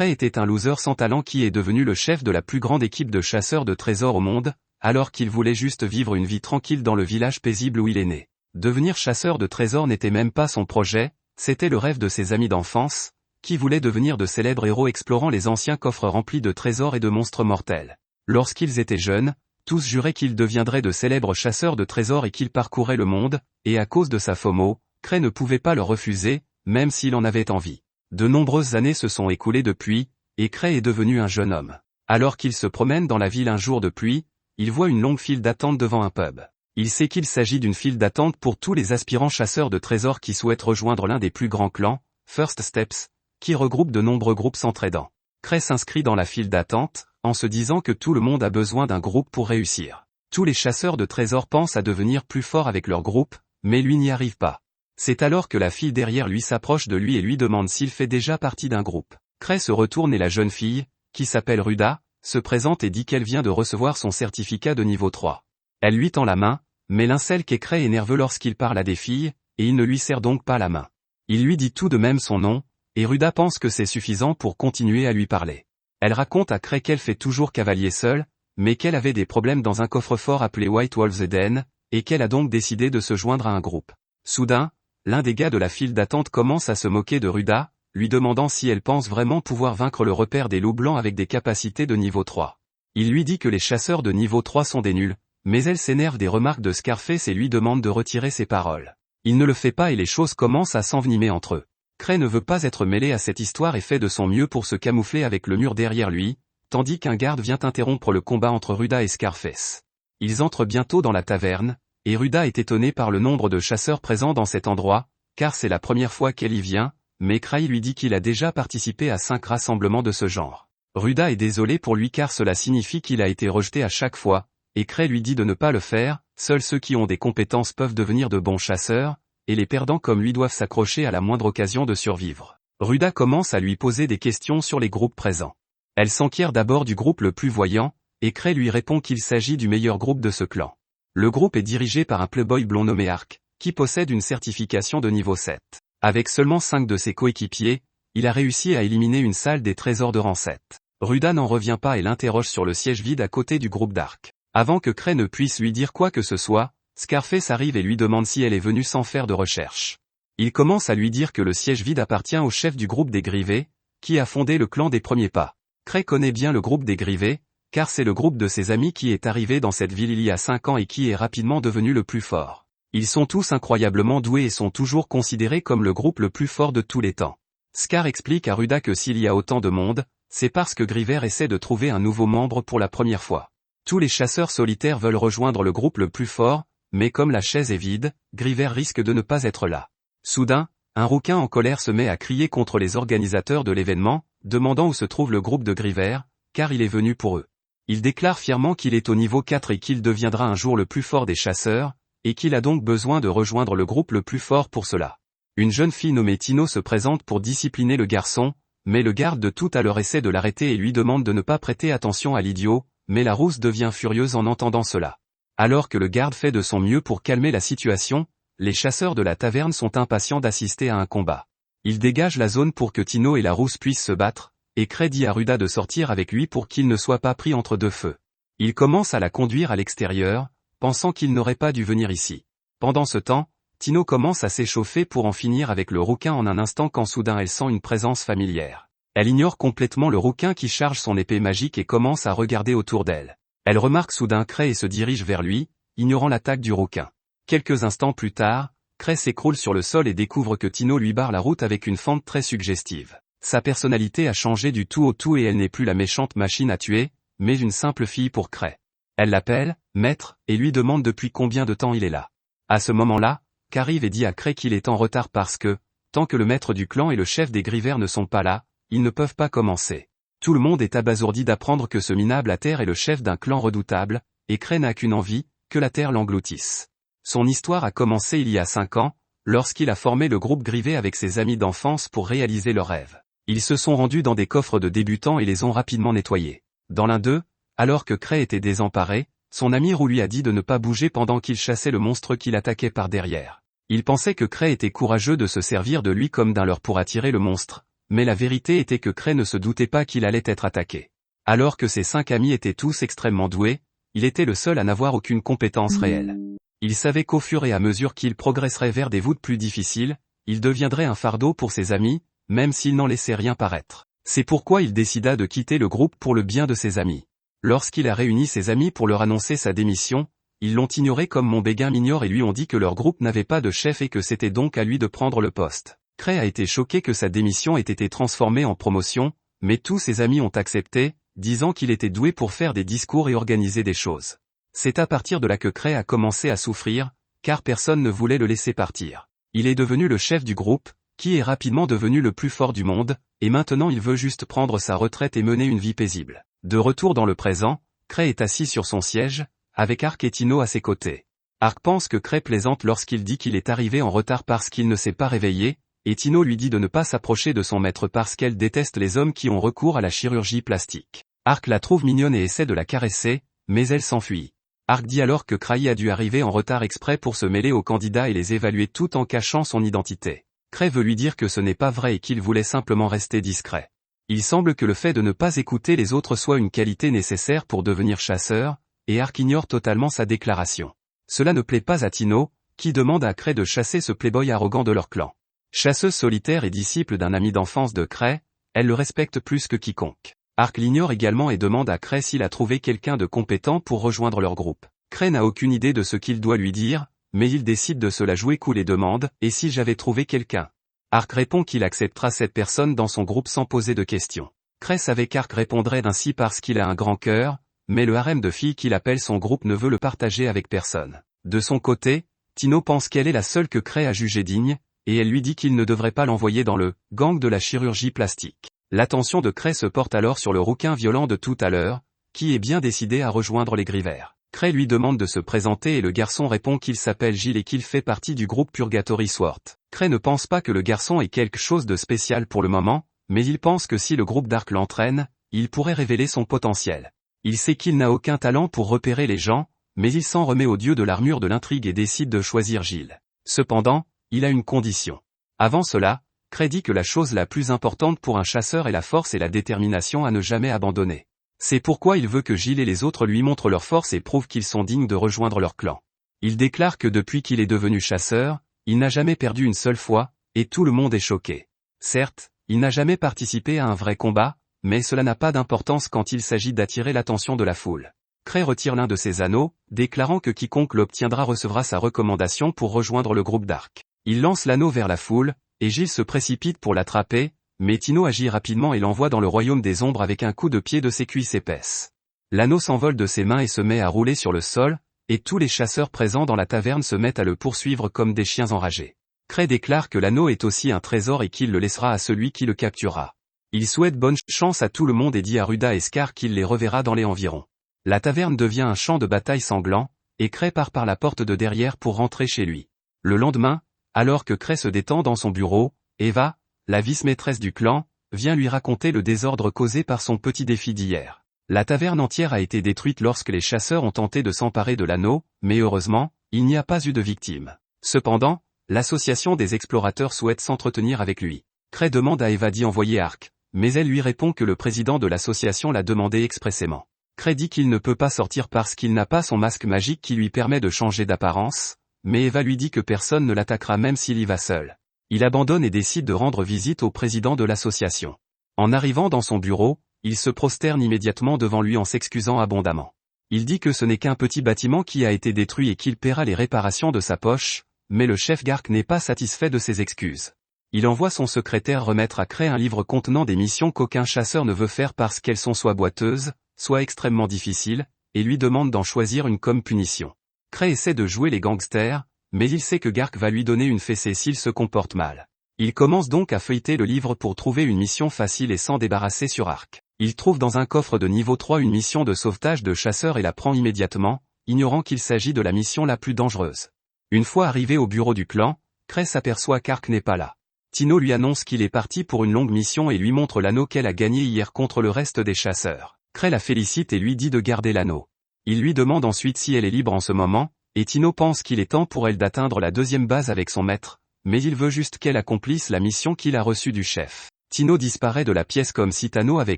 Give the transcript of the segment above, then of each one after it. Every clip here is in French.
Cray était un loser sans talent qui est devenu le chef de la plus grande équipe de chasseurs de trésors au monde, alors qu'il voulait juste vivre une vie tranquille dans le village paisible où il est né. Devenir chasseur de trésors n'était même pas son projet, c'était le rêve de ses amis d'enfance, qui voulaient devenir de célèbres héros explorant les anciens coffres remplis de trésors et de monstres mortels. Lorsqu'ils étaient jeunes, tous juraient qu'ils deviendraient de célèbres chasseurs de trésors et qu'ils parcouraient le monde, et à cause de sa FOMO, Cray ne pouvait pas le refuser, même s'il en avait envie. De nombreuses années se sont écoulées depuis, et Cray est devenu un jeune homme. Alors qu'il se promène dans la ville un jour de pluie, il voit une longue file d'attente devant un pub. Il sait qu'il s'agit d'une file d'attente pour tous les aspirants chasseurs de trésors qui souhaitent rejoindre l'un des plus grands clans, First Steps, qui regroupe de nombreux groupes s'entraidant. Cray s'inscrit dans la file d'attente, en se disant que tout le monde a besoin d'un groupe pour réussir. Tous les chasseurs de trésors pensent à devenir plus forts avec leur groupe, mais lui n'y arrive pas. C'est alors que la fille derrière lui s'approche de lui et lui demande s'il fait déjà partie d'un groupe. Cray se retourne et la jeune fille, qui s'appelle Ruda, se présente et dit qu'elle vient de recevoir son certificat de niveau 3. Elle lui tend la main, mais l'incel qu'est Cray est nerveux lorsqu'il parle à des filles, et il ne lui serre donc pas la main. Il lui dit tout de même son nom, et Ruda pense que c'est suffisant pour continuer à lui parler. Elle raconte à Cray qu'elle fait toujours cavalier seule, mais qu'elle avait des problèmes dans un coffre-fort appelé White Wolves Eden, et qu'elle a donc décidé de se joindre à un groupe. Soudain, l'un des gars de la file d'attente commence à se moquer de Ruda, lui demandant si elle pense vraiment pouvoir vaincre le repère des loups blancs avec des capacités de niveau 3. Il lui dit que les chasseurs de niveau 3 sont des nuls, mais elle s'énerve des remarques de Scarface et lui demande de retirer ses paroles. Il ne le fait pas et les choses commencent à s'envenimer entre eux. Cray ne veut pas être mêlé à cette histoire et fait de son mieux pour se camoufler avec le mur derrière lui, tandis qu'un garde vient interrompre le combat entre Ruda et Scarface. Ils entrent bientôt dans la taverne, et Ruda est étonnée par le nombre de chasseurs présents dans cet endroit, car c'est la première fois qu'elle y vient, mais Cray lui dit qu'il a déjà participé à 5 rassemblements de ce genre. Ruda est désolée pour lui car cela signifie qu'il a été rejeté à chaque fois, et Cray lui dit de ne pas le faire, seuls ceux qui ont des compétences peuvent devenir de bons chasseurs, et les perdants comme lui doivent s'accrocher à la moindre occasion de survivre. Ruda commence à lui poser des questions sur les groupes présents. Elle s'enquiert d'abord du groupe le plus voyant, et Cray lui répond qu'il s'agit du meilleur groupe de ce clan. Le groupe est dirigé par un playboy blond nommé Ark, qui possède une certification de niveau 7. Avec seulement 5 de ses coéquipiers, il a réussi à éliminer une salle des trésors de rang 7. Ruda n'en revient pas et l'interroge sur le siège vide à côté du groupe d'Ark. Avant que Cray ne puisse lui dire quoi que ce soit, Scarface arrive et lui demande si elle est venue sans faire de recherche. Il commence à lui dire que le siège vide appartient au chef du groupe des Grivés, qui a fondé le clan des Premiers Pas. Cray connaît bien le groupe des Grivés, car c'est le groupe de ses amis qui est arrivé dans cette ville il y a 5 ans et qui est rapidement devenu le plus fort. Ils sont tous incroyablement doués et sont toujours considérés comme le groupe le plus fort de tous les temps. Scar explique à Ruda que s'il y a autant de monde, c'est parce que Griver essaie de trouver un nouveau membre pour la première fois. Tous les chasseurs solitaires veulent rejoindre le groupe le plus fort, mais comme la chaise est vide, Griver risque de ne pas être là. Soudain, un rouquin en colère se met à crier contre les organisateurs de l'événement, demandant où se trouve le groupe de Griver, car il est venu pour eux. Il déclare fièrement qu'il est au niveau 4 et qu'il deviendra un jour le plus fort des chasseurs, et qu'il a donc besoin de rejoindre le groupe le plus fort pour cela. Une jeune fille nommée Tino se présente pour discipliner le garçon, mais le garde de tout à l'heure essaie de l'arrêter et lui demande de ne pas prêter attention à l'idiot, mais la rousse devient furieuse en entendant cela. Alors que le garde fait de son mieux pour calmer la situation, les chasseurs de la taverne sont impatients d'assister à un combat. Ils dégagent la zone pour que Tino et la rousse puissent se battre, et Cray dit à Ruda de sortir avec lui pour qu'il ne soit pas pris entre deux feux. Il commence à la conduire à l'extérieur, pensant qu'il n'aurait pas dû venir ici. Pendant ce temps, Tino commence à s'échauffer pour en finir avec le rouquin en un instant quand soudain elle sent une présence familière. Elle ignore complètement le rouquin qui charge son épée magique et commence à regarder autour d'elle. Elle remarque soudain Cray et se dirige vers lui, ignorant l'attaque du rouquin. Quelques instants plus tard, Cray s'écroule sur le sol et découvre que Tino lui barre la route avec une fente très suggestive. Sa personnalité a changé du tout au tout et elle n'est plus la méchante machine à tuer, mais une simple fille pour Cray. Elle l'appelle, maître, et lui demande depuis combien de temps il est là. À ce moment-là, qu'arrive et dit à Cray qu'il est en retard parce que, tant que le maître du clan et le chef des Grivers ne sont pas là, ils ne peuvent pas commencer. Tout le monde est abasourdi d'apprendre que ce minable à terre est le chef d'un clan redoutable, et Cray n'a qu'une envie, que la terre l'engloutisse. Son histoire a commencé il y a 5 ans, lorsqu'il a formé le groupe Grivé avec ses amis d'enfance pour réaliser leurs rêves. Ils se sont rendus dans des coffres de débutants et les ont rapidement nettoyés. Dans l'un d'eux, alors que Cray était désemparé, son ami Roux lui a dit de ne pas bouger pendant qu'il chassait le monstre qui l'attaquait par derrière. Il pensait que Cray était courageux de se servir de lui comme d'un leurre pour attirer le monstre, Mais la vérité était que Cray ne se doutait pas qu'il allait être attaqué. Alors que ses 5 amis étaient tous extrêmement doués, il était le seul à n'avoir aucune compétence réelle. Il savait qu'au fur et à mesure qu'il progresserait vers des voûtes plus difficiles, il deviendrait un fardeau pour ses amis, même s'il n'en laissait rien paraître. C'est pourquoi il décida de quitter le groupe pour le bien de ses amis. Lorsqu'il a réuni ses amis pour leur annoncer sa démission, ils l'ont ignoré comme Montbéguin m'ignore et lui ont dit que leur groupe n'avait pas de chef et que c'était donc à lui de prendre le poste. Cray a été choqué que sa démission ait été transformée en promotion, mais tous ses amis ont accepté, disant qu'il était doué pour faire des discours et organiser des choses. C'est à partir de là que Cray a commencé à souffrir, car personne ne voulait le laisser partir. Il est devenu le chef du groupe, qui est rapidement devenu le plus fort du monde, et maintenant il veut juste prendre sa retraite et mener une vie paisible. De retour dans le présent, Cray est assis sur son siège, avec Ark et Tino à ses côtés. Ark pense que Cray plaisante lorsqu'il dit qu'il est arrivé en retard parce qu'il ne s'est pas réveillé, et Tino lui dit de ne pas s'approcher de son maître parce qu'elle déteste les hommes qui ont recours à la chirurgie plastique. Ark la trouve mignonne et essaie de la caresser, mais elle s'enfuit. Ark dit alors que Cray a dû arriver en retard exprès pour se mêler aux candidats et les évaluer tout en cachant son identité. Cray veut lui dire que ce n'est pas vrai et qu'il voulait simplement rester discret. Il semble que le fait de ne pas écouter les autres soit une qualité nécessaire pour devenir chasseur, et Ark ignore totalement sa déclaration. Cela ne plaît pas à Tino, qui demande à Cray de chasser ce playboy arrogant de leur clan. Chasseuse solitaire et disciple d'un ami d'enfance de Cray, elle le respecte plus que quiconque. Ark l'ignore également et demande à Cray s'il a trouvé quelqu'un de compétent pour rejoindre leur groupe. Cray n'a aucune idée de ce qu'il doit lui dire, mais il décide de se la jouer cool et demande « Et si j'avais trouvé quelqu'un ?» Ark répond qu'il acceptera cette personne dans son groupe sans poser de questions. Cray savait qu'Ark répondrait ainsi parce qu'il a un grand cœur, mais le harem de filles qu'il appelle son groupe ne veut le partager avec personne. De son côté, Tino pense qu'elle est la seule que Cray a jugée digne, et elle lui dit qu'il ne devrait pas l'envoyer dans le « gang de la chirurgie plastique ». L'attention de Cray se porte alors sur le rouquin violent de tout à l'heure, qui est bien décidé à rejoindre les Gris-Verts. Cray lui demande de se présenter et le garçon répond qu'il s'appelle Gilles et qu'il fait partie du groupe Purgatory Sword. Cray ne pense pas que le garçon ait quelque chose de spécial pour le moment, mais il pense que si le groupe d'Ark l'entraîne, il pourrait révéler son potentiel. Il sait qu'il n'a aucun talent pour repérer les gens, mais il s'en remet au dieu de l'armure de l'intrigue et décide de choisir Gilles. Cependant, il a une condition. Avant cela, Cray dit que la chose la plus importante pour un chasseur est la force et la détermination à ne jamais abandonner. C'est pourquoi il veut que Gilles et les autres lui montrent leur force et prouvent qu'ils sont dignes de rejoindre leur clan. Il déclare que depuis qu'il est devenu chasseur, il n'a jamais perdu une seule fois, et tout le monde est choqué. Certes, il n'a jamais participé à un vrai combat, mais cela n'a pas d'importance quand il s'agit d'attirer l'attention de la foule. Cray retire l'un de ses anneaux, déclarant que quiconque l'obtiendra recevra sa recommandation pour rejoindre le groupe d'Ark. Il lance l'anneau vers la foule, et Gilles se précipite pour l'attraper, mais Tino agit rapidement et l'envoie dans le royaume des ombres avec un coup de pied de ses cuisses épaisses. L'anneau s'envole de ses mains et se met à rouler sur le sol, et tous les chasseurs présents dans la taverne se mettent à le poursuivre comme des chiens enragés. Cray déclare que l'anneau est aussi un trésor et qu'il le laissera à celui qui le capturera. Il souhaite bonne chance à tout le monde et dit à Ruda et Scar qu'il les reverra dans les environs. La taverne devient un champ de bataille sanglant, et Cray part par la porte de derrière pour rentrer chez lui. Le lendemain, alors que Cray se détend dans son bureau, Eva, la vice-maîtresse du clan, vient lui raconter le désordre causé par son petit défi d'hier. La taverne entière a été détruite lorsque les chasseurs ont tenté de s'emparer de l'anneau, mais heureusement, il n'y a pas eu de victimes. Cependant, l'association des explorateurs souhaite s'entretenir avec lui. Cray demande à Eva d'y envoyer Ark, mais elle lui répond que le président de l'association l'a demandé expressément. Cray dit qu'il ne peut pas sortir parce qu'il n'a pas son masque magique qui lui permet de changer d'apparence, mais Eva lui dit que personne ne l'attaquera même s'il y va seul. Il abandonne et décide de rendre visite au président de l'association. En arrivant dans son bureau, il se prosterne immédiatement devant lui en s'excusant abondamment. Il dit que ce n'est qu'un petit bâtiment qui a été détruit et qu'il paiera les réparations de sa poche, mais le chef Gark n'est pas satisfait de ses excuses. Il envoie son secrétaire remettre à Cray un livre contenant des missions qu'aucun chasseur ne veut faire parce qu'elles sont soit boiteuses, soit extrêmement difficiles, et lui demande d'en choisir une comme punition. Cray essaie de jouer les gangsters, mais il sait que Gark va lui donner une fessée s'il se comporte mal. Il commence donc à feuilleter le livre pour trouver une mission facile et s'en débarrasser sur Ark. Il trouve dans un coffre de niveau 3 une mission de sauvetage de chasseurs et la prend immédiatement, ignorant qu'il s'agit de la mission la plus dangereuse. Une fois arrivé au bureau du clan, Cray s'aperçoit qu'Ark n'est pas là. Tino lui annonce qu'il est parti pour une longue mission et lui montre l'anneau qu'elle a gagné hier contre le reste des chasseurs. Cray la félicite et lui dit de garder l'anneau. Il lui demande ensuite si elle est libre en ce moment, et Tino pense qu'il est temps pour elle d'atteindre la deuxième base avec son maître, mais il veut juste qu'elle accomplisse la mission qu'il a reçue du chef. Tino disparaît de la pièce comme si Tano avait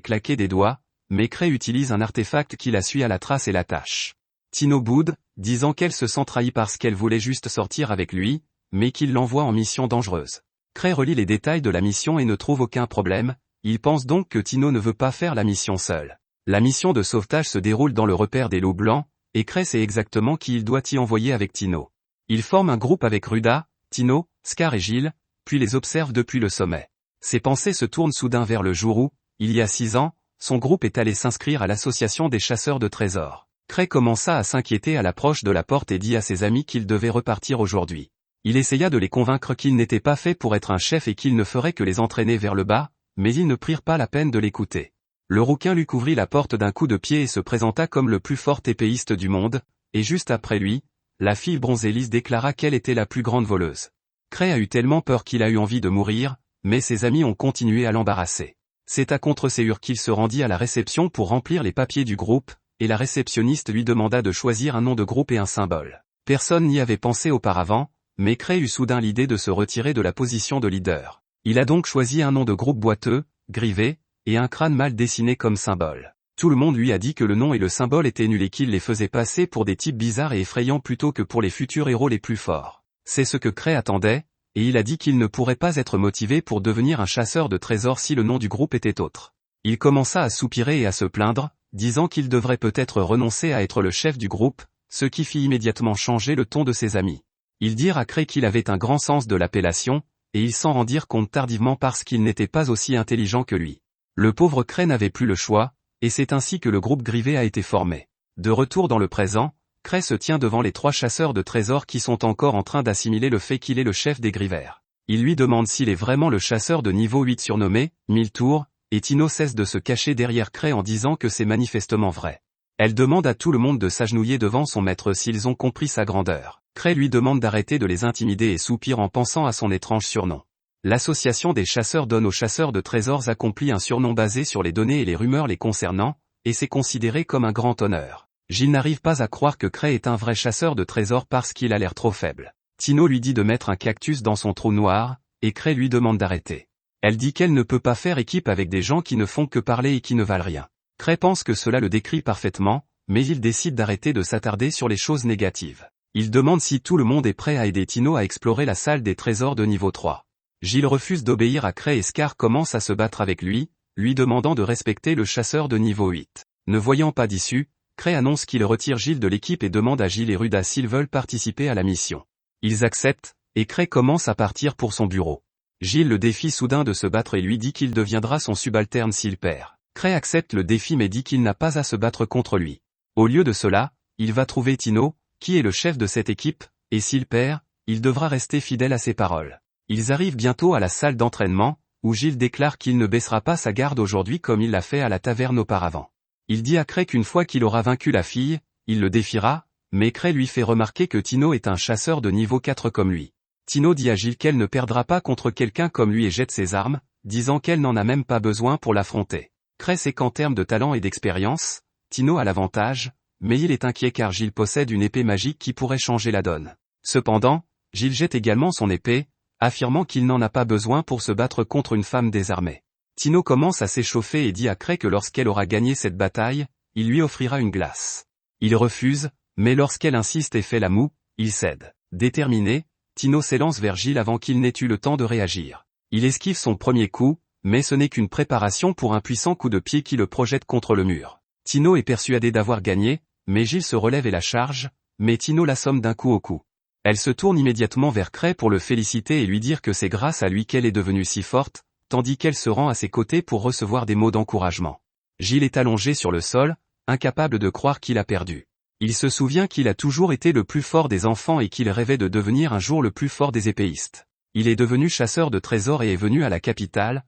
claqué des doigts, mais Cray utilise un artefact qui la suit à la trace et l'attache. Tino boude, disant qu'elle se sent trahie parce qu'elle voulait juste sortir avec lui, mais qu'il l'envoie en mission dangereuse. Cray relit les détails de la mission et ne trouve aucun problème, il pense donc que Tino ne veut pas faire la mission seule. La mission de sauvetage se déroule dans le repère des loups blancs, et Cray sait exactement qui il doit y envoyer avec Tino. Il forme un groupe avec Ruda, Tino, Scar et Gilles, puis les observe depuis le sommet. Ses pensées se tournent soudain vers le jour où, il y a 6 ans, son groupe est allé s'inscrire à l'association des chasseurs de trésors. Cray commença à s'inquiéter à l'approche de la porte et dit à ses amis qu'il devait repartir aujourd'hui. Il essaya de les convaincre qu'il n'était pas fait pour être un chef et qu'il ne ferait que les entraîner vers le bas, mais ils ne prirent pas la peine de l'écouter. Le rouquin lui couvrit la porte d'un coup de pied et se présenta comme le plus fort épéiste du monde, et juste après lui, la fille bronzée Lise déclara qu'elle était la plus grande voleuse. Cray a eu tellement peur qu'il a eu envie de mourir, mais ses amis ont continué à l'embarrasser. C'est à contre-séance qu'il se rendit à la réception pour remplir les papiers du groupe, et la réceptionniste lui demanda de choisir un nom de groupe et un symbole. Personne n'y avait pensé auparavant, mais Cray eut soudain l'idée de se retirer de la position de leader. Il a donc choisi un nom de groupe boiteux, grivé, et un crâne mal dessiné comme symbole. Tout le monde lui a dit que le nom et le symbole étaient nuls et qu'il les faisait passer pour des types bizarres et effrayants plutôt que pour les futurs héros les plus forts. C'est ce que Cray attendait, et il a dit qu'il ne pourrait pas être motivé pour devenir un chasseur de trésors si le nom du groupe était autre. Il commença à soupirer et à se plaindre, disant qu'il devrait peut-être renoncer à être le chef du groupe, ce qui fit immédiatement changer le ton de ses amis. Ils dirent à Cray qu'il avait un grand sens de l'appellation, et ils s'en rendirent compte tardivement parce qu'il n'était pas aussi intelligent que lui. Le pauvre Cray n'avait plus le choix, et c'est ainsi que le groupe Grivé a été formé. De retour dans le présent, Cray se tient devant les 3 chasseurs de trésors qui sont encore en train d'assimiler le fait qu'il est le chef des Grivers. Il lui demande s'il est vraiment le chasseur de niveau 8 surnommé 1000 tours, et Tino cesse de se cacher derrière Cray en disant que c'est manifestement vrai. Elle demande à tout le monde de s'agenouiller devant son maître s'ils ont compris sa grandeur. Cray lui demande d'arrêter de les intimider et soupire en pensant à son étrange surnom. L'association des chasseurs donne aux chasseurs de trésors accompli un surnom basé sur les données et les rumeurs les concernant, et c'est considéré comme un grand honneur. Gilles n'arrive pas à croire que Cray est un vrai chasseur de trésors parce qu'il a l'air trop faible. Tino lui dit de mettre un cactus dans son trou noir, et Cray lui demande d'arrêter. Elle dit qu'elle ne peut pas faire équipe avec des gens qui ne font que parler et qui ne valent rien. Cray pense que cela le décrit parfaitement, mais il décide d'arrêter de s'attarder sur les choses négatives. Il demande si tout le monde est prêt à aider Tino à explorer la salle des trésors de niveau 3. Gilles refuse d'obéir à Cray et Scar commence à se battre avec lui demandant de respecter le chasseur de niveau 8. Ne voyant pas d'issue, Cray annonce qu'il retire Gilles de l'équipe et demande à Gilles et Ruda s'ils veulent participer à la mission. Ils acceptent, et Cray commence à partir pour son bureau. Gilles le défie soudain de se battre et lui dit qu'il deviendra son subalterne s'il perd. Cray accepte le défi mais dit qu'il n'a pas à se battre contre lui. Au lieu de cela, il va trouver Tino, qui est le chef de cette équipe, et s'il perd, il devra rester fidèle à ses paroles. Ils arrivent bientôt à la salle d'entraînement, où Gilles déclare qu'il ne baissera pas sa garde aujourd'hui comme il l'a fait à la taverne auparavant. Il dit à Cray qu'une fois qu'il aura vaincu la fille, il le défiera, mais Cray lui fait remarquer que Tino est un chasseur de niveau 4 comme lui. Tino dit à Gilles qu'elle ne perdra pas contre quelqu'un comme lui et jette ses armes, disant qu'elle n'en a même pas besoin pour l'affronter. Cray sait qu'en termes de talent et d'expérience, Tino a l'avantage, mais il est inquiet car Gilles possède une épée magique qui pourrait changer la donne. Cependant, Gilles jette également son épée, affirmant qu'il n'en a pas besoin pour se battre contre une femme désarmée. Tino commence à s'échauffer et dit à Cray que lorsqu'elle aura gagné cette bataille, il lui offrira une glace. Il refuse, mais lorsqu'elle insiste et fait la moue, il cède. Déterminé, Tino s'élance vers Gilles avant qu'il n'ait eu le temps de réagir. Il esquive son premier coup, mais ce n'est qu'une préparation pour un puissant coup de pied qui le projette contre le mur. Tino est persuadé d'avoir gagné, mais Gilles se relève et la charge, mais Tino l'assomme d'un coup au cou. Elle se tourne immédiatement vers Cray pour le féliciter et lui dire que c'est grâce à lui qu'elle est devenue si forte, tandis qu'elle se rend à ses côtés pour recevoir des mots d'encouragement. Gilles est allongé sur le sol, incapable de croire qu'il a perdu. Il se souvient qu'il a toujours été le plus fort des enfants et qu'il rêvait de devenir un jour le plus fort des épéistes. Il est devenu chasseur de trésors et est venu à la capitale,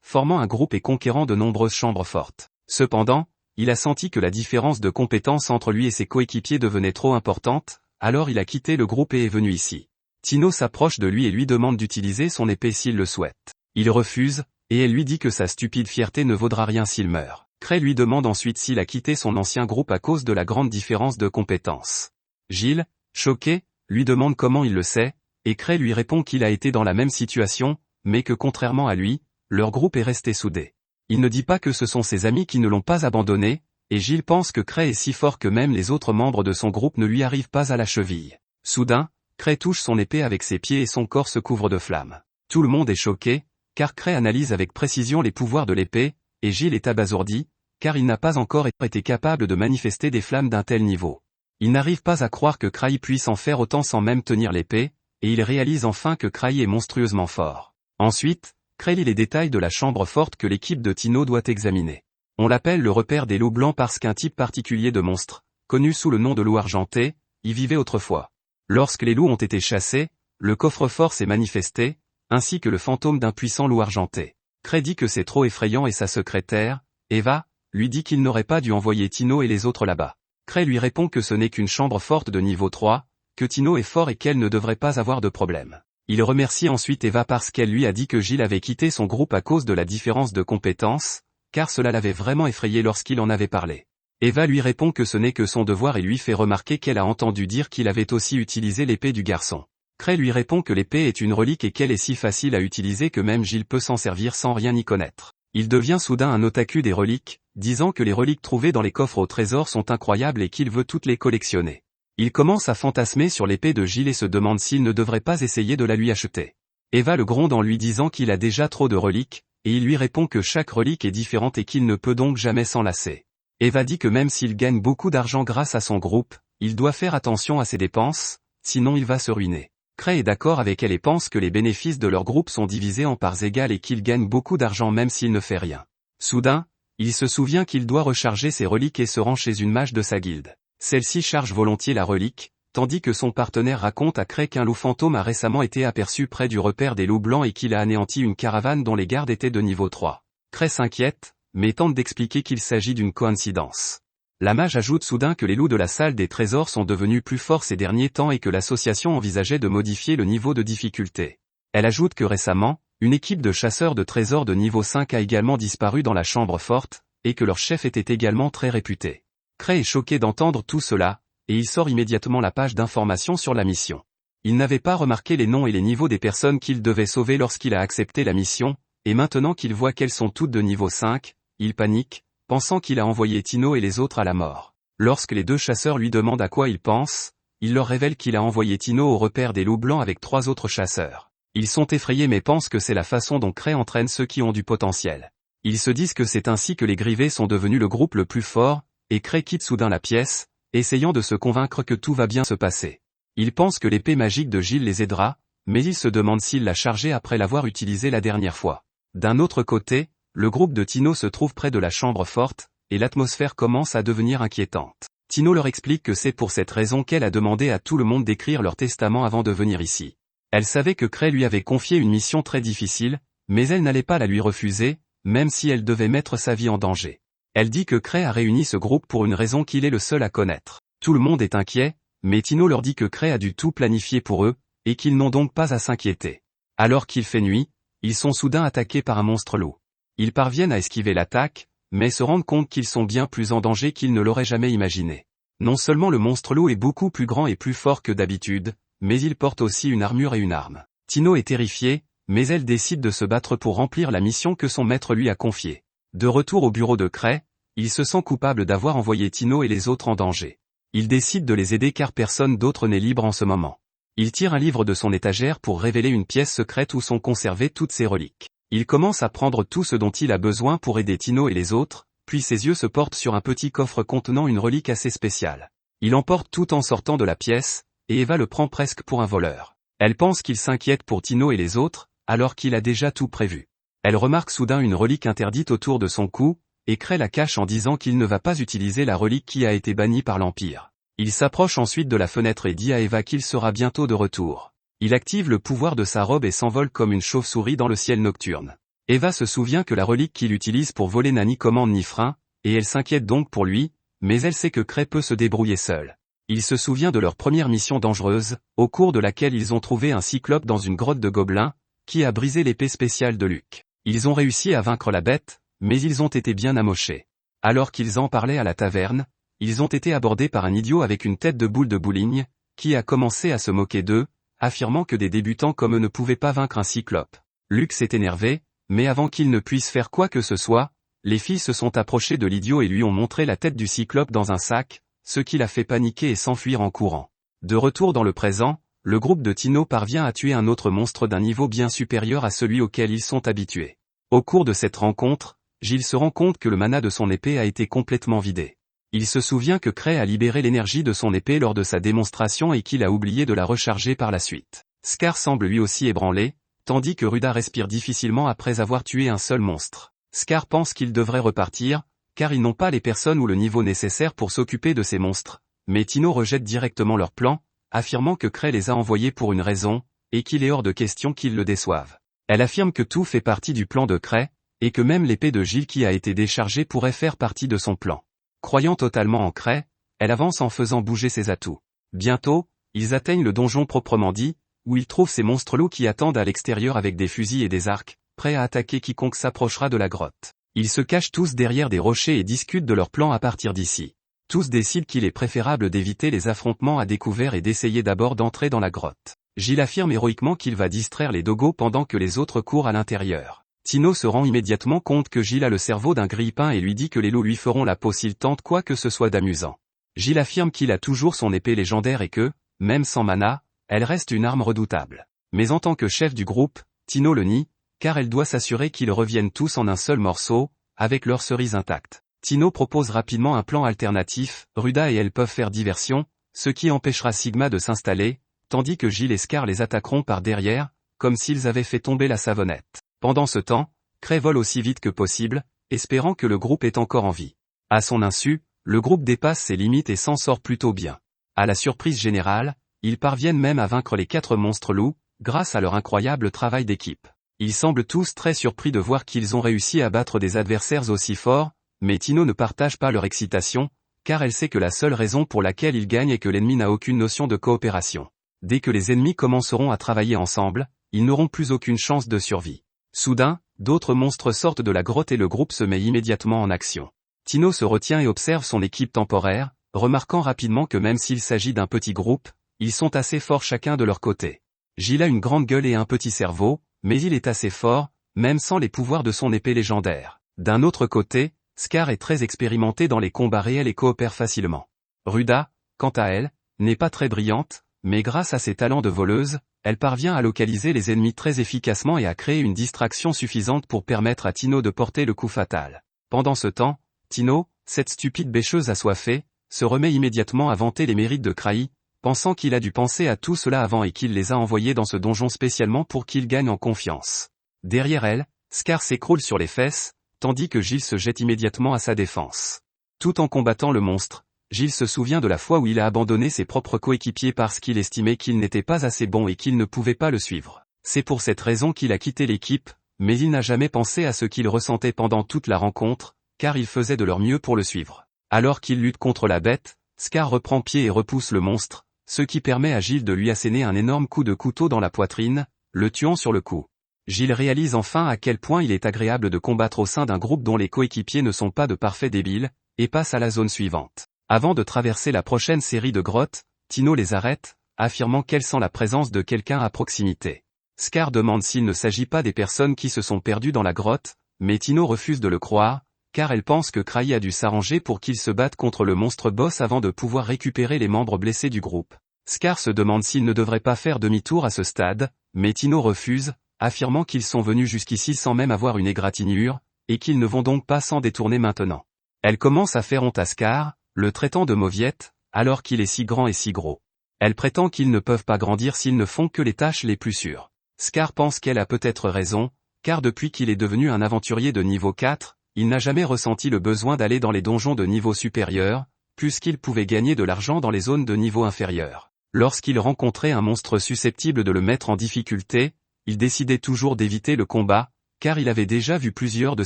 formant un groupe et conquérant de nombreuses chambres fortes. Cependant, il a senti que la différence de compétences entre lui et ses coéquipiers devenait trop importante, alors il a quitté le groupe et est venu ici. Tino s'approche de lui et lui demande d'utiliser son épée s'il le souhaite. Il refuse, et elle lui dit que sa stupide fierté ne vaudra rien s'il meurt. Cray lui demande ensuite s'il a quitté son ancien groupe à cause de la grande différence de compétences. Gilles, choqué, lui demande comment il le sait, et Cray lui répond qu'il a été dans la même situation, mais que contrairement à lui, leur groupe est resté soudé. Il ne dit pas que ce sont ses amis qui ne l'ont pas abandonné, et Gilles pense que Cray est si fort que même les autres membres de son groupe ne lui arrivent pas à la cheville. Soudain, Cray touche son épée avec ses pieds et son corps se couvre de flammes. Tout le monde est choqué, car Cray analyse avec précision les pouvoirs de l'épée, et Gilles est abasourdi, car il n'a pas encore été capable de manifester des flammes d'un tel niveau. Il n'arrive pas à croire que Cray puisse en faire autant sans même tenir l'épée, et il réalise enfin que Cray est monstrueusement fort. Ensuite, Cray lit les détails de la chambre forte que l'équipe de Tino doit examiner. On l'appelle le repère des loups blancs parce qu'un type particulier de monstre, connu sous le nom de loup argenté, y vivait autrefois. Lorsque les loups ont été chassés, le coffre-fort s'est manifesté, ainsi que le fantôme d'un puissant loup argenté. Cray dit que c'est trop effrayant et sa secrétaire, Eva, lui dit qu'il n'aurait pas dû envoyer Tino et les autres là-bas. Cray lui répond que ce n'est qu'une chambre forte de niveau 3, que Tino est fort et qu'elle ne devrait pas avoir de problème. Il remercie ensuite Eva parce qu'elle lui a dit que Gilles avait quitté son groupe à cause de la différence de compétences, car cela l'avait vraiment effrayé lorsqu'il en avait parlé. Eva lui répond que ce n'est que son devoir et lui fait remarquer qu'elle a entendu dire qu'il avait aussi utilisé l'épée du garçon. Cray lui répond que l'épée est une relique et qu'elle est si facile à utiliser que même Gilles peut s'en servir sans rien y connaître. Il devient soudain un otaku des reliques, disant que les reliques trouvées dans les coffres au trésor sont incroyables et qu'il veut toutes les collectionner. Il commence à fantasmer sur l'épée de Gilles et se demande s'il ne devrait pas essayer de la lui acheter. Eva le gronde en lui disant qu'il a déjà trop de reliques, et il lui répond que chaque relique est différente et qu'il ne peut donc jamais s'en lasser. Eva dit que même s'il gagne beaucoup d'argent grâce à son groupe, il doit faire attention à ses dépenses, sinon il va se ruiner. Cray est d'accord avec elle et pense que les bénéfices de leur groupe sont divisés en parts égales et qu'il gagne beaucoup d'argent même s'il ne fait rien. Soudain, il se souvient qu'il doit recharger ses reliques et se rend chez une mage de sa guilde. Celle-ci charge volontiers la relique, tandis que son partenaire raconte à Cray qu'un loup fantôme a récemment été aperçu près du repère des loups blancs et qu'il a anéanti une caravane dont les gardes étaient de niveau 3. Cray s'inquiète, mais tente d'expliquer qu'il s'agit d'une coïncidence. La mage ajoute soudain que les loups de la salle des trésors sont devenus plus forts ces derniers temps et que l'association envisageait de modifier le niveau de difficulté. Elle ajoute que récemment, une équipe de chasseurs de trésors de niveau 5 a également disparu dans la chambre forte, et que leur chef était également très réputé. Cray est choqué d'entendre tout cela, et il sort immédiatement la page d'information sur la mission. Il n'avait pas remarqué les noms et les niveaux des personnes qu'il devait sauver lorsqu'il a accepté la mission, et maintenant qu'il voit qu'elles sont toutes de niveau 5, il panique, pensant qu'il a envoyé Tino et les autres à la mort. Lorsque les deux chasseurs lui demandent à quoi il pense, il leur révèle qu'il a envoyé Tino au repère des loups blancs avec 3 autres chasseurs. Ils sont effrayés mais pensent que c'est la façon dont Cray entraîne ceux qui ont du potentiel. Ils se disent que c'est ainsi que les Grivés sont devenus le groupe le plus fort, et Cray quitte soudain la pièce, essayant de se convaincre que tout va bien se passer. Il pense que l'épée magique de Gilles les aidera, mais il se demande s'il l'a chargée après l'avoir utilisée la dernière fois. D'un autre côté, le groupe de Tino se trouve près de la chambre forte, et l'atmosphère commence à devenir inquiétante. Tino leur explique que c'est pour cette raison qu'elle a demandé à tout le monde d'écrire leur testament avant de venir ici. Elle savait que Cray lui avait confié une mission très difficile, mais elle n'allait pas la lui refuser, même si elle devait mettre sa vie en danger. Elle dit que Cray a réuni ce groupe pour une raison qu'il est le seul à connaître. Tout le monde est inquiet, mais Tino leur dit que Cray a dû tout planifier pour eux, et qu'ils n'ont donc pas à s'inquiéter. Alors qu'il fait nuit, ils sont soudain attaqués par un monstre loup. Ils parviennent à esquiver l'attaque, mais se rendent compte qu'ils sont bien plus en danger qu'ils ne l'auraient jamais imaginé. Non seulement le monstre loup est beaucoup plus grand et plus fort que d'habitude, mais il porte aussi une armure et une arme. Tino est terrifiée, mais elle décide de se battre pour remplir la mission que son maître lui a confiée. De retour au bureau de Cray, il se sent coupable d'avoir envoyé Tino et les autres en danger. Il décide de les aider car personne d'autre n'est libre en ce moment. Il tire un livre de son étagère pour révéler une pièce secrète où sont conservées toutes ses reliques. Il commence à prendre tout ce dont il a besoin pour aider Tino et les autres, puis ses yeux se portent sur un petit coffre contenant une relique assez spéciale. Il emporte tout en sortant de la pièce, et Eva le prend presque pour un voleur. Elle pense qu'il s'inquiète pour Tino et les autres, alors qu'il a déjà tout prévu. Elle remarque soudain une relique interdite autour de son cou, et Cray la cache en disant qu'il ne va pas utiliser la relique qui a été bannie par l'Empire. Il s'approche ensuite de la fenêtre et dit à Eva qu'il sera bientôt de retour. Il active le pouvoir de sa robe et s'envole comme une chauve-souris dans le ciel nocturne. Eva se souvient que la relique qu'il utilise pour voler n'a ni commande ni frein, et elle s'inquiète donc pour lui, mais elle sait que Cray peut se débrouiller seul. Il se souvient de leur première mission dangereuse, au cours de laquelle ils ont trouvé un cyclope dans une grotte de gobelins, qui a brisé l'épée spéciale de Luke. Ils ont réussi à vaincre la bête, mais ils ont été bien amochés. Alors qu'ils en parlaient à la taverne, ils ont été abordés par un idiot avec une tête de boule de bowling, qui a commencé à se moquer d'eux, affirmant que des débutants comme eux ne pouvaient pas vaincre un cyclope. Luke s'est énervé, Mais avant qu'il ne puisse faire quoi que ce soit, les filles se sont approchées de l'idiot et lui ont montré la tête du cyclope dans un sac, ce qui l'a fait paniquer et s'enfuir en courant. De retour dans le présent, le groupe de Tino parvient à tuer un autre monstre d'un niveau bien supérieur à celui auquel ils sont habitués. Au cours de cette rencontre, Gilles se rend compte que le mana de son épée a été complètement vidé. Il se souvient que Cray a libéré l'énergie de son épée lors de sa démonstration et qu'il a oublié de la recharger par la suite. Scar semble lui aussi ébranlé, tandis que Ruda respire difficilement après avoir tué un seul monstre. Scar pense qu'il devrait repartir, car ils n'ont pas les personnes ou le niveau nécessaire pour s'occuper de ces monstres, mais Tino rejette directement leur plan, affirmant que Cray les a envoyés pour une raison, et qu'il est hors de question qu'ils le déçoivent. Elle affirme que tout fait partie du plan de Cray, et que même l'épée de Gilles qui a été déchargée pourrait faire partie de son plan. Croyant totalement en Cray, elle avance en faisant bouger ses atouts. Bientôt, ils atteignent le donjon proprement dit, où ils trouvent ces monstres loups qui attendent à l'extérieur avec des fusils et des arcs, prêts à attaquer quiconque s'approchera de la grotte. Ils se cachent tous derrière des rochers et discutent de leur plan à partir d'ici. Tous décident qu'il est préférable d'éviter les affrontements à découvert et d'essayer d'abord d'entrer dans la grotte. Gilles affirme héroïquement qu'il va distraire les dogos pendant que les autres courent à l'intérieur. Tino se rend immédiatement compte que Gilles a le cerveau d'un grille-pain et lui dit que les loups lui feront la peau s'il tente quoi que ce soit d'amusant. Gilles affirme qu'il a toujours son épée légendaire et que, même sans mana, elle reste une arme redoutable. Mais en tant que chef du groupe, Tino le nie, car elle doit s'assurer qu'ils reviennent tous en un seul morceau, avec leurs cerises intactes. Tino propose rapidement un plan alternatif, Ruda et elle peuvent faire diversion, ce qui empêchera Sigma de s'installer, tandis que Gilles et Scar les attaqueront par derrière, comme s'ils avaient fait tomber la savonnette. Pendant ce temps, Cray vole aussi vite que possible, espérant que le groupe est encore en vie. À son insu, le groupe dépasse ses limites et s'en sort plutôt bien. À la surprise générale, ils parviennent même à vaincre les 4 monstres loups, grâce à leur incroyable travail d'équipe. Ils semblent tous très surpris de voir qu'ils ont réussi à battre des adversaires aussi forts, mais Tino ne partage pas leur excitation, car elle sait que la seule raison pour laquelle ils gagnent est que l'ennemi n'a aucune notion de coopération. Dès que les ennemis commenceront à travailler ensemble, ils n'auront plus aucune chance de survie. Soudain, d'autres monstres sortent de la grotte et le groupe se met immédiatement en action. Tino se retient et observe son équipe temporaire, remarquant rapidement que même s'il s'agit d'un petit groupe, ils sont assez forts chacun de leur côté. Gilles a une grande gueule et un petit cerveau, mais il est assez fort, même sans les pouvoirs de son épée légendaire. D'un autre côté, Scar est très expérimenté dans les combats réels et coopère facilement. Ruda, quant à elle, n'est pas très brillante, mais grâce à ses talents de voleuse, elle parvient à localiser les ennemis très efficacement et à créer une distraction suffisante pour permettre à Tino de porter le coup fatal. Pendant ce temps, Tino, cette stupide bêcheuse assoiffée, se remet immédiatement à vanter les mérites de Cray, pensant qu'il a dû penser à tout cela avant et qu'il les a envoyés dans ce donjon spécialement pour qu'il gagne en confiance. Derrière elle, Scar s'écroule sur les fesses, tandis que Gilles se jette immédiatement à sa défense. Tout en combattant le monstre, Gilles se souvient de la fois où il a abandonné ses propres coéquipiers parce qu'il estimait qu'il n'était pas assez bon et qu'il ne pouvait pas le suivre. C'est pour cette raison qu'il a quitté l'équipe, mais il n'a jamais pensé à ce qu'il ressentait pendant toute la rencontre, car il faisait de leur mieux pour le suivre. Alors qu'il lutte contre la bête, Scar reprend pied et repousse le monstre, ce qui permet à Gilles de lui asséner un énorme coup de couteau dans la poitrine, le tuant sur le coup. Gilles réalise enfin à quel point il est agréable de combattre au sein d'un groupe dont les coéquipiers ne sont pas de parfaits débiles, et passe à la zone suivante. Avant de traverser la prochaine série de grottes, Tino les arrête, affirmant qu'elle sent la présence de quelqu'un à proximité. Scar demande s'il ne s'agit pas des personnes qui se sont perdues dans la grotte, mais Tino refuse de le croire, car elle pense que Cray a dû s'arranger pour qu'il se batte contre le monstre boss avant de pouvoir récupérer les membres blessés du groupe. Scar se demande s'il ne devrait pas faire demi-tour à ce stade, mais Tino refuse, affirmant qu'ils sont venus jusqu'ici sans même avoir une égratignure, et qu'ils ne vont donc pas s'en détourner maintenant. Elle commence à faire honte à Scar, le traitant de mauviette, alors qu'il est si grand et si gros. Elle prétend qu'ils ne peuvent pas grandir s'ils ne font que les tâches les plus sûres. Scar pense qu'elle a peut-être raison, car depuis qu'il est devenu un aventurier de niveau 4, il n'a jamais ressenti le besoin d'aller dans les donjons de niveau supérieur, puisqu'il pouvait gagner de l'argent dans les zones de niveau inférieur. Lorsqu'il rencontrait un monstre susceptible de le mettre en difficulté, il décidait toujours d'éviter le combat, car il avait déjà vu plusieurs de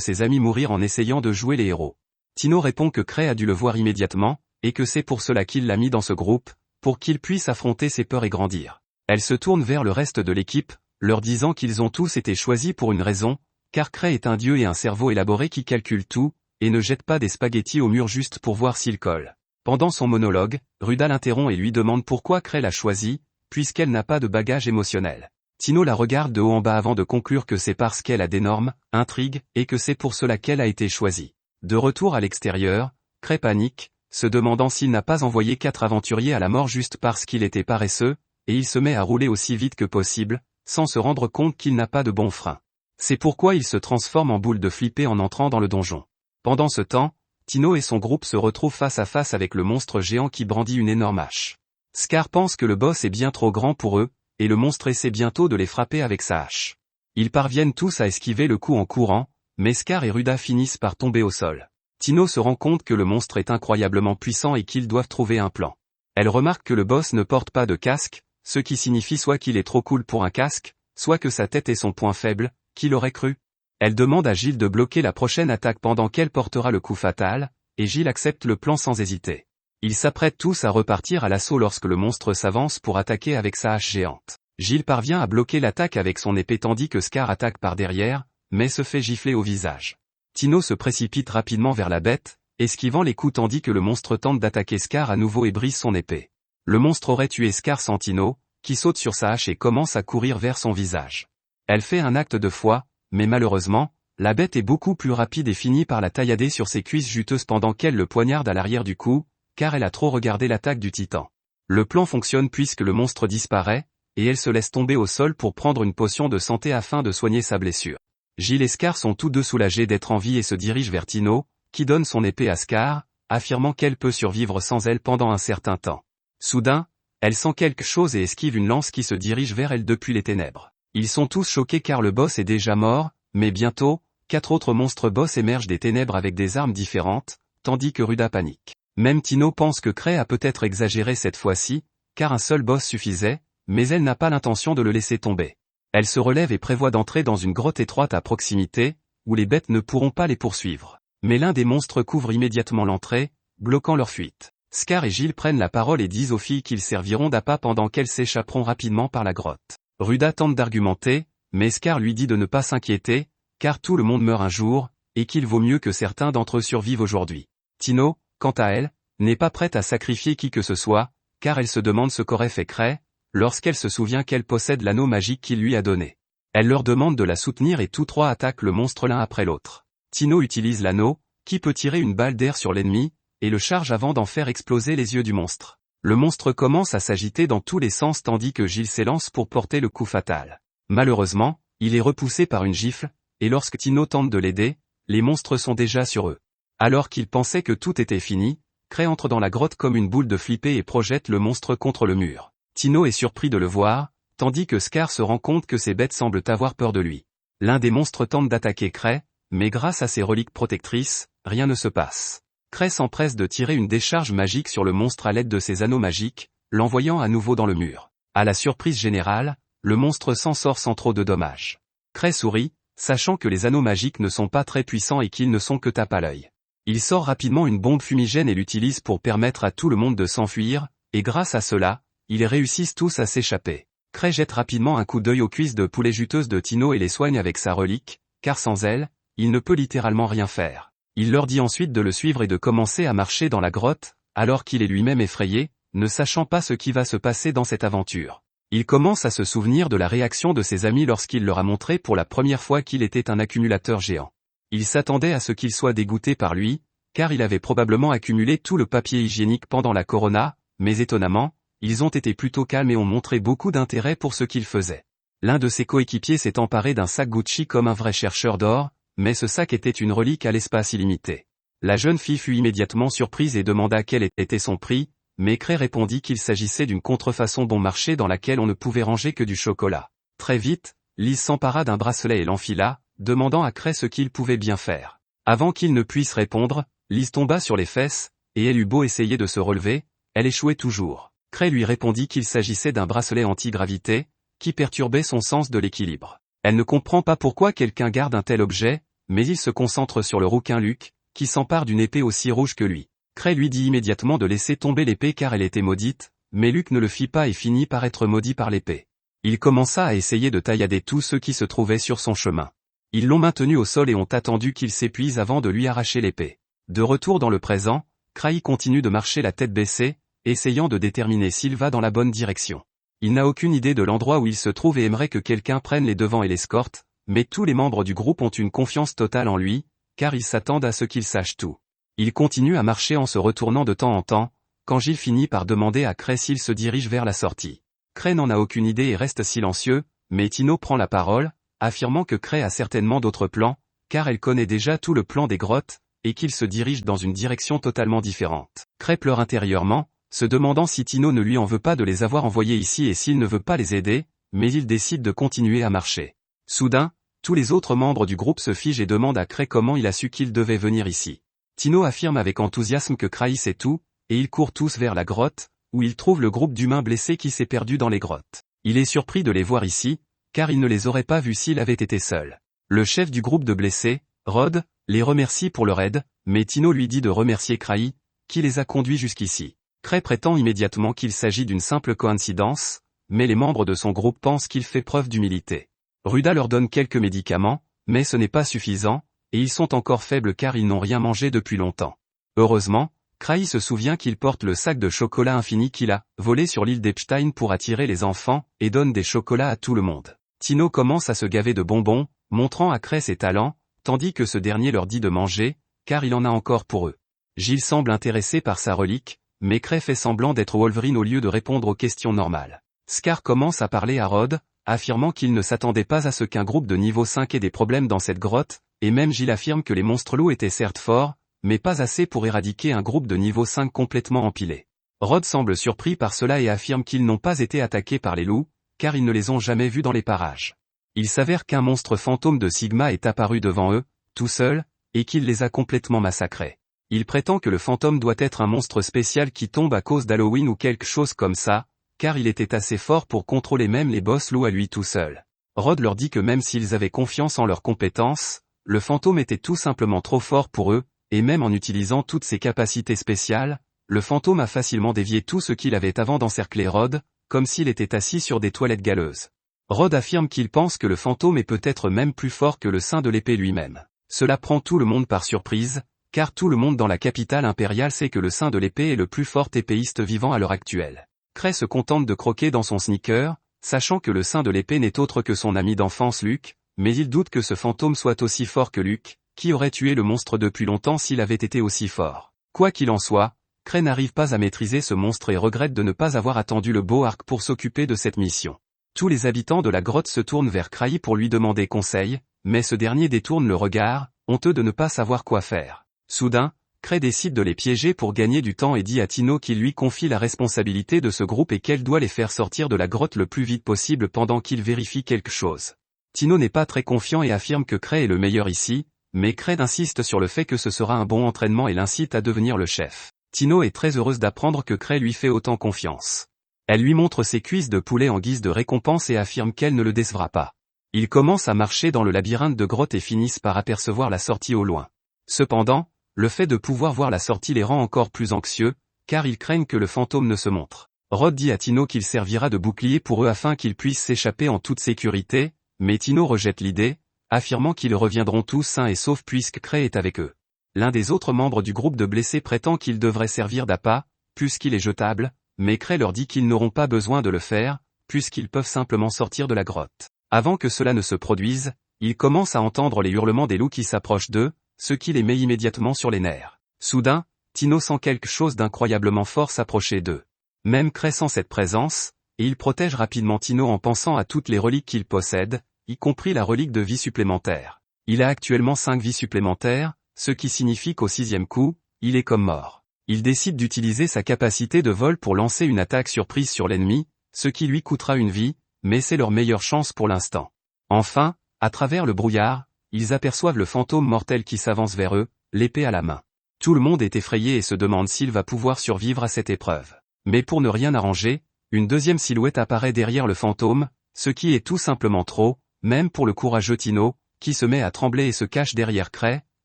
ses amis mourir en essayant de jouer les héros. Tino répond que Cray a dû le voir immédiatement, et que c'est pour cela qu'il l'a mis dans ce groupe, pour qu'il puisse affronter ses peurs et grandir. Elle se tourne vers le reste de l'équipe, leur disant qu'ils ont tous été choisis pour une raison, car Cray est un dieu et un cerveau élaboré qui calcule tout, et ne jette pas des spaghettis au mur juste pour voir s'ils collent. Pendant son monologue, Ruda l'interrompt et lui demande pourquoi Cray l'a choisi, puisqu'elle n'a pas de bagage émotionnel. Tino la regarde de haut en bas avant de conclure que c'est parce qu'elle a d'énormes intrigues et que c'est pour cela qu'elle a été choisie. De retour à l'extérieur, Cray panique, se demandant s'il n'a pas envoyé 4 aventuriers à la mort juste parce qu'il était paresseux, et il se met à rouler aussi vite que possible, sans se rendre compte qu'il n'a pas de bon frein. C'est pourquoi il se transforme en boule de flipper en entrant dans le donjon. Pendant ce temps, Tino et son groupe se retrouvent face à face avec le monstre géant qui brandit une énorme hache. Scar pense que le boss est bien trop grand pour eux, et le monstre essaie bientôt de les frapper avec sa hache. Ils parviennent tous à esquiver le coup en courant, mais Scar et Ruda finissent par tomber au sol. Tino se rend compte que le monstre est incroyablement puissant et qu'ils doivent trouver un plan. Elle remarque que le boss ne porte pas de casque, ce qui signifie soit qu'il est trop cool pour un casque, soit que sa tête est son point faible, qui l'aurait cru. Elle demande à Gilles de bloquer la prochaine attaque pendant qu'elle portera le coup fatal, et Gilles accepte le plan sans hésiter. Ils s'apprêtent tous à repartir à l'assaut lorsque le monstre s'avance pour attaquer avec sa hache géante. Gilles parvient à bloquer l'attaque avec son épée tandis que Scar attaque par derrière, mais se fait gifler au visage. Tino se précipite rapidement vers la bête, esquivant les coups tandis que le monstre tente d'attaquer Scar à nouveau et brise son épée. Le monstre aurait tué Scar sans Tino, qui saute sur sa hache et commence à courir vers son visage. Elle fait un acte de foi, mais malheureusement, la bête est beaucoup plus rapide et finit par la taillader sur ses cuisses juteuses pendant qu'elle le poignarde à l'arrière du cou, car elle a trop regardé l'attaque du titan. Le plan fonctionne puisque le monstre disparaît, et elle se laisse tomber au sol pour prendre une potion de santé afin de soigner sa blessure. Gilles et Scar sont tous deux soulagés d'être en vie et se dirigent vers Tino, qui donne son épée à Scar, affirmant qu'elle peut survivre sans elle pendant un certain temps. Soudain, elle sent quelque chose et esquive une lance qui se dirige vers elle depuis les ténèbres. Ils sont tous choqués car le boss est déjà mort, mais bientôt, 4 autres monstres boss émergent des ténèbres avec des armes différentes, tandis que Ruda panique. Même Tino pense que Cray a peut-être exagéré cette fois-ci, car un seul boss suffisait, mais elle n'a pas l'intention de le laisser tomber. Elle se relève et prévoit d'entrer dans une grotte étroite à proximité, où les bêtes ne pourront pas les poursuivre. Mais l'un des monstres couvre immédiatement l'entrée, bloquant leur fuite. Scar et Gilles prennent la parole et disent aux filles qu'ils serviront d'appât pendant qu'elles s'échapperont rapidement par la grotte. Ruda tente d'argumenter, mais Scar lui dit de ne pas s'inquiéter, car tout le monde meurt un jour, et qu'il vaut mieux que certains d'entre eux survivent aujourd'hui. Tino, quant à elle, n'est pas prête à sacrifier qui que ce soit, car elle se demande ce qu'aurait fait Cray, lorsqu'elle se souvient qu'elle possède l'anneau magique qu'il lui a donné. Elle leur demande de la soutenir et tous trois attaquent le monstre l'un après l'autre. Tino utilise l'anneau, qui peut tirer une balle d'air sur l'ennemi, et le charge avant d'en faire exploser les yeux du monstre. Le monstre commence à s'agiter dans tous les sens tandis que Gilles s'élance pour porter le coup fatal. Malheureusement, il est repoussé par une gifle, et lorsque Tino tente de l'aider, les monstres sont déjà sur eux. Alors qu'il pensait que tout était fini, Cray entre dans la grotte comme une boule de flippé et projette le monstre contre le mur. Tino est surpris de le voir, tandis que Scar se rend compte que ces bêtes semblent avoir peur de lui. L'un des monstres tente d'attaquer Cray, mais grâce à ses reliques protectrices, rien ne se passe. Cray s'empresse de tirer une décharge magique sur le monstre à l'aide de ses anneaux magiques, l'envoyant à nouveau dans le mur. À la surprise générale, le monstre s'en sort sans trop de dommages. Cray sourit, sachant que les anneaux magiques ne sont pas très puissants et qu'ils ne sont que tape à l'œil. Il sort rapidement une bombe fumigène et l'utilise pour permettre à tout le monde de s'enfuir, et grâce à cela, ils réussissent tous à s'échapper. Cray jette rapidement un coup d'œil aux cuisses de poulet juteuses de Tino et les soigne avec sa relique, car sans elle, il ne peut littéralement rien faire. Il leur dit ensuite de le suivre et de commencer à marcher dans la grotte, alors qu'il est lui-même effrayé, ne sachant pas ce qui va se passer dans cette aventure. Il commence à se souvenir de la réaction de ses amis lorsqu'il leur a montré pour la première fois qu'il était un accumulateur géant. Il s'attendait à ce qu'ils soient dégoûtés par lui, car il avait probablement accumulé tout le papier hygiénique pendant la Corona, mais étonnamment, ils ont été plutôt calmes et ont montré beaucoup d'intérêt pour ce qu'il faisait. L'un de ses coéquipiers s'est emparé d'un sac Gucci comme un vrai chercheur d'or, mais ce sac était une relique à l'espace illimité. La jeune fille fut immédiatement surprise et demanda quel était son prix, mais Cray répondit qu'il s'agissait d'une contrefaçon bon marché dans laquelle on ne pouvait ranger que du chocolat. Très vite, Liz s'empara d'un bracelet et l'enfila, demandant à Cray ce qu'il pouvait bien faire. Avant qu'il ne puisse répondre, Liz tomba sur les fesses, et elle eut beau essayer de se relever, elle échouait toujours. Cray lui répondit qu'il s'agissait d'un bracelet anti-gravité, qui perturbait son sens de l'équilibre. Elle ne comprend pas pourquoi quelqu'un garde un tel objet, mais il se concentre sur le rouquin Luke, qui s'empare d'une épée aussi rouge que lui. Cray lui dit immédiatement de laisser tomber l'épée car elle était maudite, mais Luke ne le fit pas et finit par être maudit par l'épée. Il commença à essayer de taillader tous ceux qui se trouvaient sur son chemin. Ils l'ont maintenu au sol et ont attendu qu'il s'épuise avant de lui arracher l'épée. De retour dans le présent, Cray continue de marcher la tête baissée, essayant de déterminer s'il va dans la bonne direction. Il n'a aucune idée de l'endroit où il se trouve et aimerait que quelqu'un prenne les devants et l'escorte, mais tous les membres du groupe ont une confiance totale en lui, car ils s'attendent à ce qu'il sache tout. Il continue à marcher en se retournant de temps en temps, quand Gilles finit par demander à Cray s'il se dirige vers la sortie. Cray n'en a aucune idée et reste silencieux, mais Tino prend la parole, affirmant que Cray a certainement d'autres plans, car elle connaît déjà tout le plan des grottes, et qu'il se dirige dans une direction totalement différente. Cray pleure intérieurement, se demandant si Tino ne lui en veut pas de les avoir envoyés ici et s'il ne veut pas les aider, mais il décide de continuer à marcher. Soudain, tous les autres membres du groupe se figent et demandent à Cray comment il a su qu'il devait venir ici. Tino affirme avec enthousiasme que Cray sait tout, et ils courent tous vers la grotte, où ils trouvent le groupe d'humains blessés qui s'est perdu dans les grottes. Il est surpris de les voir ici, car il ne les aurait pas vus s'il avait été seul. Le chef du groupe de blessés, Rod, les remercie pour leur aide, mais Tino lui dit de remercier Cray, qui les a conduits jusqu'ici. Cray prétend immédiatement qu'il s'agit d'une simple coïncidence, mais les membres de son groupe pensent qu'il fait preuve d'humilité. Ruda leur donne quelques médicaments, mais ce n'est pas suffisant, et ils sont encore faibles car ils n'ont rien mangé depuis longtemps. Heureusement, Cray se souvient qu'il porte le sac de chocolat infini qu'il a volé sur l'île d'Epstein pour attirer les enfants, et donne des chocolats à tout le monde. Tino commence à se gaver de bonbons, montrant à Cray ses talents, tandis que ce dernier leur dit de manger, car il en a encore pour eux. Gilles semble intéressé par sa relique, mais Cray fait semblant d'être Wolverine au lieu de répondre aux questions normales. Scar commence à parler à Rod, affirmant qu'il ne s'attendait pas à ce qu'un groupe de niveau 5 ait des problèmes dans cette grotte, et même Gilles affirme que les monstres loups étaient certes forts, mais pas assez pour éradiquer un groupe de niveau 5 complètement empilé. Rod semble surpris par cela et affirme qu'ils n'ont pas été attaqués par les loups, car ils ne les ont jamais vus dans les parages. Il s'avère qu'un monstre fantôme de Sigma est apparu devant eux, tout seul, et qu'il les a complètement massacrés. Il prétend que le fantôme doit être un monstre spécial qui tombe à cause d'Halloween ou quelque chose comme ça, car il était assez fort pour contrôler même les boss loups à lui tout seul. Rod leur dit que même s'ils avaient confiance en leurs compétences, le fantôme était tout simplement trop fort pour eux, et même en utilisant toutes ses capacités spéciales, le fantôme a facilement dévié tout ce qu'il avait avant d'encercler Rod, comme s'il était assis sur des toilettes galeuses. Rod affirme qu'il pense que le fantôme est peut-être même plus fort que le saint de l'épée lui-même. Cela prend tout le monde par surprise, car tout le monde dans la capitale impériale sait que le saint de l'épée est le plus fort épéiste vivant à l'heure actuelle. Cray se contente de croquer dans son sneaker, sachant que le saint de l'épée n'est autre que son ami d'enfance Luke, mais il doute que ce fantôme soit aussi fort que Luke, qui aurait tué le monstre depuis longtemps s'il avait été aussi fort. Quoi qu'il en soit, Cray n'arrive pas à maîtriser ce monstre et regrette de ne pas avoir attendu le beau arc pour s'occuper de cette mission. Tous les habitants de la grotte se tournent vers Cray pour lui demander conseil, mais ce dernier détourne le regard, honteux de ne pas savoir quoi faire. Soudain, Cray décide de les piéger pour gagner du temps et dit à Tino qu'il lui confie la responsabilité de ce groupe et qu'elle doit les faire sortir de la grotte le plus vite possible pendant qu'il vérifie quelque chose. Tino n'est pas très confiant et affirme que Cray est le meilleur ici, mais Cray insiste sur le fait que ce sera un bon entraînement et l'incite à devenir le chef. Tino est très heureuse d'apprendre que Cray lui fait autant confiance. Elle lui montre ses cuisses de poulet en guise de récompense et affirme qu'elle ne le décevra pas. Ils commencent à marcher dans le labyrinthe de grottes et finissent par apercevoir la sortie au loin. Cependant, le fait de pouvoir voir la sortie les rend encore plus anxieux, car ils craignent que le fantôme ne se montre. Rod dit à Tino qu'il servira de bouclier pour eux afin qu'ils puissent s'échapper en toute sécurité, mais Tino rejette l'idée, affirmant qu'ils reviendront tous sains et saufs puisque Cray est avec eux. L'un des autres membres du groupe de blessés prétend qu'il devrait servir d'appât, puisqu'il est jetable, mais Cray leur dit qu'ils n'auront pas besoin de le faire, puisqu'ils peuvent simplement sortir de la grotte. Avant que cela ne se produise, ils commencent à entendre les hurlements des loups qui s'approchent d'eux, ce qui les met immédiatement sur les nerfs. Soudain, Tino sent quelque chose d'incroyablement fort s'approcher d'eux. Même Cray sent cette présence, et il protège rapidement Tino en pensant à toutes les reliques qu'il possède, y compris la relique de vie supplémentaire. Il a actuellement 5 vies supplémentaires, ce qui signifie qu'au 6e coup, il est comme mort. Il décide d'utiliser sa capacité de vol pour lancer une attaque surprise sur l'ennemi, ce qui lui coûtera une vie, mais c'est leur meilleure chance pour l'instant. Enfin, à travers le brouillard, ils aperçoivent le fantôme mortel qui s'avance vers eux, l'épée à la main. Tout le monde est effrayé et se demande s'il va pouvoir survivre à cette épreuve. Mais pour ne rien arranger, une deuxième silhouette apparaît derrière le fantôme, ce qui est tout simplement trop, même pour le courageux Tino, qui se met à trembler et se cache derrière Cray,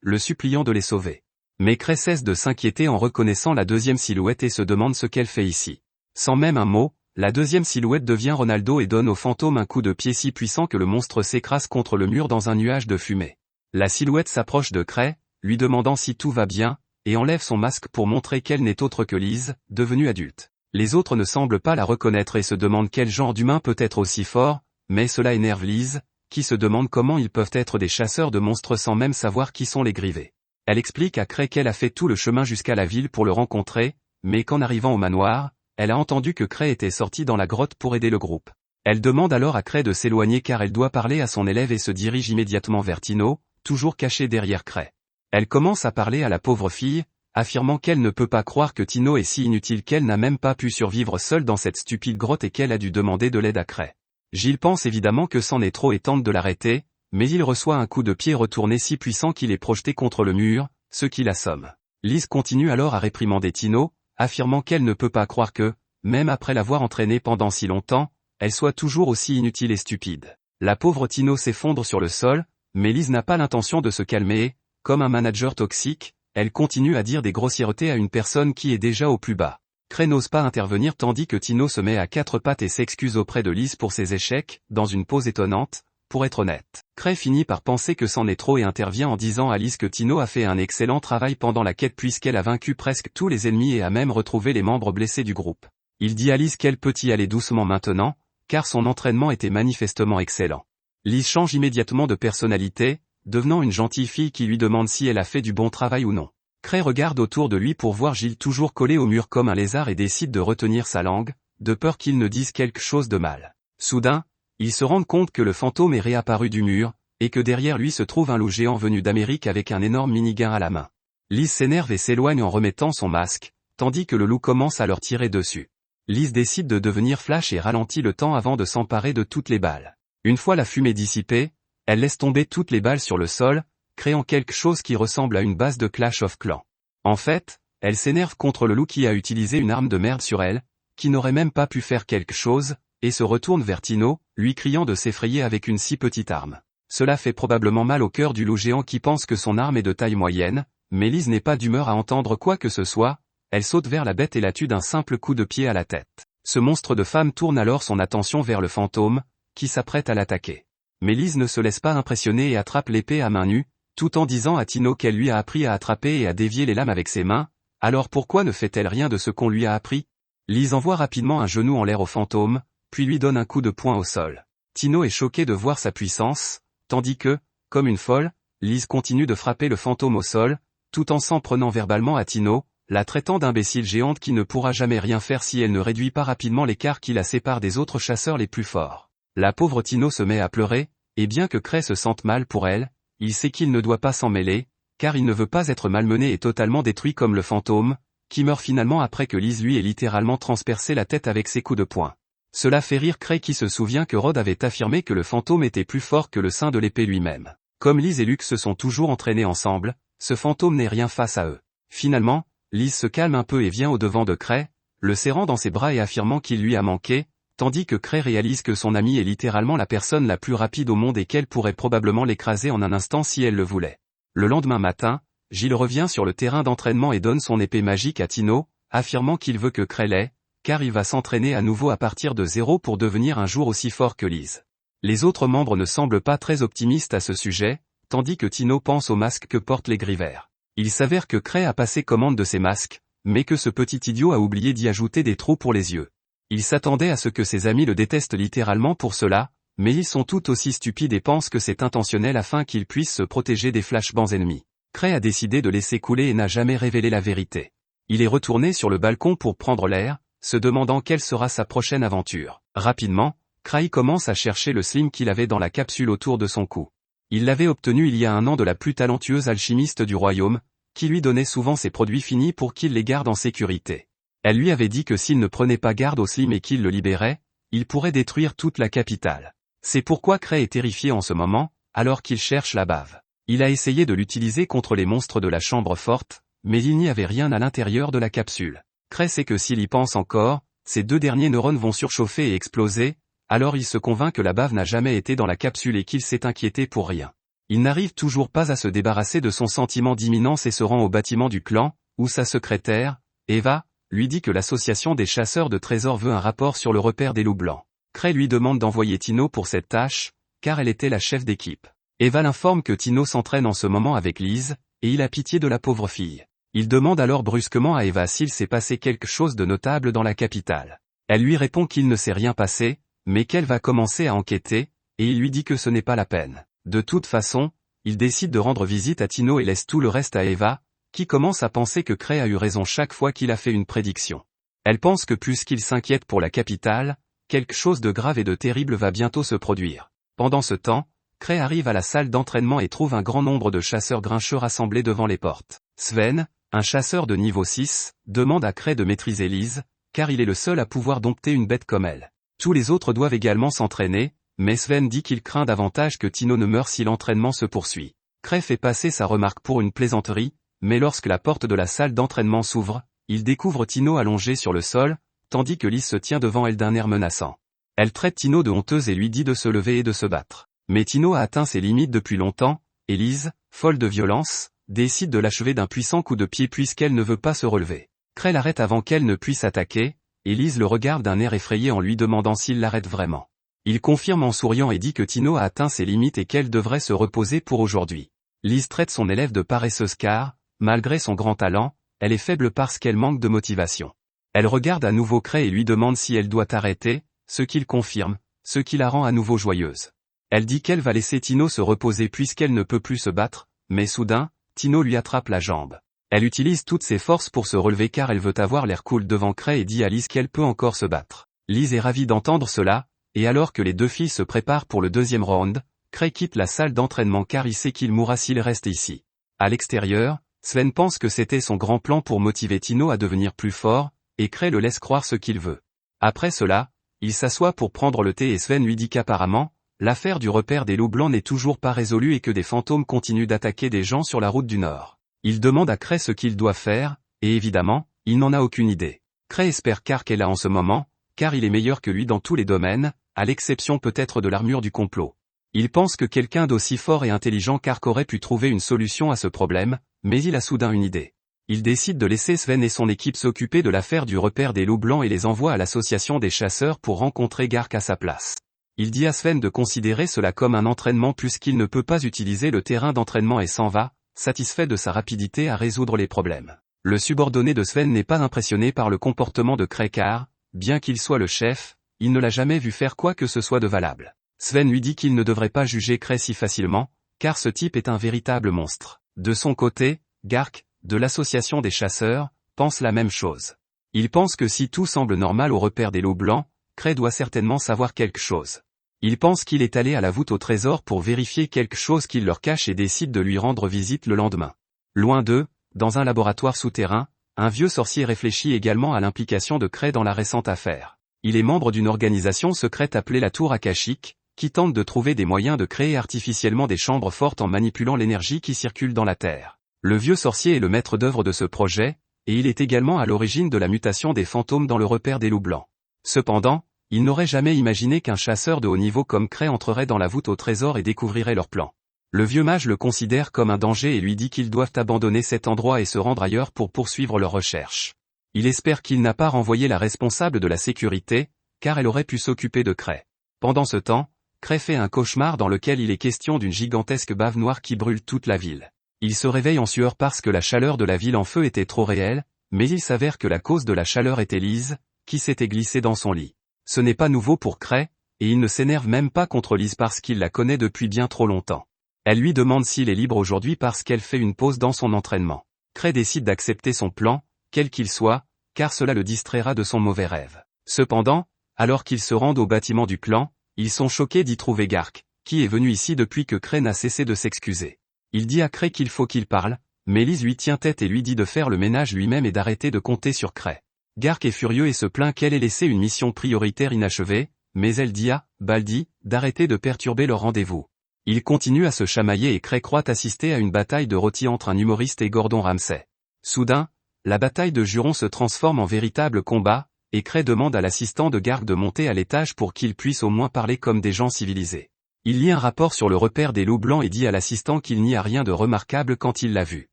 le suppliant de les sauver. Mais Cray cesse de s'inquiéter en reconnaissant la deuxième silhouette et se demande ce qu'elle fait ici. Sans même un mot, la deuxième silhouette devient Ronaldo et donne au fantôme un coup de pied si puissant que le monstre s'écrase contre le mur dans un nuage de fumée. La silhouette s'approche de Cray, lui demandant si tout va bien, et enlève son masque pour montrer qu'elle n'est autre que Liz, devenue adulte. Les autres ne semblent pas la reconnaître et se demandent quel genre d'humain peut être aussi fort, mais cela énerve Liz, qui se demande comment ils peuvent être des chasseurs de monstres sans même savoir qui sont les Grivés. Elle explique à Cray qu'elle a fait tout le chemin jusqu'à la ville pour le rencontrer, mais qu'en arrivant au manoir, elle a entendu que Cray était sorti dans la grotte pour aider le groupe. Elle demande alors à Cray de s'éloigner car elle doit parler à son élève et se dirige immédiatement vers Tino, toujours caché derrière Cray. Elle commence à parler à la pauvre fille, affirmant qu'elle ne peut pas croire que Tino est si inutile qu'elle n'a même pas pu survivre seule dans cette stupide grotte et qu'elle a dû demander de l'aide à Cray. Giles pense évidemment que c'en est trop et tente de l'arrêter, mais il reçoit un coup de pied retourné si puissant qu'il est projeté contre le mur, ce qui l'assomme. Liz continue alors à réprimander Tino, affirmant qu'elle ne peut pas croire que, même après l'avoir entraîné pendant si longtemps, elle soit toujours aussi inutile et stupide. La pauvre Tino s'effondre sur le sol, mais Liz n'a pas l'intention de se calmer et, comme un manager toxique, elle continue à dire des grossièretés à une personne qui est déjà au plus bas. Cray n'ose pas intervenir tandis que Tino se met à quatre pattes et s'excuse auprès de Liz pour ses échecs, dans une pose étonnante, pour être honnête. Cray finit par penser que c'en est trop et intervient en disant à Liz que Tino a fait un excellent travail pendant la quête puisqu'elle a vaincu presque tous les ennemis et a même retrouvé les membres blessés du groupe. Il dit à Liz qu'elle peut y aller doucement maintenant, car son entraînement était manifestement excellent. Liz change immédiatement de personnalité, devenant une gentille fille qui lui demande si elle a fait du bon travail ou non. Cray regarde autour de lui pour voir Giles toujours collé au mur comme un lézard et décide de retenir sa langue, de peur qu'il ne dise quelque chose de mal. Soudain, ils se rendent compte que le fantôme est réapparu du mur, et que derrière lui se trouve un loup géant venu d'Amérique avec un énorme minigun à la main. Liz s'énerve et s'éloigne en remettant son masque, tandis que le loup commence à leur tirer dessus. Liz décide de devenir Flash et ralentit le temps avant de s'emparer de toutes les balles. Une fois la fumée dissipée, elle laisse tomber toutes les balles sur le sol, créant quelque chose qui ressemble à une base de Clash of Clans. En fait, elle s'énerve contre le loup qui a utilisé une arme de merde sur elle, qui n'aurait même pas pu faire quelque chose, et se retourne vers Tino, lui criant de s'effrayer avec une si petite arme. Cela fait probablement mal au cœur du loup géant qui pense que son arme est de taille moyenne, mais Liz n'est pas d'humeur à entendre quoi que ce soit, elle saute vers la bête et la tue d'un simple coup de pied à la tête. Ce monstre de femme tourne alors son attention vers le fantôme, qui s'apprête à l'attaquer. Mais Liz ne se laisse pas impressionner et attrape l'épée à main nue, tout en disant à Tino qu'elle lui a appris à attraper et à dévier les lames avec ses mains, alors pourquoi ne fait-elle rien de ce qu'on lui a appris? Liz envoie rapidement un genou en l'air au fantôme, puis lui donne un coup de poing au sol. Tino est choqué de voir sa puissance, tandis que, comme une folle, Liz continue de frapper le fantôme au sol, tout en s'en prenant verbalement à Tino, la traitant d'imbécile géante qui ne pourra jamais rien faire si elle ne réduit pas rapidement l'écart qui la sépare des autres chasseurs les plus forts. La pauvre Tino se met à pleurer, et bien que Cray se sente mal pour elle, il sait qu'il ne doit pas s'en mêler, car il ne veut pas être malmené et totalement détruit comme le fantôme, qui meurt finalement après que Liz lui ait littéralement transpercé la tête avec ses coups de poing. Cela fait rire Cray qui se souvient que Rod avait affirmé que le fantôme était plus fort que le sein de l'épée lui-même. Comme Liz et Luke se sont toujours entraînés ensemble, ce fantôme n'est rien face à eux. Finalement, Liz se calme un peu et vient au devant de Cray, le serrant dans ses bras et affirmant qu'il lui a manqué, tandis que Cray réalise que son ami est littéralement la personne la plus rapide au monde et qu'elle pourrait probablement l'écraser en un instant si elle le voulait. Le lendemain matin, Giles revient sur le terrain d'entraînement et donne son épée magique à Tino, affirmant qu'il veut que Cray l'ait, car il va s'entraîner à nouveau à partir de zéro pour devenir un jour aussi fort que Liz. Les autres membres ne semblent pas très optimistes à ce sujet, tandis que Tino pense aux masques que portent les Grivers. Il s'avère que Cray a passé commande de ces masques, mais que ce petit idiot a oublié d'y ajouter des trous pour les yeux. Il s'attendait à ce que ses amis le détestent littéralement pour cela, mais ils sont tout aussi stupides et pensent que c'est intentionnel afin qu'ils puissent se protéger des flashbangs ennemis. Cray a décidé de laisser couler et n'a jamais révélé la vérité. Il est retourné sur le balcon pour prendre l'air, se demandant quelle sera sa prochaine aventure. Rapidement, Cray commence à chercher le slim qu'il avait dans la capsule autour de son cou. Il l'avait obtenu il y a un an de la plus talentueuse alchimiste du royaume, qui lui donnait souvent ses produits finis pour qu'il les garde en sécurité. Elle lui avait dit que s'il ne prenait pas garde au slim et qu'il le libérait, il pourrait détruire toute la capitale. C'est pourquoi Cray est terrifié en ce moment, alors qu'il cherche la bave. Il a essayé de l'utiliser contre les monstres de la chambre forte, mais il n'y avait rien à l'intérieur de la capsule. Cray sait que s'il y pense encore, ces deux derniers neurones vont surchauffer et exploser, alors il se convainc que la bave n'a jamais été dans la capsule et qu'il s'est inquiété pour rien. Il n'arrive toujours pas à se débarrasser de son sentiment d'imminence et se rend au bâtiment du clan, où sa secrétaire, Eva, lui dit que l'association des chasseurs de trésors veut un rapport sur le repère des loups blancs. Cray lui demande d'envoyer Tino pour cette tâche, car elle était la chef d'équipe. Eva l'informe que Tino s'entraîne en ce moment avec Liz, et il a pitié de la pauvre fille. Il demande alors brusquement à Eva s'il s'est passé quelque chose de notable dans la capitale. Elle lui répond qu'il ne s'est rien passé, mais qu'elle va commencer à enquêter, et il lui dit que ce n'est pas la peine. De toute façon, il décide de rendre visite à Tino et laisse tout le reste à Eva, qui commence à penser que Cray a eu raison chaque fois qu'il a fait une prédiction. Elle pense que puisqu'il s'inquiète pour la capitale, quelque chose de grave et de terrible va bientôt se produire. Pendant ce temps, Cray arrive à la salle d'entraînement et trouve un grand nombre de chasseurs grincheux rassemblés devant les portes. Sven, un chasseur de niveau 6, demande à Cray de maîtriser Lise, car il est le seul à pouvoir dompter une bête comme elle. Tous les autres doivent également s'entraîner, mais Sven dit qu'il craint davantage que Tino ne meure si l'entraînement se poursuit. Cray fait passer sa remarque pour une plaisanterie, mais lorsque la porte de la salle d'entraînement s'ouvre, il découvre Tino allongé sur le sol, tandis que Lise se tient devant elle d'un air menaçant. Elle traite Tino de honteuse et lui dit de se lever et de se battre. Mais Tino a atteint ses limites depuis longtemps, et Lise, folle de violence, décide de l'achever d'un puissant coup de pied puisqu'elle ne veut pas se relever. Cray l'arrête avant qu'elle ne puisse attaquer, et Lise le regarde d'un air effrayé en lui demandant s'il l'arrête vraiment. Il confirme en souriant et dit que Tino a atteint ses limites et qu'elle devrait se reposer pour aujourd'hui. Lise traite son élève de paresseuse car, malgré son grand talent, elle est faible parce qu'elle manque de motivation. Elle regarde à nouveau Cray et lui demande si elle doit arrêter, ce qu'il confirme, ce qui la rend à nouveau joyeuse. Elle dit qu'elle va laisser Tino se reposer puisqu'elle ne peut plus se battre, mais soudain, Tino lui attrape la jambe. Elle utilise toutes ses forces pour se relever car elle veut avoir l'air cool devant Cray et dit à Lise qu'elle peut encore se battre. Lise est ravie d'entendre cela, et alors que les deux filles se préparent pour le deuxième round, Cray quitte la salle d'entraînement car il sait qu'il mourra s'il reste ici. À l'extérieur, Sven pense que c'était son grand plan pour motiver Tino à devenir plus fort, et Cray le laisse croire ce qu'il veut. Après cela, il s'assoit pour prendre le thé et Sven lui dit qu'apparemment, l'affaire du repère des loups blancs n'est toujours pas résolue et que des fantômes continuent d'attaquer des gens sur la route du Nord. Il demande à Cray ce qu'il doit faire, et évidemment, il n'en a aucune idée. Cray espère Kark est là en ce moment, car il est meilleur que lui dans tous les domaines, à l'exception peut-être de l'armure du complot. Il pense que quelqu'un d'aussi fort et intelligent qu'Ark aurait pu trouver une solution à ce problème, mais il a soudain une idée. Il décide de laisser Sven et son équipe s'occuper de l'affaire du repère des loups blancs et les envoie à l'association des chasseurs pour rencontrer Gark à sa place. Il dit à Sven de considérer cela comme un entraînement puisqu'il ne peut pas utiliser le terrain d'entraînement et s'en va, satisfait de sa rapidité à résoudre les problèmes. Le subordonné de Sven n'est pas impressionné par le comportement de Cray car, bien qu'il soit le chef, il ne l'a jamais vu faire quoi que ce soit de valable. Sven lui dit qu'il ne devrait pas juger Cray si facilement, car ce type est un véritable monstre. De son côté, Gark, de l'association des chasseurs, pense la même chose. Il pense que si tout semble normal au repère des loups blancs, Cray doit certainement savoir quelque chose. Il pense qu'il est allé à la voûte au trésor pour vérifier quelque chose qu'il leur cache et décide de lui rendre visite le lendemain. Loin d'eux, dans un laboratoire souterrain, un vieux sorcier réfléchit également à l'implication de Cray dans la récente affaire. Il est membre d'une organisation secrète appelée la Tour Akashique, qui tente de trouver des moyens de créer artificiellement des chambres fortes en manipulant l'énergie qui circule dans la Terre. Le vieux sorcier est le maître d'œuvre de ce projet, et il est également à l'origine de la mutation des fantômes dans le repère des loups blancs. Cependant, il n'aurait jamais imaginé qu'un chasseur de haut niveau comme Cray entrerait dans la voûte au trésor et découvrirait leur plan. Le vieux mage le considère comme un danger et lui dit qu'ils doivent abandonner cet endroit et se rendre ailleurs pour poursuivre leurs recherches. Il espère qu'il n'a pas renvoyé la responsable de la sécurité, car elle aurait pu s'occuper de Cray. Pendant ce temps, Cray fait un cauchemar dans lequel il est question d'une gigantesque bave noire qui brûle toute la ville. Il se réveille en sueur parce que la chaleur de la ville en feu était trop réelle, mais il s'avère que la cause de la chaleur était Lise, qui s'était glissée dans son lit. Ce n'est pas nouveau pour Cray, et il ne s'énerve même pas contre Lise parce qu'il la connaît depuis bien trop longtemps. Elle lui demande s'il est libre aujourd'hui parce qu'elle fait une pause dans son entraînement. Cray décide d'accepter son plan, quel qu'il soit, car cela le distraira de son mauvais rêve. Cependant, alors qu'ils se rendent au bâtiment du clan, ils sont choqués d'y trouver Gark, qui est venu ici depuis que Cray n'a cessé de s'excuser. Il dit à Cray qu'il faut qu'il parle, mais Lise lui tient tête et lui dit de faire le ménage lui-même et d'arrêter de compter sur Cray. Gark est furieux et se plaint qu'elle ait laissé une mission prioritaire inachevée, mais elle dit à Baldy d'arrêter de perturber leur rendez-vous. Il continue à se chamailler et Cray croit assister à une bataille de rôti entre un humoriste et Gordon Ramsay. Soudain, la bataille de jurons se transforme en véritable combat, et Cray demande à l'assistant de Gark de monter à l'étage pour qu'ils puissent au moins parler comme des gens civilisés. Il lit un rapport sur le repère des loups blancs et dit à l'assistant qu'il n'y a rien de remarquable quand il l'a vu.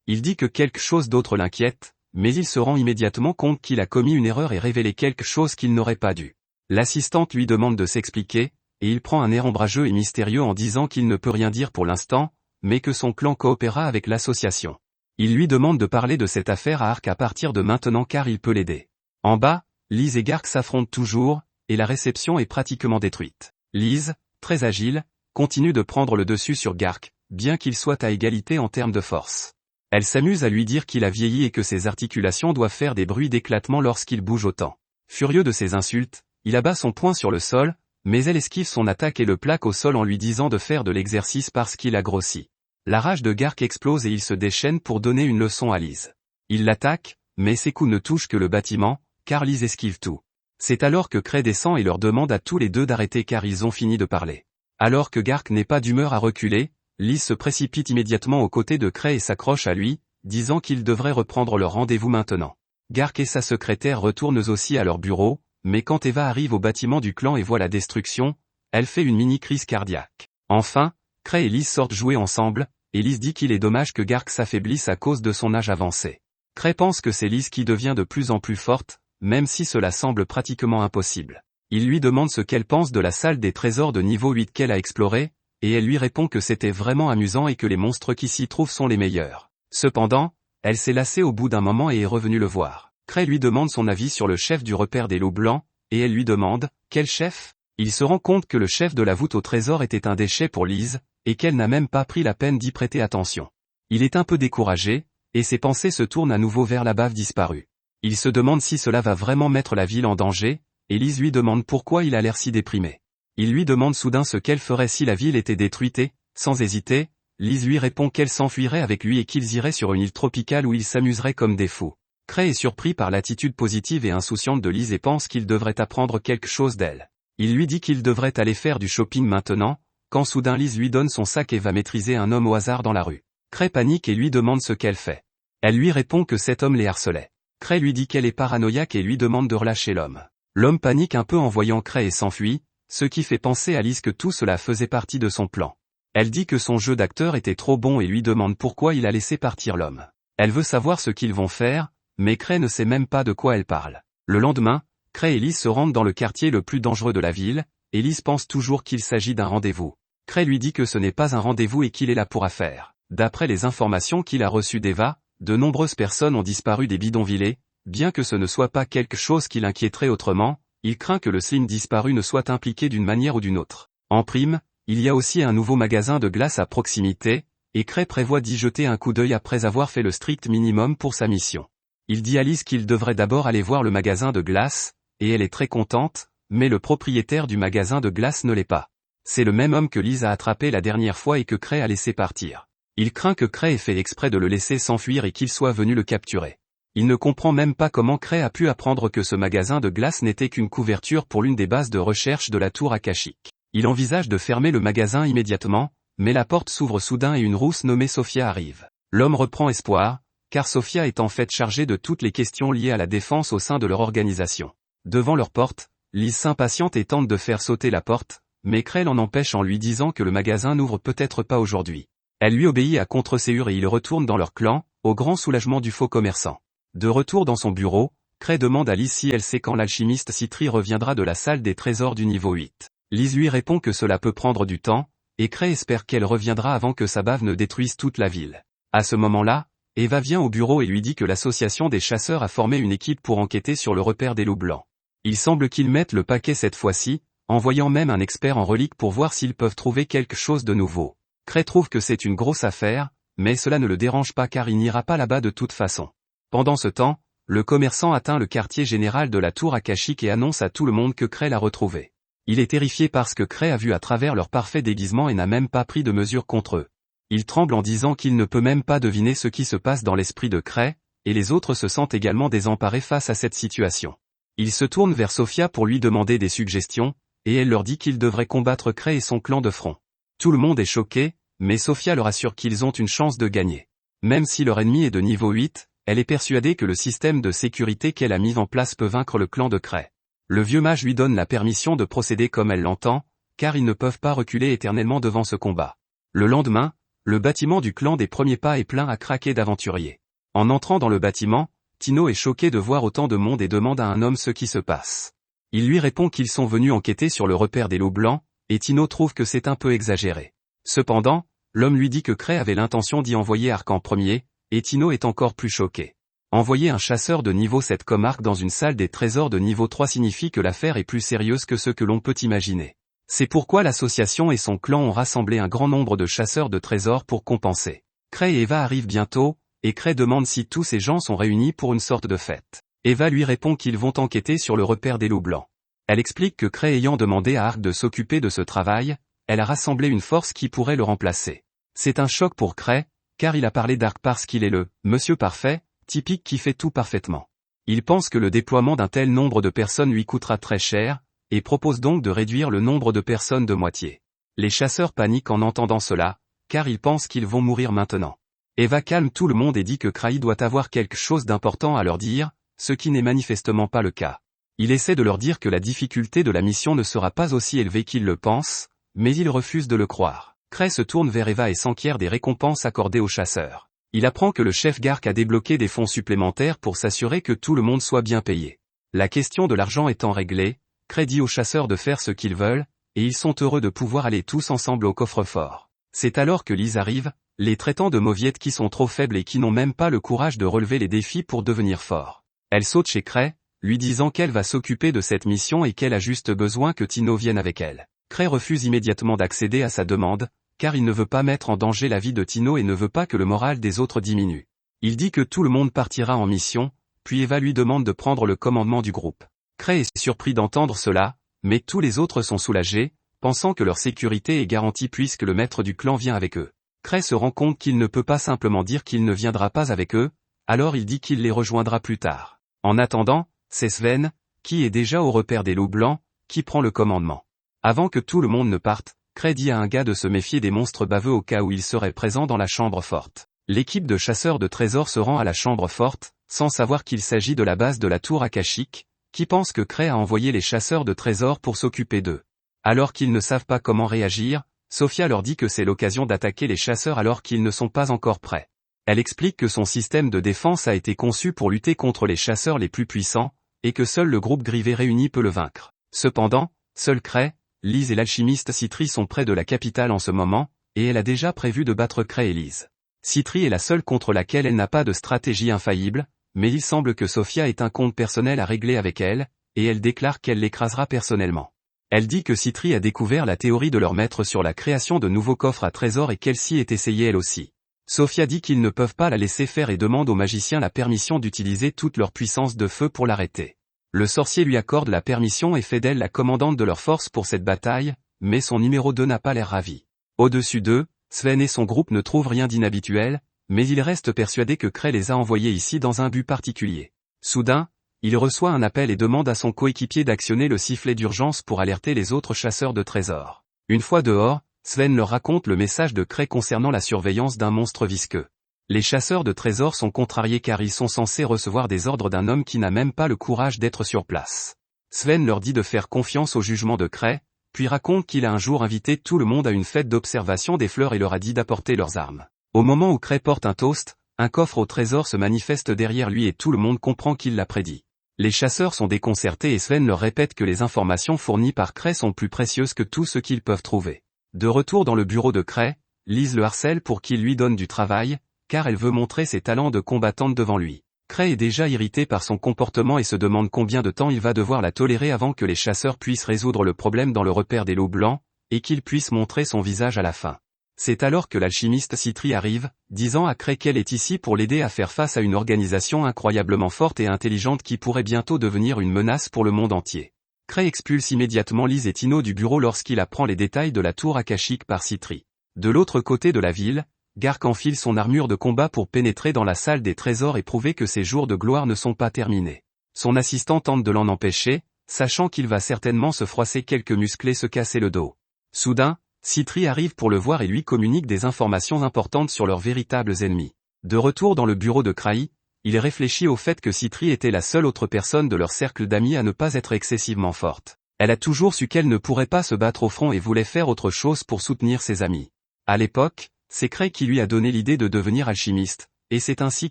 Il dit que quelque chose d'autre l'inquiète, mais il se rend immédiatement compte qu'il a commis une erreur et révélé quelque chose qu'il n'aurait pas dû. L'assistante lui demande de s'expliquer, et il prend un air ombrageux et mystérieux en disant qu'il ne peut rien dire pour l'instant, mais que son clan coopérera avec l'association. Il lui demande de parler de cette affaire à Ark à partir de maintenant car il peut l'aider. En bas, Lise et Gark s'affrontent toujours, et la réception est pratiquement détruite. Lise, très agile, continue de prendre le dessus sur Gark, bien qu'il soit à égalité en termes de force. Elle s'amuse à lui dire qu'il a vieilli et que ses articulations doivent faire des bruits d'éclatement lorsqu'il bouge autant. Furieux de ses insultes, il abat son poing sur le sol, mais elle esquive son attaque et le plaque au sol en lui disant de faire de l'exercice parce qu'il a grossi. La rage de Gark explose et il se déchaîne pour donner une leçon à Lise. Il l'attaque, mais ses coups ne touchent que le bâtiment, car Lise esquive tout. C'est alors que Cray descend et leur demande à tous les deux d'arrêter car ils ont fini de parler. Alors que Gark n'est pas d'humeur à reculer, Lise se précipite immédiatement aux côtés de Cray et s'accroche à lui, disant qu'ils devraient reprendre leur rendez-vous maintenant. Gark et sa secrétaire retournent aussi à leur bureau, mais quand Eva arrive au bâtiment du clan et voit la destruction, elle fait une mini-crise cardiaque. Enfin, Cray et Lise sortent jouer ensemble, et Lise dit qu'il est dommage que Gark s'affaiblisse à cause de son âge avancé. Cray pense que c'est Lise qui devient de plus en plus forte, même si cela semble pratiquement impossible. Il lui demande ce qu'elle pense de la salle des trésors de niveau 8 qu'elle a explorée, et elle lui répond que c'était vraiment amusant et que les monstres qui s'y trouvent sont les meilleurs. Cependant, elle s'est lassée au bout d'un moment et est revenue le voir. Cray lui demande son avis sur le chef du repère des loups blancs, et elle lui demande « Quel chef ?» Il se rend compte que le chef de la voûte au trésor était un déchet pour Lise, et qu'elle n'a même pas pris la peine d'y prêter attention. Il est un peu découragé, et ses pensées se tournent à nouveau vers la bave disparue. Il se demande si cela va vraiment mettre la ville en danger, et Lise lui demande pourquoi il a l'air si déprimé. Il lui demande soudain ce qu'elle ferait si la ville était détruite et, sans hésiter, Lise lui répond qu'elle s'enfuirait avec lui et qu'ils iraient sur une île tropicale où ils s'amuseraient comme des fous. Cray est surpris par l'attitude positive et insouciante de Lise et pense qu'il devrait apprendre quelque chose d'elle. Il lui dit qu'il devrait aller faire du shopping maintenant, quand soudain Lise lui donne son sac et va maîtriser un homme au hasard dans la rue. Cray panique et lui demande ce qu'elle fait. Elle lui répond que cet homme les harcelait. Cray lui dit qu'elle est paranoïaque et lui demande de relâcher l'homme. L'homme panique un peu en voyant Cray et s'enfuit, ce qui fait penser à Lise que tout cela faisait partie de son plan. Elle dit que son jeu d'acteur était trop bon et lui demande pourquoi il a laissé partir l'homme. Elle veut savoir ce qu'ils vont faire, mais Cray ne sait même pas de quoi elle parle. Le lendemain, Cray et Lise se rendent dans le quartier le plus dangereux de la ville, et Lise pense toujours qu'il s'agit d'un rendez-vous. Cray lui dit que ce n'est pas un rendez-vous et qu'il est là pour affaire. D'après les informations qu'il a reçues d'Eva, de nombreuses personnes ont disparu des bidonvillers, bien que ce ne soit pas quelque chose qui l'inquiéterait autrement, il craint que le Slim disparu ne soit impliqué d'une manière ou d'une autre. En prime, il y a aussi un nouveau magasin de glace à proximité, et Cray prévoit d'y jeter un coup d'œil après avoir fait le strict minimum pour sa mission. Il dit à Lise qu'il devrait d'abord aller voir le magasin de glace, et elle est très contente, mais le propriétaire du magasin de glace ne l'est pas. C'est le même homme que Lise a attrapé la dernière fois et que Cray a laissé partir. Il craint que Cray ait fait exprès de le laisser s'enfuir et qu'il soit venu le capturer. Il ne comprend même pas comment Cray a pu apprendre que ce magasin de glace n'était qu'une couverture pour l'une des bases de recherche de la tour akashique. Il envisage de fermer le magasin immédiatement, mais la porte s'ouvre soudain et une rousse nommée Sophia arrive. L'homme reprend espoir, car Sophia est en fait chargée de toutes les questions liées à la défense au sein de leur organisation. Devant leur porte, Lise s'impatiente et tente de faire sauter la porte, mais Cray l'en empêche en lui disant que le magasin n'ouvre peut-être pas aujourd'hui. Elle lui obéit à contre-séure et ils retournent dans leur clan, au grand soulagement du faux commerçant. De retour dans son bureau, Cray demande à Lise si elle sait quand l'alchimiste Citri reviendra de la salle des trésors du niveau 8. Lise lui répond que cela peut prendre du temps, et Cray espère qu'elle reviendra avant que sa bave ne détruise toute la ville. À ce moment-là, Eva vient au bureau et lui dit que l'association des chasseurs a formé une équipe pour enquêter sur le repère des loups blancs. Il semble qu'ils mettent le paquet cette fois-ci, envoyant même un expert en relique pour voir s'ils peuvent trouver quelque chose de nouveau. Cray trouve que c'est une grosse affaire, mais cela ne le dérange pas car il n'ira pas là-bas de toute façon. Pendant ce temps, le commerçant atteint le quartier général de la tour akashique et annonce à tout le monde que Cray l'a retrouvé. Il est terrifié parce que Cray a vu à travers leur parfait déguisement et n'a même pas pris de mesures contre eux. Il tremble en disant qu'il ne peut même pas deviner ce qui se passe dans l'esprit de Cray, et les autres se sentent également désemparés face à cette situation. Il se tourne vers Sophia pour lui demander des suggestions, et elle leur dit qu'ils devraient combattre Cray et son clan de front. Tout le monde est choqué, mais Sophia leur assure qu'ils ont une chance de gagner. Même si leur ennemi est de niveau 8, elle est persuadée que le système de sécurité qu'elle a mis en place peut vaincre le clan de Cray. Le vieux mage lui donne la permission de procéder comme elle l'entend, car ils ne peuvent pas reculer éternellement devant ce combat. Le lendemain, le bâtiment du clan des premiers pas est plein à craquer d'aventuriers. En entrant dans le bâtiment, Tino est choqué de voir autant de monde et demande à un homme ce qui se passe. Il lui répond qu'ils sont venus enquêter sur le repère des loups blancs, et Tino trouve que c'est un peu exagéré. Cependant, l'homme lui dit que Cray avait l'intention d'y envoyer Ark en premier, et Tino est encore plus choqué. Envoyer un chasseur de niveau 7 comme Ark dans une salle des trésors de niveau 3 signifie que l'affaire est plus sérieuse que ce que l'on peut imaginer. C'est pourquoi l'association et son clan ont rassemblé un grand nombre de chasseurs de trésors pour compenser. Cray et Eva arrivent bientôt, et Cray demande si tous ces gens sont réunis pour une sorte de fête. Eva lui répond qu'ils vont enquêter sur le repère des loups blancs. Elle explique que Cray ayant demandé à Ark de s'occuper de ce travail, elle a rassemblé une force qui pourrait le remplacer. C'est un choc pour Cray, car il a parlé d'Ark parce qu'il est le « monsieur parfait », typique qui fait tout parfaitement. Il pense que le déploiement d'un tel nombre de personnes lui coûtera très cher, et propose donc de réduire le nombre de personnes de moitié. Les chasseurs paniquent en entendant cela, car ils pensent qu'ils vont mourir maintenant. Eva calme tout le monde et dit que Cray doit avoir quelque chose d'important à leur dire, ce qui n'est manifestement pas le cas. Il essaie de leur dire que la difficulté de la mission ne sera pas aussi élevée qu'ils le pensent, mais ils refusent de le croire. Cray se tourne vers Eva et s'enquiert des récompenses accordées aux chasseurs. Il apprend que le chef Gark a débloqué des fonds supplémentaires pour s'assurer que tout le monde soit bien payé. La question de l'argent étant réglée, Cray dit aux chasseurs de faire ce qu'ils veulent, et ils sont heureux de pouvoir aller tous ensemble au coffre-fort. C'est alors que Liz arrive, les traitant de mauviettes qui sont trop faibles et qui n'ont même pas le courage de relever les défis pour devenir forts. Elle saute chez Cray, lui disant qu'elle va s'occuper de cette mission et qu'elle a juste besoin que Tino vienne avec elle. Cray refuse immédiatement d'accéder à sa demande, car il ne veut pas mettre en danger la vie de Tino et ne veut pas que le moral des autres diminue. Il dit que tout le monde partira en mission, puis Eva lui demande de prendre le commandement du groupe. Cray est surpris d'entendre cela, mais tous les autres sont soulagés, pensant que leur sécurité est garantie puisque le maître du clan vient avec eux. Cray se rend compte qu'il ne peut pas simplement dire qu'il ne viendra pas avec eux, alors il dit qu'il les rejoindra plus tard. En attendant, c'est Sven, qui est déjà au repère des loups blancs, qui prend le commandement. Avant que tout le monde ne parte, Cray dit à un gars de se méfier des monstres baveux au cas où ils seraient présents dans la chambre forte. L'équipe de chasseurs de trésors se rend à la chambre forte, sans savoir qu'il s'agit de la base de la tour akashique, qui pense que Cray a envoyé les chasseurs de trésors pour s'occuper d'eux. Alors qu'ils ne savent pas comment réagir, Sophia leur dit que c'est l'occasion d'attaquer les chasseurs alors qu'ils ne sont pas encore prêts. Elle explique que son système de défense a été conçu pour lutter contre les chasseurs les plus puissants, et que seul le groupe Grivé réuni peut le vaincre. Cependant, seul Cray, Liz et l'alchimiste Citri sont près de la capitale en ce moment, et elle a déjà prévu de battre Cray et Liz. Citri est la seule contre laquelle elle n'a pas de stratégie infaillible, mais il semble que Sophia ait un compte personnel à régler avec elle, et elle déclare qu'elle l'écrasera personnellement. Elle dit que Citri a découvert la théorie de leur maître sur la création de nouveaux coffres à trésors et qu'elle s'y est essayée elle aussi. Sophia dit qu'ils ne peuvent pas la laisser faire et demande aux magiciens la permission d'utiliser toute leur puissance de feu pour l'arrêter. Le sorcier lui accorde la permission et fait d'elle la commandante de leur force pour cette bataille, mais son numéro 2 n'a pas l'air ravi. Au-dessus d'eux, Sven et son groupe ne trouvent rien d'inhabituel, mais ils restent persuadés que Cray les a envoyés ici dans un but particulier. Soudain, il reçoit un appel et demande à son coéquipier d'actionner le sifflet d'urgence pour alerter les autres chasseurs de trésors. Une fois dehors, Sven leur raconte le message de Cray concernant la surveillance d'un monstre visqueux. Les chasseurs de trésors sont contrariés car ils sont censés recevoir des ordres d'un homme qui n'a même pas le courage d'être sur place. Sven leur dit de faire confiance au jugement de Cray, puis raconte qu'il a un jour invité tout le monde à une fête d'observation des fleurs et leur a dit d'apporter leurs armes. Au moment où Cray porte un toast, un coffre au trésor se manifeste derrière lui et tout le monde comprend qu'il l'a prédit. Les chasseurs sont déconcertés et Sven leur répète que les informations fournies par Cray sont plus précieuses que tout ce qu'ils peuvent trouver. De retour dans le bureau de Cray, Liz le harcèle pour qu'il lui donne du travail, car elle veut montrer ses talents de combattante devant lui. Cray est déjà irrité par son comportement et se demande combien de temps il va devoir la tolérer avant que les chasseurs puissent résoudre le problème dans le repère des loups blancs, et qu'il puisse montrer son visage à la fin. C'est alors que l'alchimiste Citri arrive, disant à Cray qu'elle est ici pour l'aider à faire face à une organisation incroyablement forte et intelligente qui pourrait bientôt devenir une menace pour le monde entier. Cray expulse immédiatement Liz et Tino du bureau lorsqu'il apprend les détails de la tour akashique par Citri. De l'autre côté de la ville, Gark enfile son armure de combat pour pénétrer dans la salle des trésors et prouver que ses jours de gloire ne sont pas terminés. Son assistant tente de l'en empêcher, sachant qu'il va certainement se froisser quelques muscles et se casser le dos. Soudain, Citri arrive pour le voir et lui communique des informations importantes sur leurs véritables ennemis. De retour dans le bureau de Cray, il réfléchit au fait que Citri était la seule autre personne de leur cercle d'amis à ne pas être excessivement forte. Elle a toujours su qu'elle ne pourrait pas se battre au front et voulait faire autre chose pour soutenir ses amis. À l'époque, c'est Cray qui lui a donné l'idée de devenir alchimiste, et c'est ainsi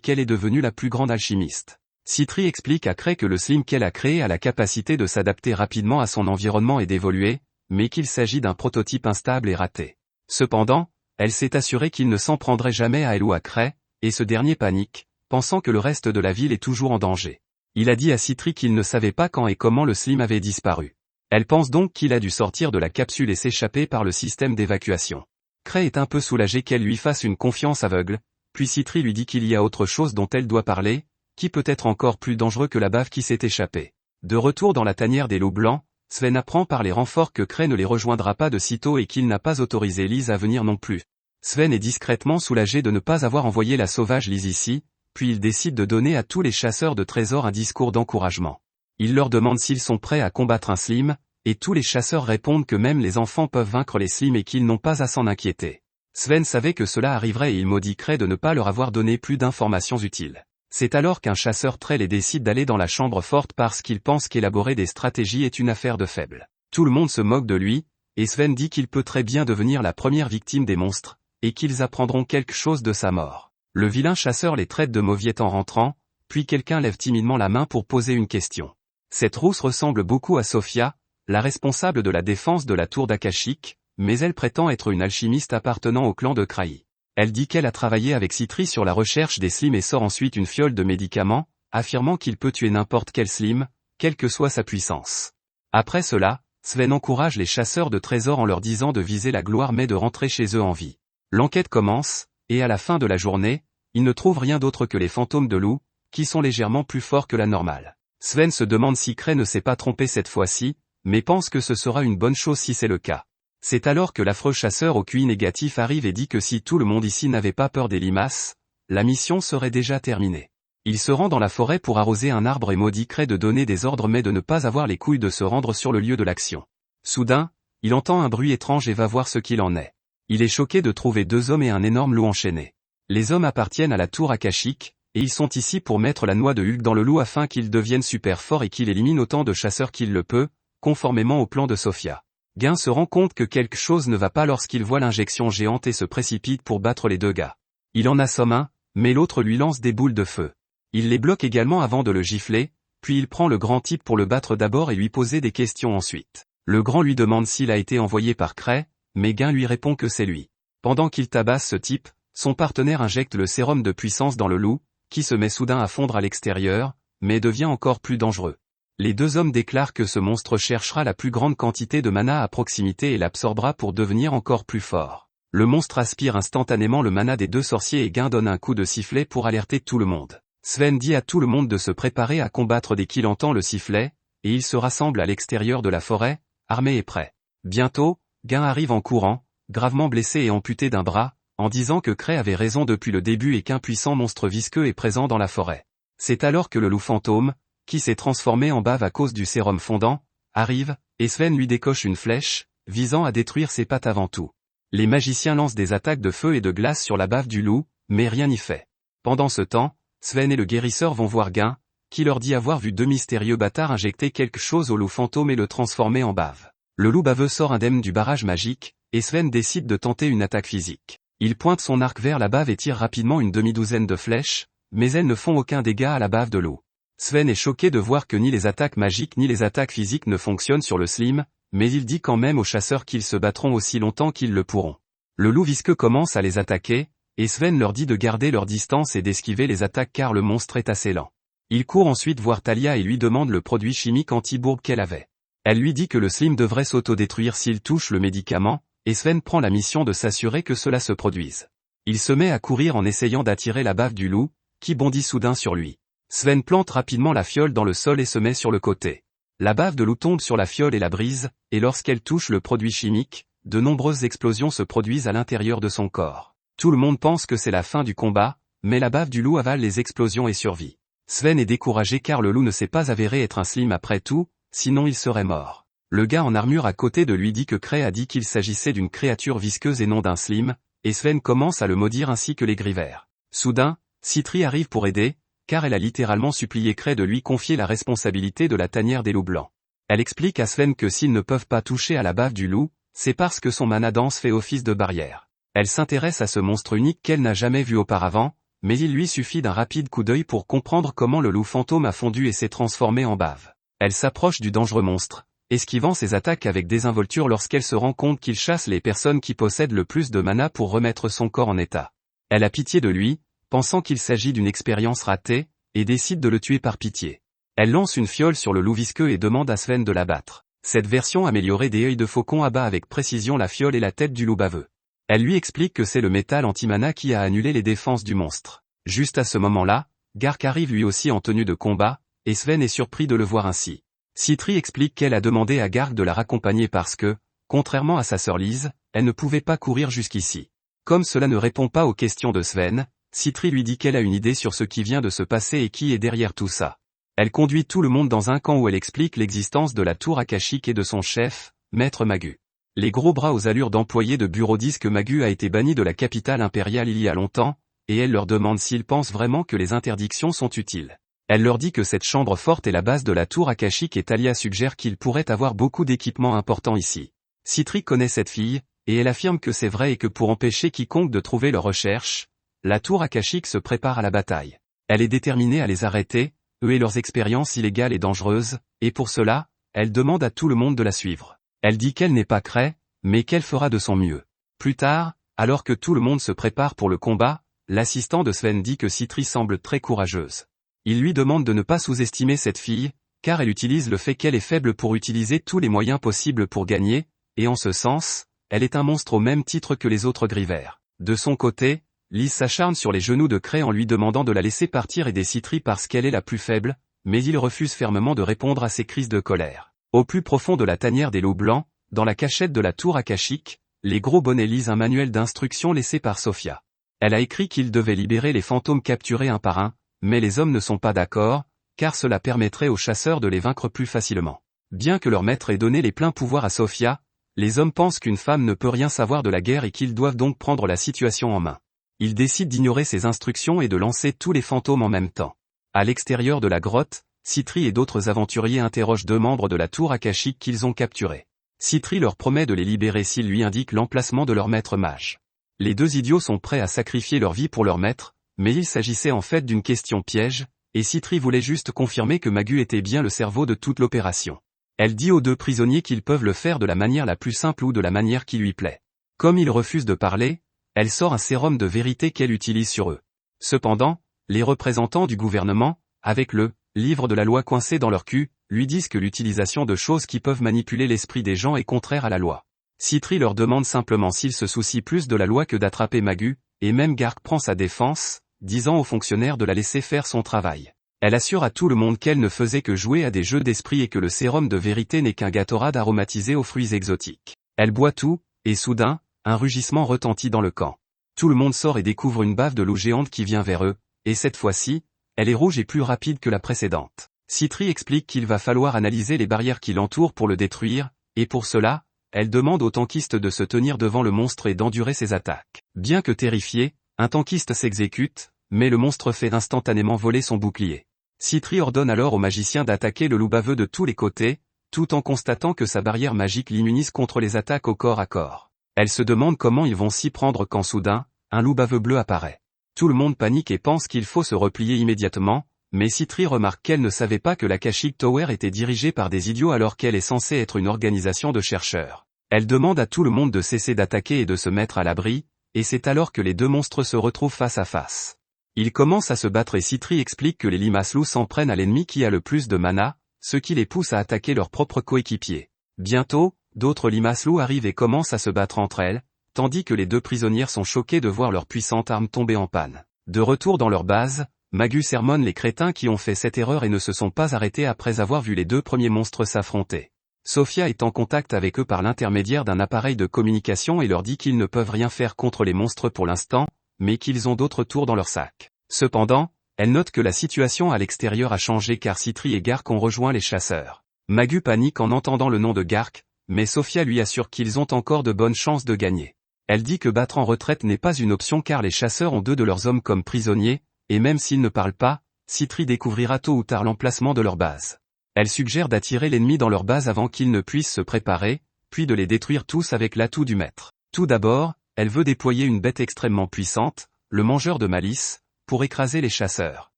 qu'elle est devenue la plus grande alchimiste. Citri explique à Cray que le slim qu'elle a créé a la capacité de s'adapter rapidement à son environnement et d'évoluer, mais qu'il s'agit d'un prototype instable et raté. Cependant, elle s'est assurée qu'il ne s'en prendrait jamais à elle ou à Cray, et ce dernier panique, pensant que le reste de la ville est toujours en danger. Il a dit à Citri qu'il ne savait pas quand et comment le Slim avait disparu. Elle pense donc qu'il a dû sortir de la capsule et s'échapper par le système d'évacuation. Cray est un peu soulagé qu'elle lui fasse une confiance aveugle, puis Citri lui dit qu'il y a autre chose dont elle doit parler, qui peut être encore plus dangereux que la bave qui s'est échappée. De retour dans la tanière des loups blancs, Sven apprend par les renforts que Cray ne les rejoindra pas de sitôt et qu'il n'a pas autorisé Liz à venir non plus. Sven est discrètement soulagé de ne pas avoir envoyé la sauvage Liz ici, puis il décide de donner à tous les chasseurs de trésors un discours d'encouragement. Il leur demande s'ils sont prêts à combattre un Slim, et tous les chasseurs répondent que même les enfants peuvent vaincre les Slims et qu'ils n'ont pas à s'en inquiéter. Sven savait que cela arriverait et il maudit Cray de ne pas leur avoir donné plus d'informations utiles. C'est alors qu'un chasseur trèle et décide d'aller dans la chambre forte parce qu'il pense qu'élaborer des stratégies est une affaire de faibles. Tout le monde se moque de lui, et Sven dit qu'il peut très bien devenir la première victime des monstres, et qu'ils apprendront quelque chose de sa mort. Le vilain chasseur les traite de mauviettes en rentrant, puis quelqu'un lève timidement la main pour poser une question. Cette rousse ressemble beaucoup à Sophia, la responsable de la défense de la tour d'Akashic, mais elle prétend être une alchimiste appartenant au clan de Kraï. Elle dit qu'elle a travaillé avec Citri sur la recherche des Slims et sort ensuite une fiole de médicaments, affirmant qu'il peut tuer n'importe quel Slim, quelle que soit sa puissance. Après cela, Sven encourage les chasseurs de trésors en leur disant de viser la gloire mais de rentrer chez eux en vie. L'enquête commence, et à la fin de la journée, ils ne trouvent rien d'autre que les fantômes de loups, qui sont légèrement plus forts que la normale. Sven se demande si Cray ne s'est pas trompé cette fois-ci, mais pense que ce sera une bonne chose si c'est le cas. C'est alors que l'affreux chasseur au QI négatif arrive et dit que si tout le monde ici n'avait pas peur des limaces, la mission serait déjà terminée. Il se rend dans la forêt pour arroser un arbre et maudit Cray de donner des ordres mais de ne pas avoir les couilles de se rendre sur le lieu de l'action. Soudain, il entend un bruit étrange et va voir ce qu'il en est. Il est choqué de trouver deux hommes et un énorme loup enchaîné. Les hommes appartiennent à la tour Akashic, et ils sont ici pour mettre la noix de Hulk dans le loup afin qu'il devienne super fort et qu'il élimine autant de chasseurs qu'il le peut, conformément au plan de Sophia. Gain se rend compte que quelque chose ne va pas lorsqu'il voit l'injection géante et se précipite pour battre les deux gars. Il en assomme un, mais l'autre lui lance des boules de feu. Il les bloque également avant de le gifler, puis il prend le grand type pour le battre d'abord et lui poser des questions ensuite. Le grand lui demande s'il a été envoyé par Cray, mais Gain lui répond que c'est lui. Pendant qu'il tabasse ce type, son partenaire injecte le sérum de puissance dans le loup, qui se met soudain à fondre à l'extérieur, mais devient encore plus dangereux. Les deux hommes déclarent que ce monstre cherchera la plus grande quantité de mana à proximité et l'absorbera pour devenir encore plus fort. Le monstre aspire instantanément le mana des deux sorciers et Gain donne un coup de sifflet pour alerter tout le monde. Sven dit à tout le monde de se préparer à combattre dès qu'il entend le sifflet, et ils se rassemblent à l'extérieur de la forêt, armés et prêts. Bientôt, Gain arrive en courant, gravement blessé et amputé d'un bras, en disant que Cray avait raison depuis le début et qu'un puissant monstre visqueux est présent dans la forêt. C'est alors que le loup fantôme, qui s'est transformé en bave à cause du sérum fondant, arrive, et Sven lui décoche une flèche, visant à détruire ses pattes avant tout. Les magiciens lancent des attaques de feu et de glace sur la bave du loup, mais rien n'y fait. Pendant ce temps, Sven et le guérisseur vont voir Gain, qui leur dit avoir vu deux mystérieux bâtards injecter quelque chose au loup fantôme et le transformer en bave. Le loup baveux sort indemne du barrage magique, et Sven décide de tenter une attaque physique. Il pointe son arc vers la bave et tire rapidement une demi-douzaine de flèches, mais elles ne font aucun dégât à la bave de loup. Sven est choqué de voir que ni les attaques magiques ni les attaques physiques ne fonctionnent sur le Slim, mais il dit quand même aux chasseurs qu'ils se battront aussi longtemps qu'ils le pourront. Le loup visqueux commence à les attaquer, et Sven leur dit de garder leur distance et d'esquiver les attaques car le monstre est assez lent. Il court ensuite voir Talia et lui demande le produit chimique anti-bourbe qu'elle avait. Elle lui dit que le Slim devrait s'autodétruire s'il touche le médicament, et Sven prend la mission de s'assurer que cela se produise. Il se met à courir en essayant d'attirer la bave du loup, qui bondit soudain sur lui. Sven plante rapidement la fiole dans le sol et se met sur le côté. La bave de loup tombe sur la fiole et la brise, et lorsqu'elle touche le produit chimique, de nombreuses explosions se produisent à l'intérieur de son corps. Tout le monde pense que c'est la fin du combat, mais la bave du loup avale les explosions et survit. Sven est découragé car le loup ne s'est pas avéré être un Slim après tout, sinon il serait mort. Le gars en armure à côté de lui dit que Cray a dit qu'il s'agissait d'une créature visqueuse et non d'un Slim, et Sven commence à le maudire ainsi que les Grivers. Soudain, Citri arrive pour aider, car elle a littéralement supplié Cray de lui confier la responsabilité de la tanière des loups blancs. Elle explique à Sven que s'ils ne peuvent pas toucher à la bave du loup, c'est parce que son mana dense fait office de barrière. Elle s'intéresse à ce monstre unique qu'elle n'a jamais vu auparavant, mais il lui suffit d'un rapide coup d'œil pour comprendre comment le loup fantôme a fondu et s'est transformé en bave. Elle s'approche du dangereux monstre, esquivant ses attaques avec désinvolture lorsqu'elle se rend compte qu'il chasse les personnes qui possèdent le plus de mana pour remettre son corps en état. Elle a pitié de lui, pensant qu'il s'agit d'une expérience ratée, et décide de le tuer par pitié. Elle lance une fiole sur le loup visqueux et demande à Sven de l'abattre. Cette version améliorée des œils de faucon abat avec précision la fiole et la tête du loup baveux. Elle lui explique que c'est le métal anti-mana qui a annulé les défenses du monstre. Juste à ce moment-là, Gark arrive lui aussi en tenue de combat, et Sven est surpris de le voir ainsi. Citri explique qu'elle a demandé à Gark de la raccompagner parce que, contrairement à sa sœur Lise, elle ne pouvait pas courir jusqu'ici. Comme cela ne répond pas aux questions de Sven, Citri lui dit qu'elle a une idée sur ce qui vient de se passer et qui est derrière tout ça. Elle conduit tout le monde dans un camp où elle explique l'existence de la tour akashique et de son chef, Maître Magu. Les gros bras aux allures d'employés de bureau disent que Magu a été banni de la capitale impériale il y a longtemps, et elle leur demande s'ils pensent vraiment que les interdictions sont utiles. Elle leur dit que cette chambre forte est la base de la tour akashique et Talia suggère qu'il pourrait avoir beaucoup d'équipements importants ici. Citri connaît cette fille, et elle affirme que c'est vrai et que pour empêcher quiconque de trouver leurs recherches, la tour akashique se prépare à la bataille. Elle est déterminée à les arrêter, eux et leurs expériences illégales et dangereuses, et pour cela, elle demande à tout le monde de la suivre. Elle dit qu'elle n'est pas Cray, mais qu'elle fera de son mieux. Plus tard, alors que tout le monde se prépare pour le combat, l'assistant de Sven dit que Citri semble très courageuse. Il lui demande de ne pas sous-estimer cette fille, car elle utilise le fait qu'elle est faible pour utiliser tous les moyens possibles pour gagner, et en ce sens, elle est un monstre au même titre que les autres Griver. De son côté, Lise s'acharne sur les genoux de Cray en lui demandant de la laisser partir aider Citri parce qu'elle est la plus faible, mais il refuse fermement de répondre à ses crises de colère. Au plus profond de la tanière des loups blancs, dans la cachette de la tour akashique, les gros bonnets lisent un manuel d'instructions laissé par Sophia. Elle a écrit qu'ils devaient libérer les fantômes capturés un par un, mais les hommes ne sont pas d'accord, car cela permettrait aux chasseurs de les vaincre plus facilement. Bien que leur maître ait donné les pleins pouvoirs à Sophia, les hommes pensent qu'une femme ne peut rien savoir de la guerre et qu'ils doivent donc prendre la situation en main. Ils décident d'ignorer ces instructions et de lancer tous les fantômes en même temps. À l'extérieur de la grotte, Citri et d'autres aventuriers interrogent deux membres de la tour akashique qu'ils ont capturés. Citri leur promet de les libérer s'ils lui indiquent l'emplacement de leur maître mage. Les deux idiots sont prêts à sacrifier leur vie pour leur maître, mais il s'agissait en fait d'une question piège, et Citri voulait juste confirmer que Magu était bien le cerveau de toute l'opération. Elle dit aux deux prisonniers qu'ils peuvent le faire de la manière la plus simple ou de la manière qui lui plaît. Comme ils refusent de parler, elle sort un sérum de vérité qu'elle utilise sur eux. Cependant, les représentants du gouvernement, avec le livre de la loi coincé dans leur cul, lui disent que l'utilisation de choses qui peuvent manipuler l'esprit des gens est contraire à la loi. Citri leur demande simplement s'ils se soucient plus de la loi que d'attraper Magu, et même Gark prend sa défense, disant aux fonctionnaires de la laisser faire son travail. Elle assure à tout le monde qu'elle ne faisait que jouer à des jeux d'esprit et que le sérum de vérité n'est qu'un Gatorade aromatisé aux fruits exotiques. Elle boit tout, et soudain, un rugissement retentit dans le camp. Tout le monde sort et découvre une bave de loup géante qui vient vers eux, et cette fois-ci, elle est rouge et plus rapide que la précédente. Citri explique qu'il va falloir analyser les barrières qui l'entourent pour le détruire, et pour cela, elle demande aux tankistes de se tenir devant le monstre et d'endurer ses attaques. Bien que terrifié, un tankiste s'exécute, mais le monstre fait instantanément voler son bouclier. Citri ordonne alors au magicien d'attaquer le loup baveux de tous les côtés, tout en constatant que sa barrière magique l'immunise contre les attaques au corps à corps. Elle se demande comment ils vont s'y prendre quand soudain, un loup baveux bleu apparaît. Tout le monde panique et pense qu'il faut se replier immédiatement, mais Citri remarque qu'elle ne savait pas que l'Akashic Tower était dirigée par des idiots alors qu'elle est censée être une organisation de chercheurs. Elle demande à tout le monde de cesser d'attaquer et de se mettre à l'abri, et c'est alors que les deux monstres se retrouvent face à face. Ils commencent à se battre et Citri explique que les limaces-loups s'en prennent à l'ennemi qui a le plus de mana, ce qui les pousse à attaquer leurs propres coéquipiers. Bientôt, d'autres limaces-loups arrivent et commencent à se battre entre elles, tandis que les deux prisonnières sont choquées de voir leur puissante arme tomber en panne. De retour dans leur base, Magu sermonne les crétins qui ont fait cette erreur et ne se sont pas arrêtés après avoir vu les deux premiers monstres s'affronter. Sophia est en contact avec eux par l'intermédiaire d'un appareil de communication et leur dit qu'ils ne peuvent rien faire contre les monstres pour l'instant, mais qu'ils ont d'autres tours dans leur sac. Cependant, elle note que la situation à l'extérieur a changé car Citri et Gark ont rejoint les chasseurs. Magu panique en entendant le nom de Gark, mais Sophia lui assure qu'ils ont encore de bonnes chances de gagner. Elle dit que battre en retraite n'est pas une option car les chasseurs ont deux de leurs hommes comme prisonniers, et même s'ils ne parlent pas, Citri découvrira tôt ou tard l'emplacement de leur base. Elle suggère d'attirer l'ennemi dans leur base avant qu'ils ne puissent se préparer, puis de les détruire tous avec l'atout du maître. Tout d'abord, elle veut déployer une bête extrêmement puissante, le mangeur de malice, pour écraser les chasseurs.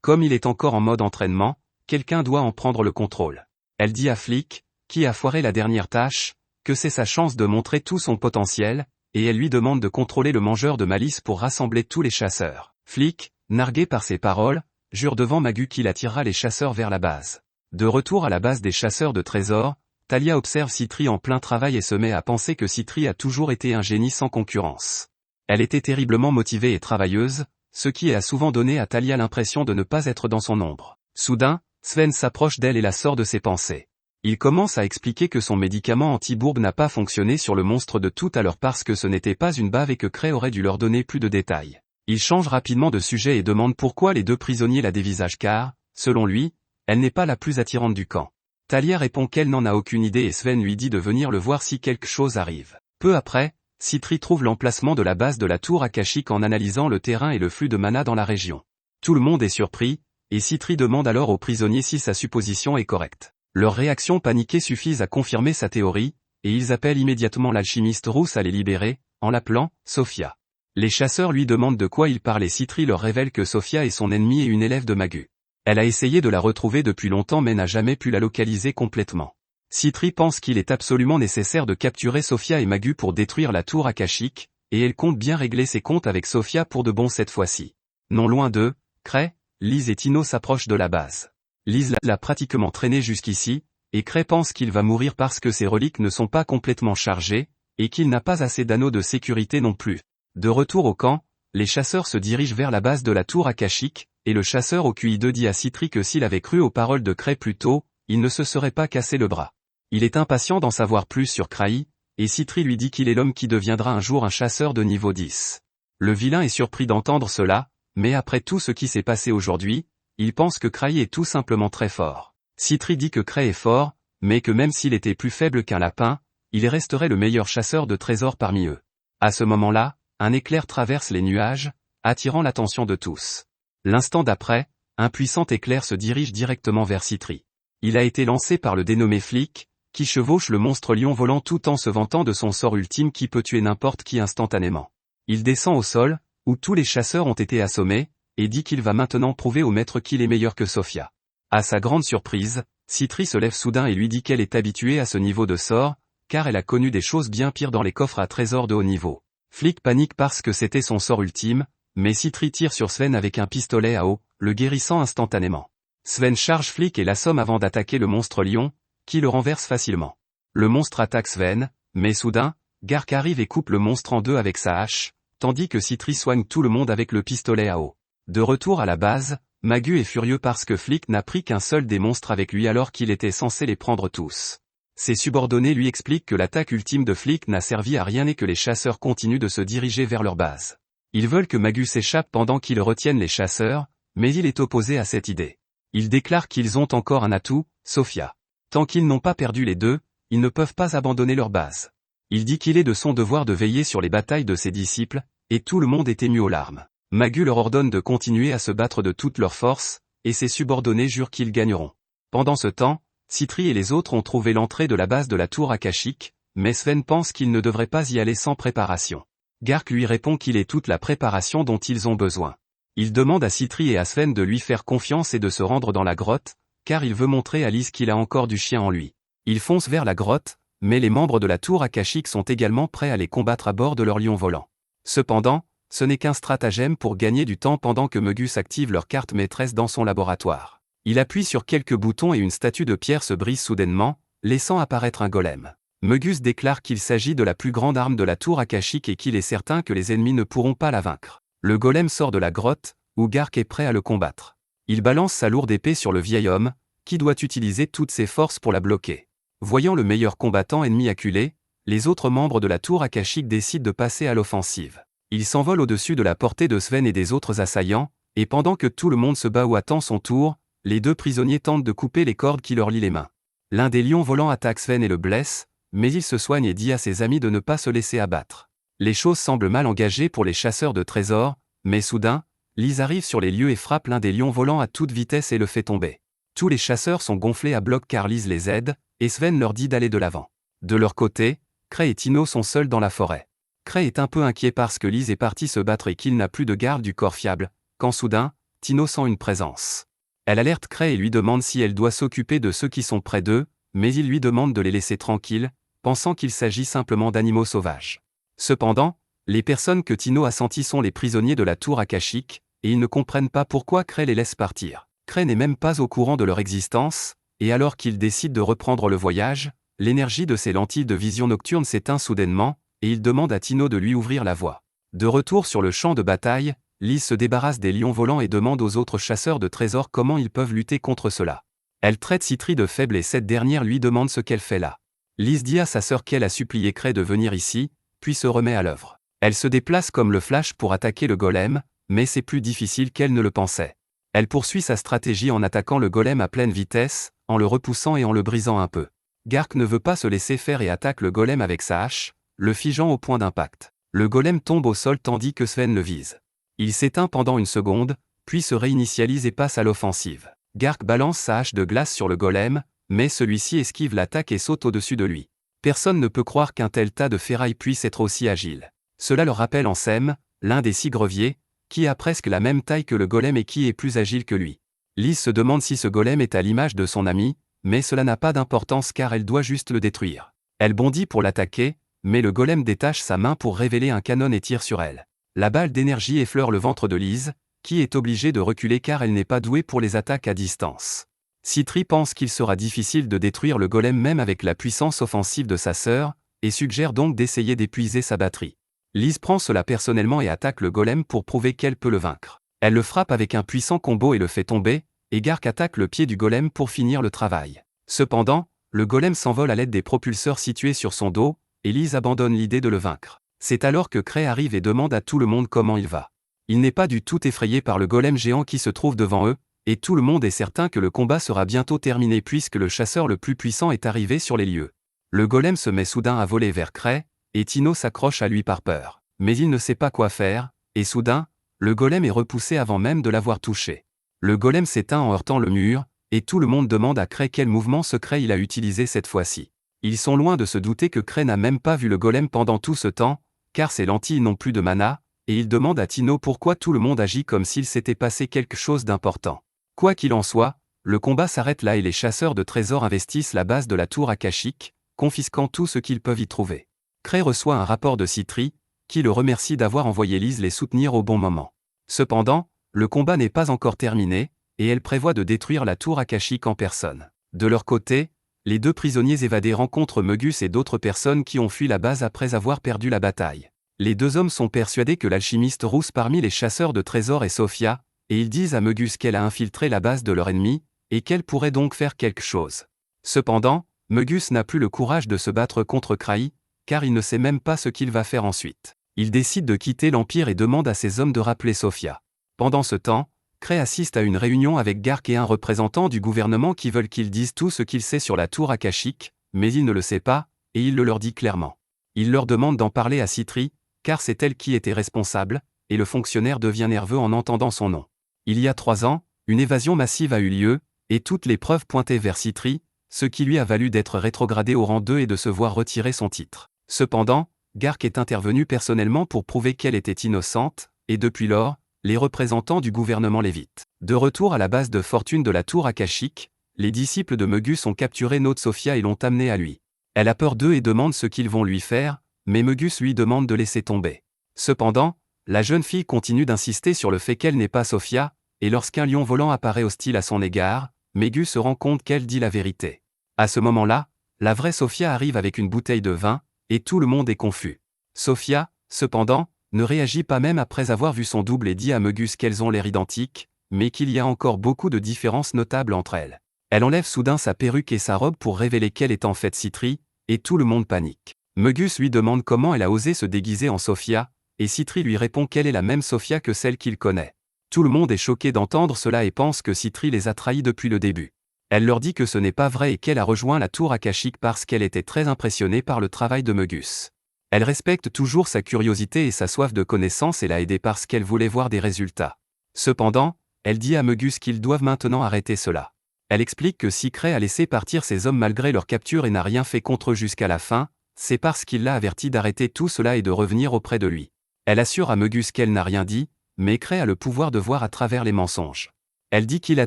Comme il est encore en mode entraînement, quelqu'un doit en prendre le contrôle. Elle dit à Flick, qui a foiré la dernière tâche, que c'est sa chance de montrer tout son potentiel, et elle lui demande de contrôler le mangeur de malice pour rassembler tous les chasseurs. Flick, nargué par ses paroles, jure devant Magu qu'il attirera les chasseurs vers la base. De retour à la base des chasseurs de trésors, Talia observe Citri en plein travail et se met à penser que Citri a toujours été un génie sans concurrence. Elle était terriblement motivée et travailleuse, ce qui a souvent donné à Talia l'impression de ne pas être dans son ombre. Soudain, Sven s'approche d'elle et la sort de ses pensées. Il commence à expliquer que son médicament anti-bourbe n'a pas fonctionné sur le monstre de tout à l'heure parce que ce n'était pas une bave et que Cray aurait dû leur donner plus de détails. Il change rapidement de sujet et demande pourquoi les deux prisonniers la dévisagent car, selon lui, elle n'est pas la plus attirante du camp. Talia répond qu'elle n'en a aucune idée et Sven lui dit de venir le voir si quelque chose arrive. Peu après, Citri trouve l'emplacement de la base de la tour akashique en analysant le terrain et le flux de mana dans la région. Tout le monde est surpris, et Citri demande alors aux prisonniers si sa supposition est correcte. Leurs réactions paniquées suffisent à confirmer sa théorie, et ils appellent immédiatement l'alchimiste rousse à les libérer, en l'appelant Sophia. Les chasseurs lui demandent de quoi il parle et Citri leur révèle que Sophia est son ennemie et une élève de Magu. Elle a essayé de la retrouver depuis longtemps mais n'a jamais pu la localiser complètement. Citri pense qu'il est absolument nécessaire de capturer Sophia et Magu pour détruire la tour akashique, et elle compte bien régler ses comptes avec Sophia pour de bon cette fois-ci. Non loin d'eux, Cray, Lise et Tino s'approchent de la base. Lise l'a pratiquement traîné jusqu'ici, et Cray pense qu'il va mourir parce que ses reliques ne sont pas complètement chargées, et qu'il n'a pas assez d'anneaux de sécurité non plus. De retour au camp, les chasseurs se dirigent vers la base de la tour akashique, et le chasseur au QI2 dit à Citri que s'il avait cru aux paroles de Cray plus tôt, il ne se serait pas cassé le bras. Il est impatient d'en savoir plus sur Cray, et Citri lui dit qu'il est l'homme qui deviendra un jour un chasseur de niveau 10. Le vilain est surpris d'entendre cela, mais après tout ce qui s'est passé aujourd'hui, il pense que Cray est tout simplement très fort. Citri dit que Cray est fort, mais que même s'il était plus faible qu'un lapin, il resterait le meilleur chasseur de trésors parmi eux. À ce moment-là, un éclair traverse les nuages, attirant l'attention de tous. L'instant d'après, un puissant éclair se dirige directement vers Citri. Il a été lancé par le dénommé Flick, qui chevauche le monstre lion volant tout en se vantant de son sort ultime qui peut tuer n'importe qui instantanément. Il descend au sol, où tous les chasseurs ont été assommés, et dit qu'il va maintenant prouver au maître qu'il est meilleur que Sophia. À sa grande surprise, Citri se lève soudain et lui dit qu'elle est habituée à ce niveau de sort, car elle a connu des choses bien pires dans les coffres à trésors de haut niveau. Flick panique parce que c'était son sort ultime, mais Citri tire sur Sven avec un pistolet à eau, le guérissant instantanément. Sven charge Flick et l'assomme avant d'attaquer le monstre lion, qui le renverse facilement. Le monstre attaque Sven, mais soudain, Gark arrive et coupe le monstre en deux avec sa hache, tandis que Citri soigne tout le monde avec le pistolet à eau. De retour à la base, Magu est furieux parce que Flick n'a pris qu'un seul des monstres avec lui alors qu'il était censé les prendre tous. Ses subordonnés lui expliquent que l'attaque ultime de Flick n'a servi à rien et que les chasseurs continuent de se diriger vers leur base. Ils veulent que Magu s'échappe pendant qu'ils retiennent les chasseurs, mais il est opposé à cette idée. Il déclare qu'ils ont encore un atout, Sophia. Tant qu'ils n'ont pas perdu les deux, ils ne peuvent pas abandonner leur base. Il dit qu'il est de son devoir de veiller sur les batailles de ses disciples, et tout le monde est ému aux larmes. Magu leur ordonne de continuer à se battre de toute leur force, et ses subordonnés jurent qu'ils gagneront. Pendant ce temps, Citri et les autres ont trouvé l'entrée de la base de la tour akashique, mais Sven pense qu'ils ne devraient pas y aller sans préparation. Gark lui répond qu'il est toute la préparation dont ils ont besoin. Il demande à Citri et à Sven de lui faire confiance et de se rendre dans la grotte, car il veut montrer à Lise qu'il a encore du chien en lui. Ils foncent vers la grotte, mais les membres de la tour akashique sont également prêts à les combattre à bord de leur lion volant. Cependant, ce n'est qu'un stratagème pour gagner du temps pendant que Mogus active leur carte maîtresse dans son laboratoire. Il appuie sur quelques boutons et une statue de pierre se brise soudainement, laissant apparaître un golem. Mogus déclare qu'il s'agit de la plus grande arme de la tour akashique et qu'il est certain que les ennemis ne pourront pas la vaincre. Le golem sort de la grotte, où Gark est prêt à le combattre. Il balance sa lourde épée sur le vieil homme, qui doit utiliser toutes ses forces pour la bloquer. Voyant le meilleur combattant ennemi acculé, les autres membres de la tour akashique décident de passer à l'offensive. Ils s'envolent au-dessus de la portée de Sven et des autres assaillants, et pendant que tout le monde se bat ou attend son tour, les deux prisonniers tentent de couper les cordes qui leur lient les mains. L'un des lions volants attaque Sven et le blesse, mais il se soigne et dit à ses amis de ne pas se laisser abattre. Les choses semblent mal engagées pour les chasseurs de trésors, mais soudain, Lise arrive sur les lieux et frappe l'un des lions volants à toute vitesse et le fait tomber. Tous les chasseurs sont gonflés à bloc car Lise les aide, et Sven leur dit d'aller de l'avant. De leur côté, Cray et Tino sont seuls dans la forêt. Cray est un peu inquiet parce que Lise est partie se battre et qu'il n'a plus de garde du corps fiable, quand soudain, Tino sent une présence. Elle alerte Cray et lui demande si elle doit s'occuper de ceux qui sont près d'eux, mais il lui demande de les laisser tranquilles, pensant qu'il s'agit simplement d'animaux sauvages. Cependant, les personnes que Tino a senties sont les prisonniers de la tour akashique, et ils ne comprennent pas pourquoi Cray les laisse partir. Cray n'est même pas au courant de leur existence, et alors qu'il décide de reprendre le voyage, l'énergie de ses lentilles de vision nocturne s'éteint soudainement, et il demande à Tino de lui ouvrir la voie. De retour sur le champ de bataille, Liz se débarrasse des lions volants et demande aux autres chasseurs de trésors comment ils peuvent lutter contre cela. Elle traite Citri de faible et cette dernière lui demande ce qu'elle fait là. Liz dit à sa sœur qu'elle a supplié Cray de venir ici, puis se remet à l'œuvre. Elle se déplace comme le flash pour attaquer le golem, mais c'est plus difficile qu'elle ne le pensait. Elle poursuit sa stratégie en attaquant le golem à pleine vitesse, en le repoussant et en le brisant un peu. Gark ne veut pas se laisser faire et attaque le golem avec sa hache, le figeant au point d'impact. Le golem tombe au sol tandis que Sven le vise. Il s'éteint pendant une seconde, puis se réinitialise et passe à l'offensive. Gark balance sa hache de glace sur le golem, mais celui-ci esquive l'attaque et saute au-dessus de lui. Personne ne peut croire qu'un tel tas de ferraille puisse être aussi agile. Cela le rappelle Ansem, l'un des 6 greviers, qui a presque la même taille que le golem et qui est plus agile que lui. Liz se demande si ce golem est à l'image de son ami, mais cela n'a pas d'importance car elle doit juste le détruire. Elle bondit pour l'attaquer, mais le golem détache sa main pour révéler un canon et tire sur elle. La balle d'énergie effleure le ventre de Liz, qui est obligée de reculer car elle n'est pas douée pour les attaques à distance. Citri pense qu'il sera difficile de détruire le golem même avec la puissance offensive de sa sœur, et suggère donc d'essayer d'épuiser sa batterie. Liz prend cela personnellement et attaque le golem pour prouver qu'elle peut le vaincre. Elle le frappe avec un puissant combo et le fait tomber, et Gark attaque le pied du golem pour finir le travail. Cependant, le golem s'envole à l'aide des propulseurs situés sur son dos, et Liz abandonne l'idée de le vaincre. C'est alors que Cray arrive et demande à tout le monde comment il va. Il n'est pas du tout effrayé par le golem géant qui se trouve devant eux, et tout le monde est certain que le combat sera bientôt terminé puisque le chasseur le plus puissant est arrivé sur les lieux. Le golem se met soudain à voler vers Cray, et Tino s'accroche à lui par peur. Mais il ne sait pas quoi faire, et soudain, le golem est repoussé avant même de l'avoir touché. Le golem s'éteint en heurtant le mur, et tout le monde demande à Cray quel mouvement secret il a utilisé cette fois-ci. Ils sont loin de se douter que Cray n'a même pas vu le golem pendant tout ce temps, car ses lentilles n'ont plus de mana, et il demande à Tino pourquoi tout le monde agit comme s'il s'était passé quelque chose d'important. Quoi qu'il en soit, le combat s'arrête là et les chasseurs de trésors investissent la base de la tour akashique, confisquant tout ce qu'ils peuvent y trouver. Cray reçoit un rapport de Citri, qui le remercie d'avoir envoyé Liz les soutenir au bon moment. Cependant, le combat n'est pas encore terminé, et elle prévoit de détruire la tour akashique en personne. De leur côté, les 2 prisonniers évadés rencontrent Mogus et d'autres personnes qui ont fui la base après avoir perdu la bataille. Les 2 hommes sont persuadés que l'alchimiste rousse parmi les chasseurs de trésors est Sophia, et ils disent à Mogus qu'elle a infiltré la base de leur ennemi, et qu'elle pourrait donc faire quelque chose. Cependant, Mogus n'a plus le courage de se battre contre Cray, car il ne sait même pas ce qu'il va faire ensuite. Il décide de quitter l'Empire et demande à ses hommes de rappeler Sophia. Pendant ce temps, Cray assiste à une réunion avec Gark et un représentant du gouvernement qui veulent qu'il dise tout ce qu'il sait sur la tour akashique, mais il ne le sait pas, et il le leur dit clairement. Il leur demande d'en parler à Citri, car c'est elle qui était responsable, et le fonctionnaire devient nerveux en entendant son nom. Il y a 3 ans, une évasion massive a eu lieu, et toutes les preuves pointaient vers Citri, ce qui lui a valu d'être rétrogradé au rang 2 et de se voir retirer son titre. Cependant, Gark est intervenu personnellement pour prouver qu'elle était innocente, et depuis lors, les représentants du gouvernement l'évitent. De retour à la base de fortune de la tour akashique, les disciples de Mogus ont capturé Note Sophia et l'ont amenée à lui. Elle a peur d'eux et demande ce qu'ils vont lui faire, mais Mogus lui demande de laisser tomber. Cependant, la jeune fille continue d'insister sur le fait qu'elle n'est pas Sophia, et lorsqu'un lion volant apparaît hostile à son égard, Mogus se rend compte qu'elle dit la vérité. À ce moment-là, la vraie Sophia arrive avec une bouteille de vin, et tout le monde est confus. Sophia, cependant, ne réagit pas même après avoir vu son double et dit à Mogus qu'elles ont l'air identiques, mais qu'il y a encore beaucoup de différences notables entre elles. Elle enlève soudain sa perruque et sa robe pour révéler qu'elle est en fait Citri, et tout le monde panique. Mogus lui demande comment elle a osé se déguiser en Sophia, et Citri lui répond qu'elle est la même Sophia que celle qu'il connaît. Tout le monde est choqué d'entendre cela et pense que Citri les a trahis depuis le début. Elle leur dit que ce n'est pas vrai et qu'elle a rejoint la tour akashique parce qu'elle était très impressionnée par le travail de Mogus. Elle respecte toujours sa curiosité et sa soif de connaissance et l'a aidé parce qu'elle voulait voir des résultats. Cependant, elle dit à Mogus qu'ils doivent maintenant arrêter cela. Elle explique que si Cray a laissé partir ses hommes malgré leur capture et n'a rien fait contre eux jusqu'à la fin, c'est parce qu'il l'a averti d'arrêter tout cela et de revenir auprès de lui. Elle assure à Mogus qu'elle n'a rien dit, mais Cray a le pouvoir de voir à travers les mensonges. Elle dit qu'il a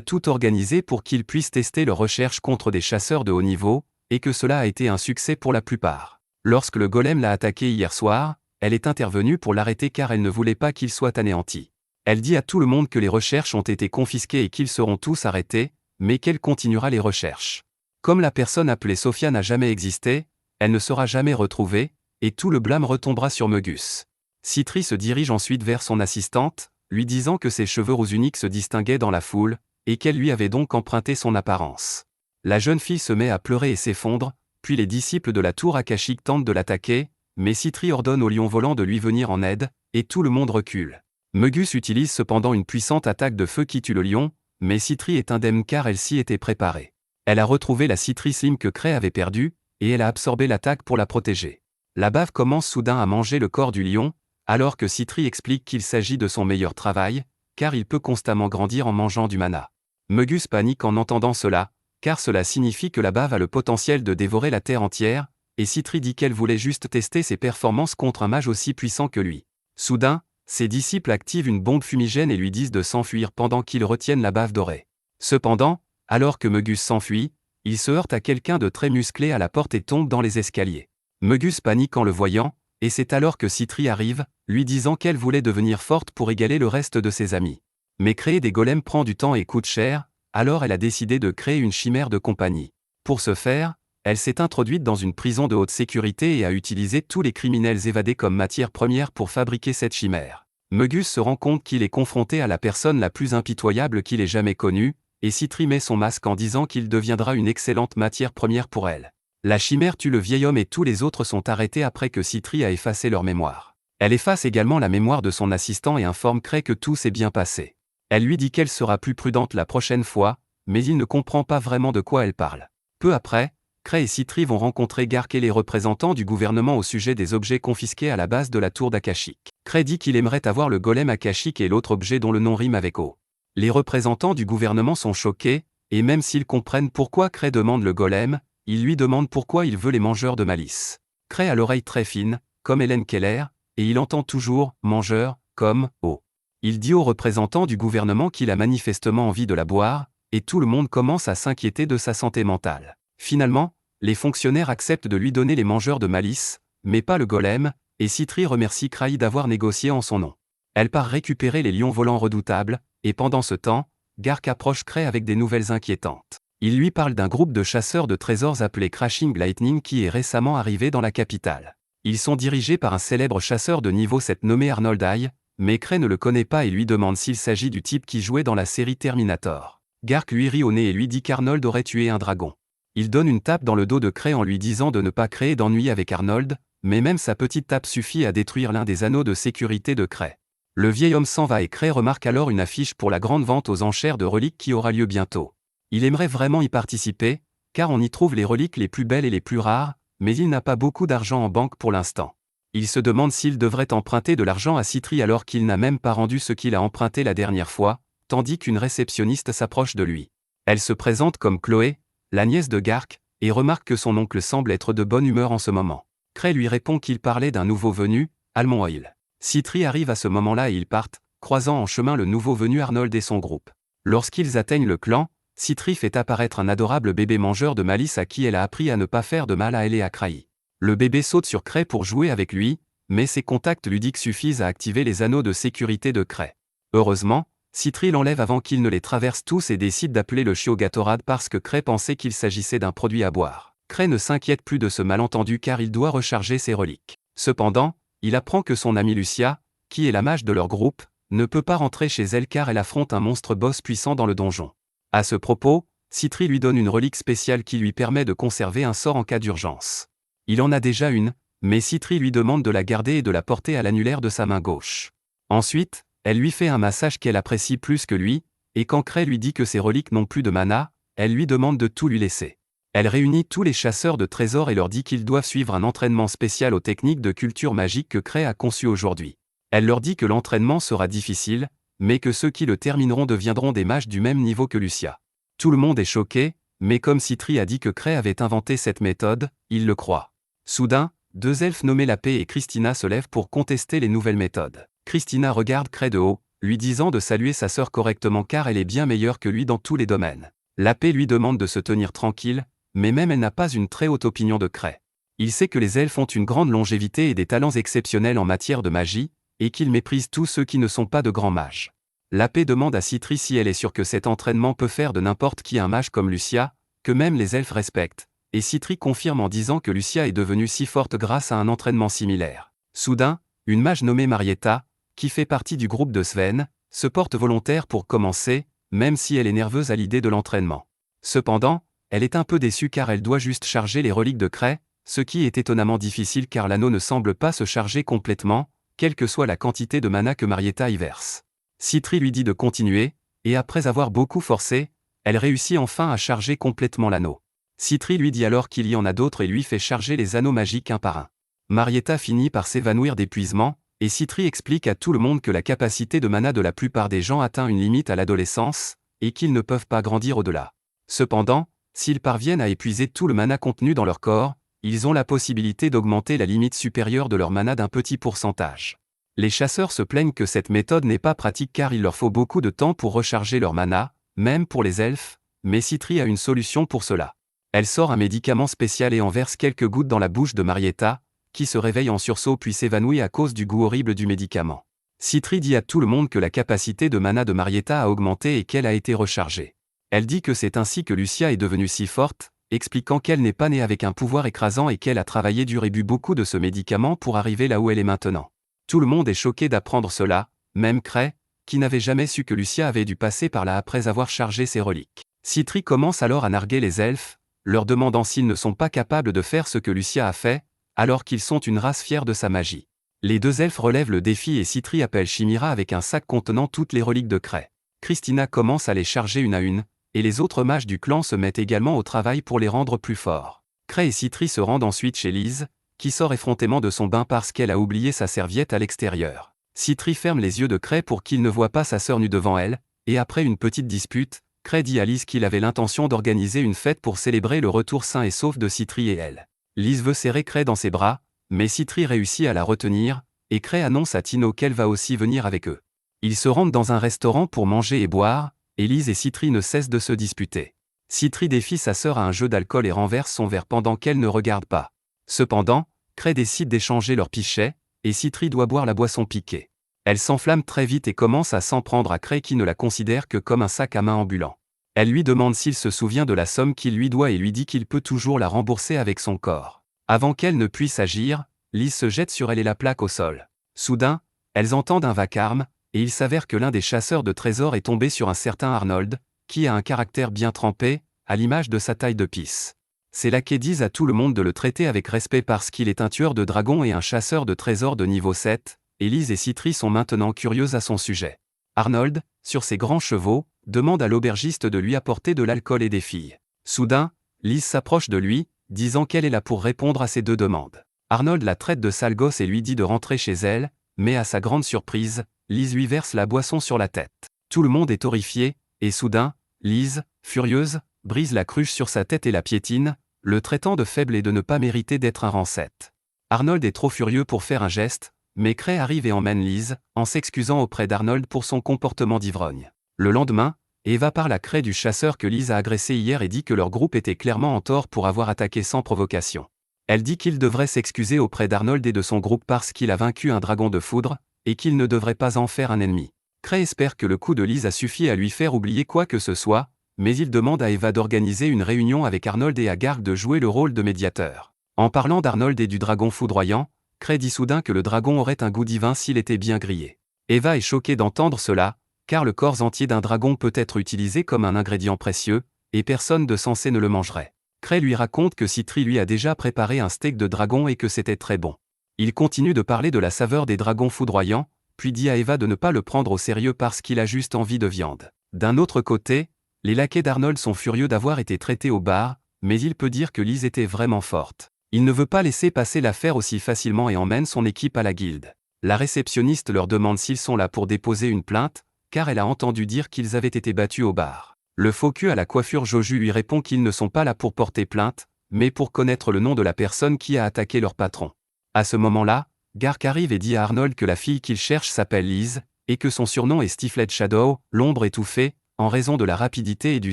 tout organisé pour qu'ils puissent tester leurs recherches contre des chasseurs de haut niveau, et que cela a été un succès pour la plupart. Lorsque le golem l'a attaqué hier soir, elle est intervenue pour l'arrêter car elle ne voulait pas qu'il soit anéanti. Elle dit à tout le monde que les recherches ont été confisquées et qu'ils seront tous arrêtés, mais qu'elle continuera les recherches. Comme la personne appelée Sophia n'a jamais existé, elle ne sera jamais retrouvée, et tout le blâme retombera sur Mögus. Citri se dirige ensuite vers son assistante, lui disant que ses cheveux roux uniques se distinguaient dans la foule, et qu'elle lui avait donc emprunté son apparence. La jeune fille se met à pleurer et s'effondre, puis les disciples de la tour akashique tentent de l'attaquer, mais Citri ordonne au lion volant de lui venir en aide, et tout le monde recule. Mögus utilise cependant une puissante attaque de feu qui tue le lion, mais Citri est indemne car elle s'y était préparée. Elle a retrouvé la Citri Slim que Cray avait perdue, et elle a absorbé l'attaque pour la protéger. La bave commence soudain à manger le corps du lion, alors que Citri explique qu'il s'agit de son meilleur travail, car il peut constamment grandir en mangeant du mana. Mögus panique en entendant cela, car cela signifie que la bave a le potentiel de dévorer la terre entière, et Citri dit qu'elle voulait juste tester ses performances contre un mage aussi puissant que lui. Soudain, ses disciples activent une bombe fumigène et lui disent de s'enfuir pendant qu'ils retiennent la bave dorée. Cependant, alors que Mögus s'enfuit, il se heurte à quelqu'un de très musclé à la porte et tombe dans les escaliers. Mögus panique en le voyant, et c'est alors que Citri arrive, lui disant qu'elle voulait devenir forte pour égaler le reste de ses amis. Mais créer des golems prend du temps et coûte cher, alors elle a décidé de créer une chimère de compagnie. Pour ce faire, elle s'est introduite dans une prison de haute sécurité et a utilisé tous les criminels évadés comme matière première pour fabriquer cette chimère. Mögus se rend compte qu'il est confronté à la personne la plus impitoyable qu'il ait jamais connue, et Citri met son masque en disant qu'il deviendra une excellente matière première pour elle. La chimère tue le vieil homme et tous les autres sont arrêtés après que Citri a effacé leur mémoire. Elle efface également la mémoire de son assistant et informe Cray que tout s'est bien passé. Elle lui dit qu'elle sera plus prudente la prochaine fois, mais il ne comprend pas vraiment de quoi elle parle. Peu après, Cray et Citri vont rencontrer Gark et les représentants du gouvernement au sujet des objets confisqués à la base de la tour d'Akashic. Cray dit qu'il aimerait avoir le golem Akashic et l'autre objet dont le nom rime avec O. Les représentants du gouvernement sont choqués, et même s'ils comprennent pourquoi Cray demande le golem, ils lui demandent pourquoi il veut les mangeurs de malice. Cray a l'oreille très fine, comme Hélène Keller, et il entend toujours « mangeur » comme « O ». Il dit aux représentants du gouvernement qu'il a manifestement envie de la boire, et tout le monde commence à s'inquiéter de sa santé mentale. Finalement, les fonctionnaires acceptent de lui donner les mangeurs de malice, mais pas le golem, et Citri remercie Cray d'avoir négocié en son nom. Elle part récupérer les lions volants redoutables, et pendant ce temps, Gark approche Cray avec des nouvelles inquiétantes. Il lui parle d'un groupe de chasseurs de trésors appelé Crashing Lightning qui est récemment arrivé dans la capitale. Ils sont dirigés par un célèbre chasseur de niveau 7 nommé Arnold Eye, mais Cray ne le connaît pas et lui demande s'il s'agit du type qui jouait dans la série Terminator. Gark lui rit au nez et lui dit qu'Arnold aurait tué un dragon. Il donne une tape dans le dos de Cray en lui disant de ne pas créer d'ennui avec Arnold, mais même sa petite tape suffit à détruire l'un des anneaux de sécurité de Cray. Le vieil homme s'en va et Cray remarque alors une affiche pour la grande vente aux enchères de reliques qui aura lieu bientôt. Il aimerait vraiment y participer, car on y trouve les reliques les plus belles et les plus rares, mais il n'a pas beaucoup d'argent en banque pour l'instant. Il se demande s'il devrait emprunter de l'argent à Citri alors qu'il n'a même pas rendu ce qu'il a emprunté la dernière fois, tandis qu'une réceptionniste s'approche de lui. Elle se présente comme Chloé, la nièce de Gark, et remarque que son oncle semble être de bonne humeur en ce moment. Cray lui répond qu'il parlait d'un nouveau venu, Almond Oil. Citri arrive à ce moment-là et ils partent, croisant en chemin le nouveau venu Arnold et son groupe. Lorsqu'ils atteignent le clan, Citri fait apparaître un adorable bébé mangeur de malice à qui elle a appris à ne pas faire de mal à elle et à Cray. Le bébé saute sur Cray pour jouer avec lui, mais ses contacts ludiques suffisent à activer les anneaux de sécurité de Cray. Heureusement, Citri l'enlève avant qu'il ne les traverse tous et décide d'appeler le chiot Gatorade parce que Cray pensait qu'il s'agissait d'un produit à boire. Cray ne s'inquiète plus de ce malentendu car il doit recharger ses reliques. Cependant, il apprend que son amie Lucia, qui est la mage de leur groupe, ne peut pas rentrer chez elle car elle affronte un monstre boss puissant dans le donjon. À ce propos, Citri lui donne une relique spéciale qui lui permet de conserver un sort en cas d'urgence. Il en a déjà une, mais Citri lui demande de la garder et de la porter à l'annulaire de sa main gauche. Ensuite, elle lui fait un massage qu'elle apprécie plus que lui, et quand Cray lui dit que ses reliques n'ont plus de mana, elle lui demande de tout lui laisser. Elle réunit tous les chasseurs de trésors et leur dit qu'ils doivent suivre un entraînement spécial aux techniques de culture magique que Cray a conçu aujourd'hui. Elle leur dit que l'entraînement sera difficile, mais que ceux qui le termineront deviendront des mages du même niveau que Lucia. Tout le monde est choqué, mais comme Citri a dit que Cray avait inventé cette méthode, il le croit. Soudain, deux elfes nommés La Paix et Christina se lèvent pour contester les nouvelles méthodes. Christina regarde Cray de haut, lui disant de saluer sa sœur correctement car elle est bien meilleure que lui dans tous les domaines. La Paix lui demande de se tenir tranquille, mais même elle n'a pas une très haute opinion de Cray. Il sait que les elfes ont une grande longévité et des talents exceptionnels en matière de magie, et qu'ils méprisent tous ceux qui ne sont pas de grands mages. L'AP demande à Citri si elle est sûre que cet entraînement peut faire de n'importe qui un mage comme Lucia, que même les elfes respectent, et Citri confirme en disant que Lucia est devenue si forte grâce à un entraînement similaire. Soudain, une mage nommée Marietta, qui fait partie du groupe de Sven, se porte volontaire pour commencer, même si elle est nerveuse à l'idée de l'entraînement. Cependant, elle est un peu déçue car elle doit juste charger les reliques de craie, ce qui est étonnamment difficile car l'anneau ne semble pas se charger complètement, quelle que soit la quantité de mana que Marietta y verse. Citri lui dit de continuer, et après avoir beaucoup forcé, elle réussit enfin à charger complètement l'anneau. Citri lui dit alors qu'il y en a d'autres et lui fait charger les anneaux magiques un par un. Marietta finit par s'évanouir d'épuisement, et Citri explique à tout le monde que la capacité de mana de la plupart des gens atteint une limite à l'adolescence, et qu'ils ne peuvent pas grandir au-delà. Cependant, s'ils parviennent à épuiser tout le mana contenu dans leur corps, ils ont la possibilité d'augmenter la limite supérieure de leur mana d'un petit pourcentage. Les chasseurs se plaignent que cette méthode n'est pas pratique car il leur faut beaucoup de temps pour recharger leur mana, même pour les elfes, mais Citri a une solution pour cela. Elle sort un médicament spécial et en verse quelques gouttes dans la bouche de Marietta, qui se réveille en sursaut puis s'évanouit à cause du goût horrible du médicament. Citri dit à tout le monde que la capacité de mana de Marietta a augmenté et qu'elle a été rechargée. Elle dit que c'est ainsi que Lucia est devenue si forte, expliquant qu'elle n'est pas née avec un pouvoir écrasant et qu'elle a travaillé dur et bu beaucoup de ce médicament pour arriver là où elle est maintenant. Tout le monde est choqué d'apprendre cela, même Cray, qui n'avait jamais su que Lucia avait dû passer par là après avoir chargé ses reliques. Citri commence alors à narguer les elfes, leur demandant s'ils ne sont pas capables de faire ce que Lucia a fait, alors qu'ils sont une race fière de sa magie. Les deux elfes relèvent le défi et Citri appelle Chimira avec un sac contenant toutes les reliques de Cray. Christina commence à les charger une à une, et les autres mages du clan se mettent également au travail pour les rendre plus forts. Cray et Citri se rendent ensuite chez Lise, qui sort effrontément de son bain parce qu'elle a oublié sa serviette à l'extérieur. Citri ferme les yeux de Cray pour qu'il ne voie pas sa sœur nue devant elle, et après une petite dispute, Cray dit à Lise qu'il avait l'intention d'organiser une fête pour célébrer le retour sain et sauf de Citri et elle. Lise veut serrer Cray dans ses bras, mais Citri réussit à la retenir, et Cray annonce à Tino qu'elle va aussi venir avec eux. Ils se rendent dans un restaurant pour manger et boire, et Lise et Citri ne cessent de se disputer. Citri défie sa sœur à un jeu d'alcool et renverse son verre pendant qu'elle ne regarde pas. Cependant, Cray décide d'échanger leurs pichets, et Citri doit boire la boisson piquée. Elle s'enflamme très vite et commence à s'en prendre à Cray qui ne la considère que comme un sac à main ambulant. Elle lui demande s'il se souvient de la somme qu'il lui doit et lui dit qu'il peut toujours la rembourser avec son corps. Avant qu'elle ne puisse agir, Lise se jette sur elle et la plaque au sol. Soudain, elles entendent un vacarme, et il s'avère que l'un des chasseurs de trésors est tombé sur un certain Arnold, qui a un caractère bien trempé, à l'image de sa taille de pisse. Ces laquais disent à tout le monde de le traiter avec respect parce qu'il est un tueur de dragons et un chasseur de trésors de niveau 7, et Lise et Citri sont maintenant curieuses à son sujet. Arnold, sur ses grands chevaux, demande à l'aubergiste de lui apporter de l'alcool et des filles. Soudain, Lise s'approche de lui, disant qu'elle est là pour répondre à ses deux demandes. Arnold la traite de sale gosse et lui dit de rentrer chez elle, mais à sa grande surprise, Lise lui verse la boisson sur la tête. Tout le monde est horrifié, et soudain, Lise, furieuse, brise la cruche sur sa tête et la piétine, le traitant de faible et de ne pas mériter d'être un rancette. Arnold est trop furieux pour faire un geste, mais Cray arrive et emmène Lise, en s'excusant auprès d'Arnold pour son comportement d'ivrogne. Le lendemain, Eva parle à Cray du chasseur que Lise a agressé hier et dit que leur groupe était clairement en tort pour avoir attaqué sans provocation. Elle dit qu'il devrait s'excuser auprès d'Arnold et de son groupe parce qu'il a vaincu un dragon de foudre, et qu'il ne devrait pas en faire un ennemi. Cray espère que le coup de Lise a suffi à lui faire oublier quoi que ce soit, mais il demande à Eva d'organiser une réunion avec Arnold et à Garg de jouer le rôle de médiateur. En parlant d'Arnold et du dragon foudroyant, Cray dit soudain que le dragon aurait un goût divin s'il était bien grillé. Eva est choquée d'entendre cela, car le corps entier d'un dragon peut être utilisé comme un ingrédient précieux, et personne de sensé ne le mangerait. Cray lui raconte que Citri lui a déjà préparé un steak de dragon et que c'était très bon. Il continue de parler de la saveur des dragons foudroyants, puis dit à Eva de ne pas le prendre au sérieux parce qu'il a juste envie de viande. D'un autre côté, les laquais d'Arnold sont furieux d'avoir été traités au bar, mais il peut dire que Lise était vraiment forte. Il ne veut pas laisser passer l'affaire aussi facilement et emmène son équipe à la guilde. La réceptionniste leur demande s'ils sont là pour déposer une plainte, car elle a entendu dire qu'ils avaient été battus au bar. Le faux cul à la coiffure Joju lui répond qu'ils ne sont pas là pour porter plainte, mais pour connaître le nom de la personne qui a attaqué leur patron. À ce moment-là, Garg arrive et dit à Arnold que la fille qu'il cherche s'appelle Lise, et que son surnom est Stifled Shadow, l'ombre étouffée, en raison de la rapidité et du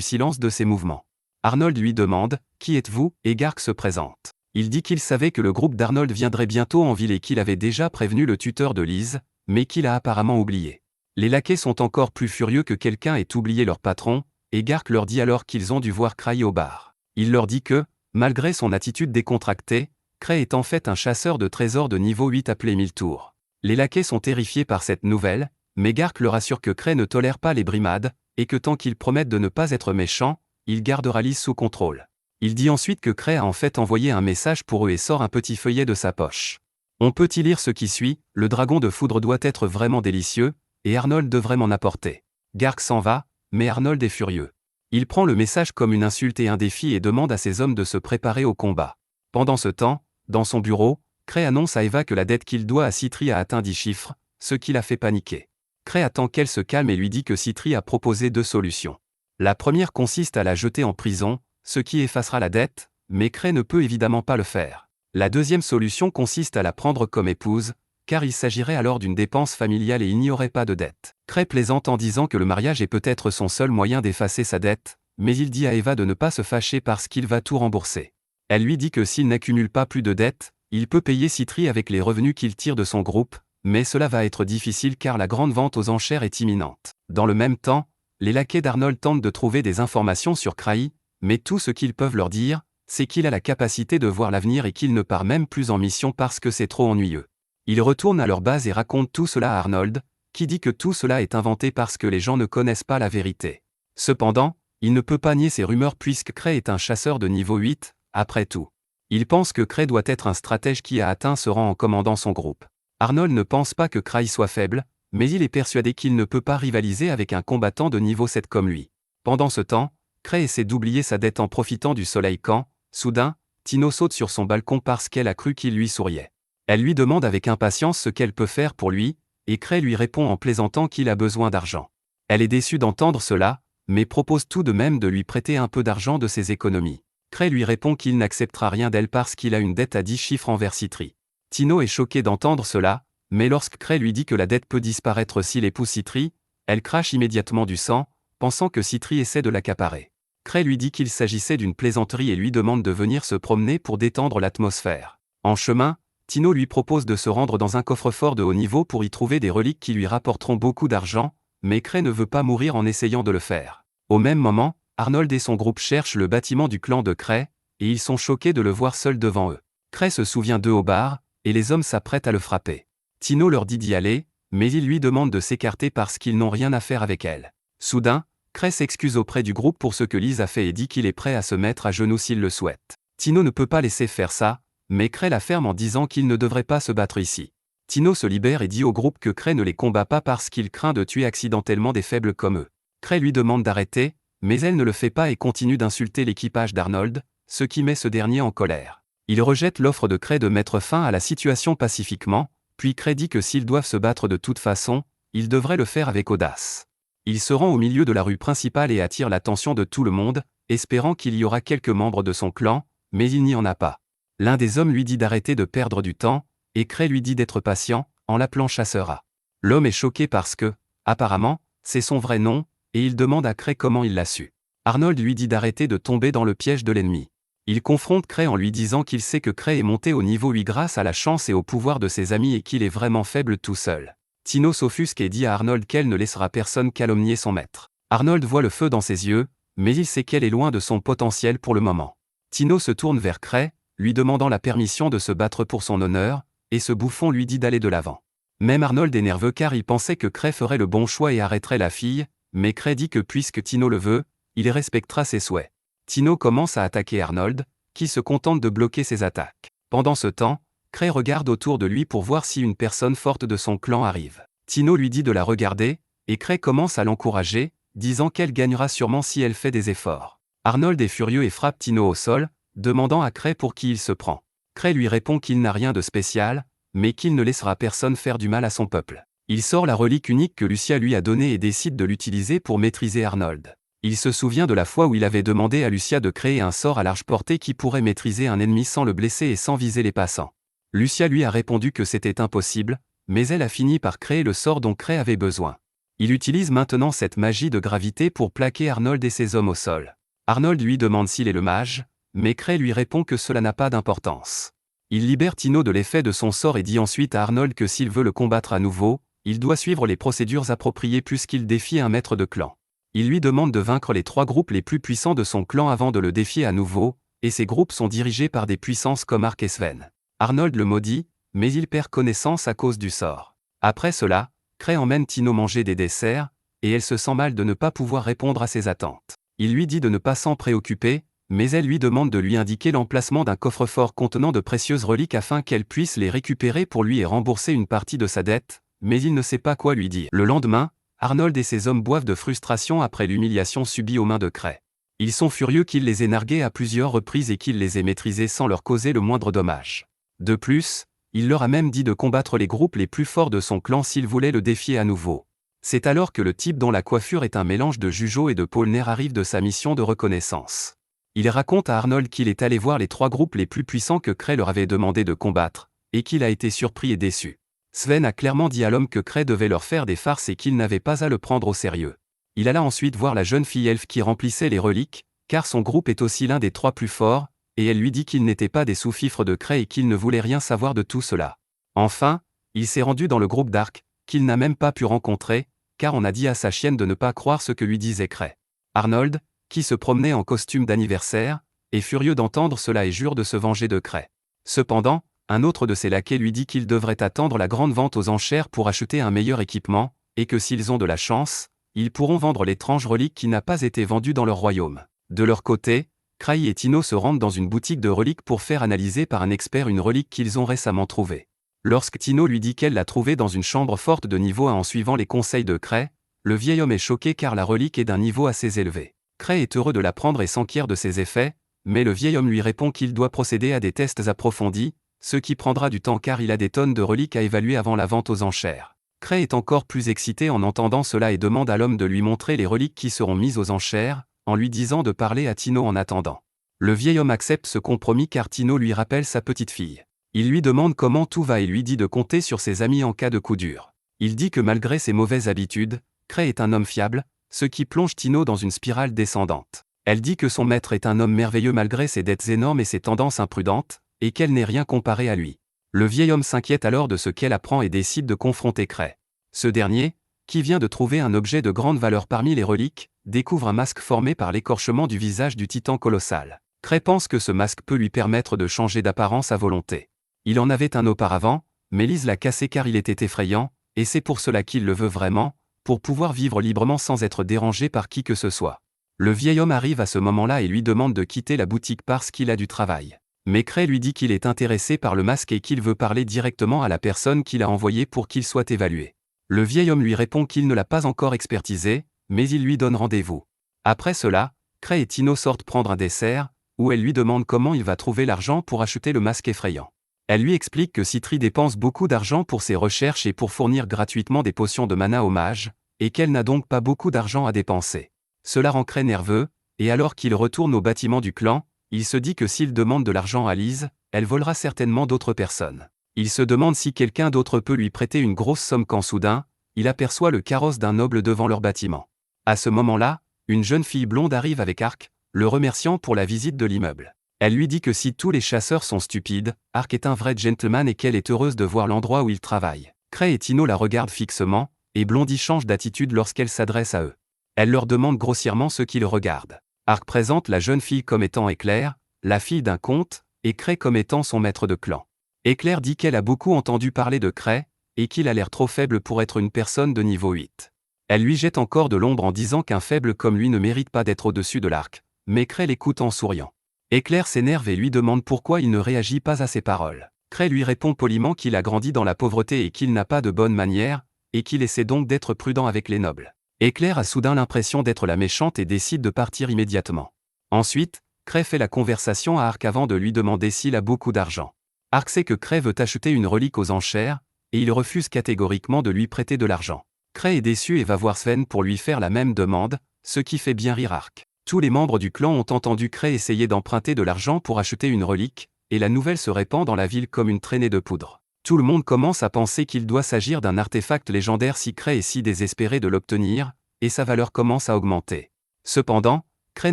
silence de ses mouvements. Arnold lui demande « Qui êtes-vous » et Garg se présente. Il dit qu'il savait que le groupe d'Arnold viendrait bientôt en ville et qu'il avait déjà prévenu le tuteur de Lise, mais qu'il a apparemment oublié. Les laquais sont encore plus furieux que quelqu'un ait oublié leur patron, et Gark leur dit alors qu'ils ont dû voir Cray au bar. Il leur dit que, malgré son attitude décontractée, Cray est en fait un chasseur de trésors de niveau 8 appelé Miltour. Les laquais sont terrifiés par cette nouvelle, mais Gark leur assure que Cray ne tolère pas les brimades, et que tant qu'ils promettent de ne pas être méchants, il gardera Lys sous contrôle. Il dit ensuite que Cray a en fait envoyé un message pour eux et sort un petit feuillet de sa poche. On peut y lire ce qui suit: le dragon de foudre doit être vraiment délicieux, et Arnold devrait m'en apporter. Gark s'en va, mais Arnold est furieux. Il prend le message comme une insulte et un défi et demande à ses hommes de se préparer au combat. Pendant ce temps, dans son bureau, Cray annonce à Eva que la dette qu'il doit à Citri a atteint 10 chiffres, ce qui la fait paniquer. Cray attend qu'elle se calme et lui dit que Citri a proposé 2 solutions. La première consiste à la jeter en prison, ce qui effacera la dette, mais Cray ne peut évidemment pas le faire. La deuxième solution consiste à la prendre comme épouse, car il s'agirait alors d'une dépense familiale et il n'y aurait pas de dette. Cray plaisante en disant que le mariage est peut-être son seul moyen d'effacer sa dette, mais il dit à Eva de ne pas se fâcher parce qu'il va tout rembourser. Elle lui dit que s'il n'accumule pas plus de dettes, il peut payer Citri avec les revenus qu'il tire de son groupe, mais cela va être difficile car la grande vente aux enchères est imminente. Dans le même temps, les laquais d'Arnold tentent de trouver des informations sur Cray, mais tout ce qu'ils peuvent leur dire, c'est qu'il a la capacité de voir l'avenir et qu'il ne part même plus en mission parce que c'est trop ennuyeux. Ils retournent à leur base et racontent tout cela à Arnold, qui dit que tout cela est inventé parce que les gens ne connaissent pas la vérité. Cependant, il ne peut pas nier ces rumeurs puisque Cray est un chasseur de niveau 8, après tout. Il pense que Cray doit être un stratège qui a atteint ce rang en commandant son groupe. Arnold ne pense pas que Cray soit faible, mais il est persuadé qu'il ne peut pas rivaliser avec un combattant de niveau 7 comme lui. Pendant ce temps, Cray essaie d'oublier sa dette en profitant du soleil quand, soudain, Tino saute sur son balcon parce qu'elle a cru qu'il lui souriait. Elle lui demande avec impatience ce qu'elle peut faire pour lui, et Cray lui répond en plaisantant qu'il a besoin d'argent. Elle est déçue d'entendre cela, mais propose tout de même de lui prêter un peu d'argent de ses économies. Cray lui répond qu'il n'acceptera rien d'elle parce qu'il a une dette à 10 chiffres envers Citri. Tino est choquée d'entendre cela, mais lorsque Cray lui dit que la dette peut disparaître s'il épouse Citri, elle crache immédiatement du sang, pensant que Citri essaie de l'accaparer. Cray lui dit qu'il s'agissait d'une plaisanterie et lui demande de venir se promener pour détendre l'atmosphère. En chemin, Tino lui propose de se rendre dans un coffre-fort de haut niveau pour y trouver des reliques qui lui rapporteront beaucoup d'argent, mais Cray ne veut pas mourir en essayant de le faire. Au même moment, Arnold et son groupe cherchent le bâtiment du clan de Cray, et ils sont choqués de le voir seul devant eux. Cray se souvient d'eux au bar, et les hommes s'apprêtent à le frapper. Tino leur dit d'y aller, mais il lui demande de s'écarter parce qu'ils n'ont rien à faire avec elle. Soudain, Cray s'excuse auprès du groupe pour ce que Lys a fait et dit qu'il est prêt à se mettre à genoux s'il le souhaite. Tino ne peut pas laisser faire ça, mais Cray la ferme en disant qu'il ne devrait pas se battre ici. Tino se libère et dit au groupe que Cray ne les combat pas parce qu'il craint de tuer accidentellement des faibles comme eux. Cray lui demande d'arrêter, mais elle ne le fait pas et continue d'insulter l'équipage d'Arnold, ce qui met ce dernier en colère. Il rejette l'offre de Cray de mettre fin à la situation pacifiquement, puis Cray dit que s'ils doivent se battre de toute façon, ils devraient le faire avec audace. Il se rend au milieu de la rue principale et attire l'attention de tout le monde, espérant qu'il y aura quelques membres de son clan, mais il n'y en a pas. L'un des hommes lui dit d'arrêter de perdre du temps, et Cray lui dit d'être patient, en l'appelant chasseur A. L'homme est choqué parce que, apparemment, c'est son vrai nom, et il demande à Cray comment il l'a su. Arnold lui dit d'arrêter de tomber dans le piège de l'ennemi. Il confronte Cray en lui disant qu'il sait que Cray est monté au niveau 8 grâce à la chance et au pouvoir de ses amis et qu'il est vraiment faible tout seul. Tino s'offusque et dit à Arnold qu'elle ne laissera personne calomnier son maître. Arnold voit le feu dans ses yeux, mais il sait qu'elle est loin de son potentiel pour le moment. Tino se tourne vers Cray, lui demandant la permission de se battre pour son honneur, et ce bouffon lui dit d'aller de l'avant. Même Arnold est nerveux car il pensait que Cray ferait le bon choix et arrêterait la fille, mais Cray dit que puisque Tino le veut, il respectera ses souhaits. Tino commence à attaquer Arnold, qui se contente de bloquer ses attaques. Pendant ce temps, Cray regarde autour de lui pour voir si une personne forte de son clan arrive. Tino lui dit de la regarder, et Cray commence à l'encourager, disant qu'elle gagnera sûrement si elle fait des efforts. Arnold est furieux et frappe Tino au sol, demandant à Cray pour qui il se prend. Cray lui répond qu'il n'a rien de spécial, mais qu'il ne laissera personne faire du mal à son peuple. Il sort la relique unique que Lucia lui a donnée et décide de l'utiliser pour maîtriser Arnold. Il se souvient de la fois où il avait demandé à Lucia de créer un sort à large portée qui pourrait maîtriser un ennemi sans le blesser et sans viser les passants. Lucia lui a répondu que c'était impossible, mais elle a fini par créer le sort dont Cray avait besoin. Il utilise maintenant cette magie de gravité pour plaquer Arnold et ses hommes au sol. Arnold lui demande s'il est le mage, mais Cray lui répond que cela n'a pas d'importance. Il libère Tino de l'effet de son sort et dit ensuite à Arnold que s'il veut le combattre à nouveau, Il doit suivre les procédures appropriées puisqu'il défie un maître de clan. Il lui demande de vaincre les 3 groupes les plus puissants de son clan avant de le défier à nouveau, et ces groupes sont dirigés par des puissances comme Ark et Sven. Arnold le maudit, mais il perd connaissance à cause du sort. Après cela, Cray emmène Tino manger des desserts, et elle se sent mal de ne pas pouvoir répondre à ses attentes. Il lui dit de ne pas s'en préoccuper, mais elle lui demande de lui indiquer l'emplacement d'un coffre-fort contenant de précieuses reliques afin qu'elle puisse les récupérer pour lui et rembourser une partie de sa dette, mais il ne sait pas quoi lui dire. Le lendemain, Arnold et ses hommes boivent de frustration après l'humiliation subie aux mains de Cray. Ils sont furieux qu'il les ait nargués à plusieurs reprises et qu'il les ait maîtrisés sans leur causer le moindre dommage. De plus, il leur a même dit de combattre les groupes les plus forts de son clan s'ils voulaient le défier à nouveau. C'est alors que le type dont la coiffure est un mélange de Jujo et de Polner arrive de sa mission de reconnaissance. Il raconte à Arnold qu'il est allé voir les 3 groupes les plus puissants que Cray leur avait demandé de combattre, et qu'il a été surpris et déçu. Sven a clairement dit à l'homme que Cray devait leur faire des farces et qu'il n'avait pas à le prendre au sérieux. Il alla ensuite voir la jeune fille elfe qui remplissait les reliques, car son groupe est aussi l'un des 3 plus forts, et elle lui dit qu'ils n'étaient pas des sous-fifres de Cray et qu'il ne voulait rien savoir de tout cela. Enfin, il s'est rendu dans le groupe d'Ark, qu'il n'a même pas pu rencontrer, car on a dit à sa chienne de ne pas croire ce que lui disait Cray. Arnold, qui se promenait en costume d'anniversaire, est furieux d'entendre cela et jure de se venger de Cray. Cependant, un autre de ses laquais lui dit qu'il devrait attendre la grande vente aux enchères pour acheter un meilleur équipement, et que s'ils ont de la chance, ils pourront vendre l'étrange relique qui n'a pas été vendue dans leur royaume. De leur côté, Cray et Tino se rendent dans une boutique de reliques pour faire analyser par un expert une relique qu'ils ont récemment trouvée. Lorsque Tino lui dit qu'elle l'a trouvée dans une chambre forte de niveau 1 en suivant les conseils de Cray, le vieil homme est choqué car la relique est d'un niveau assez élevé. Cray est heureux de la prendre et s'enquiert de ses effets, mais le vieil homme lui répond qu'il doit procéder à des tests approfondis, ce qui prendra du temps car il a des tonnes de reliques à évaluer avant la vente aux enchères. Cray est encore plus excité en entendant cela et demande à l'homme de lui montrer les reliques qui seront mises aux enchères, en lui disant de parler à Tino en attendant. Le vieil homme accepte ce compromis car Tino lui rappelle sa petite fille. Il lui demande comment tout va et lui dit de compter sur ses amis en cas de coup dur. Il dit que malgré ses mauvaises habitudes, Cray est un homme fiable, ce qui plonge Tino dans une spirale descendante. Elle dit que son maître est un homme merveilleux malgré ses dettes énormes et ses tendances imprudentes, et qu'elle n'est rien comparée à lui. Le vieil homme s'inquiète alors de ce qu'elle apprend et décide de confronter Cray. Ce dernier, qui vient de trouver un objet de grande valeur parmi les reliques, découvre un masque formé par l'écorchement du visage du titan colossal. Cray pense que ce masque peut lui permettre de changer d'apparence à volonté. Il en avait un auparavant, mais Lise l'a cassé car il était effrayant, et c'est pour cela qu'il le veut vraiment, pour pouvoir vivre librement sans être dérangé par qui que ce soit. Le vieil homme arrive à ce moment-là et lui demande de quitter la boutique parce qu'il a du travail. Mais Cray lui dit qu'il est intéressé par le masque et qu'il veut parler directement à la personne qu'il a envoyée pour qu'il soit évalué. Le vieil homme lui répond qu'il ne l'a pas encore expertisé, mais il lui donne rendez-vous. Après cela, Cray et Tino sortent prendre un dessert, où elle lui demande comment il va trouver l'argent pour acheter le masque effrayant. Elle lui explique que Citri dépense beaucoup d'argent pour ses recherches et pour fournir gratuitement des potions de mana aux mages, et qu'elle n'a donc pas beaucoup d'argent à dépenser. Cela rend Cray nerveux, et alors qu'il retourne au bâtiment du clan, il se dit que s'il demande de l'argent à Lise, elle volera certainement d'autres personnes. Il se demande si quelqu'un d'autre peut lui prêter une grosse somme quand soudain, il aperçoit le carrosse d'un noble devant leur bâtiment. À ce moment-là, une jeune fille blonde arrive avec Ark, le remerciant pour la visite de l'immeuble. Elle lui dit que si tous les chasseurs sont stupides, Ark est un vrai gentleman et qu'elle est heureuse de voir l'endroit où il travaille. Cray et Tino la regardent fixement, et Blondie change d'attitude lorsqu'elle s'adresse à eux. Elle leur demande grossièrement ce qu'ils regardent. Ark présente la jeune fille comme étant Éclair, la fille d'un comte, et Cray comme étant son maître de clan. Éclair dit qu'elle a beaucoup entendu parler de Cray, et qu'il a l'air trop faible pour être une personne de niveau 8. Elle lui jette encore de l'ombre en disant qu'un faible comme lui ne mérite pas d'être au-dessus de l'arc, mais Cray l'écoute en souriant. Éclair s'énerve et lui demande pourquoi il ne réagit pas à ses paroles. Cray lui répond poliment qu'il a grandi dans la pauvreté et qu'il n'a pas de bonnes manières, et qu'il essaie donc d'être prudent avec les nobles. Éclair a soudain l'impression d'être la méchante et décide de partir immédiatement. Ensuite, Cray fait la conversation à Ark avant de lui demander s'il a beaucoup d'argent. Ark sait que Cray veut acheter une relique aux enchères, et il refuse catégoriquement de lui prêter de l'argent. Cray est déçu et va voir Sven pour lui faire la même demande, ce qui fait bien rire Ark. Tous les membres du clan ont entendu Cray essayer d'emprunter de l'argent pour acheter une relique, et la nouvelle se répand dans la ville comme une traînée de poudre. Tout le monde commence à penser qu'il doit s'agir d'un artefact légendaire si Cray est si désespéré de l'obtenir, et sa valeur commence à augmenter. Cependant, Cray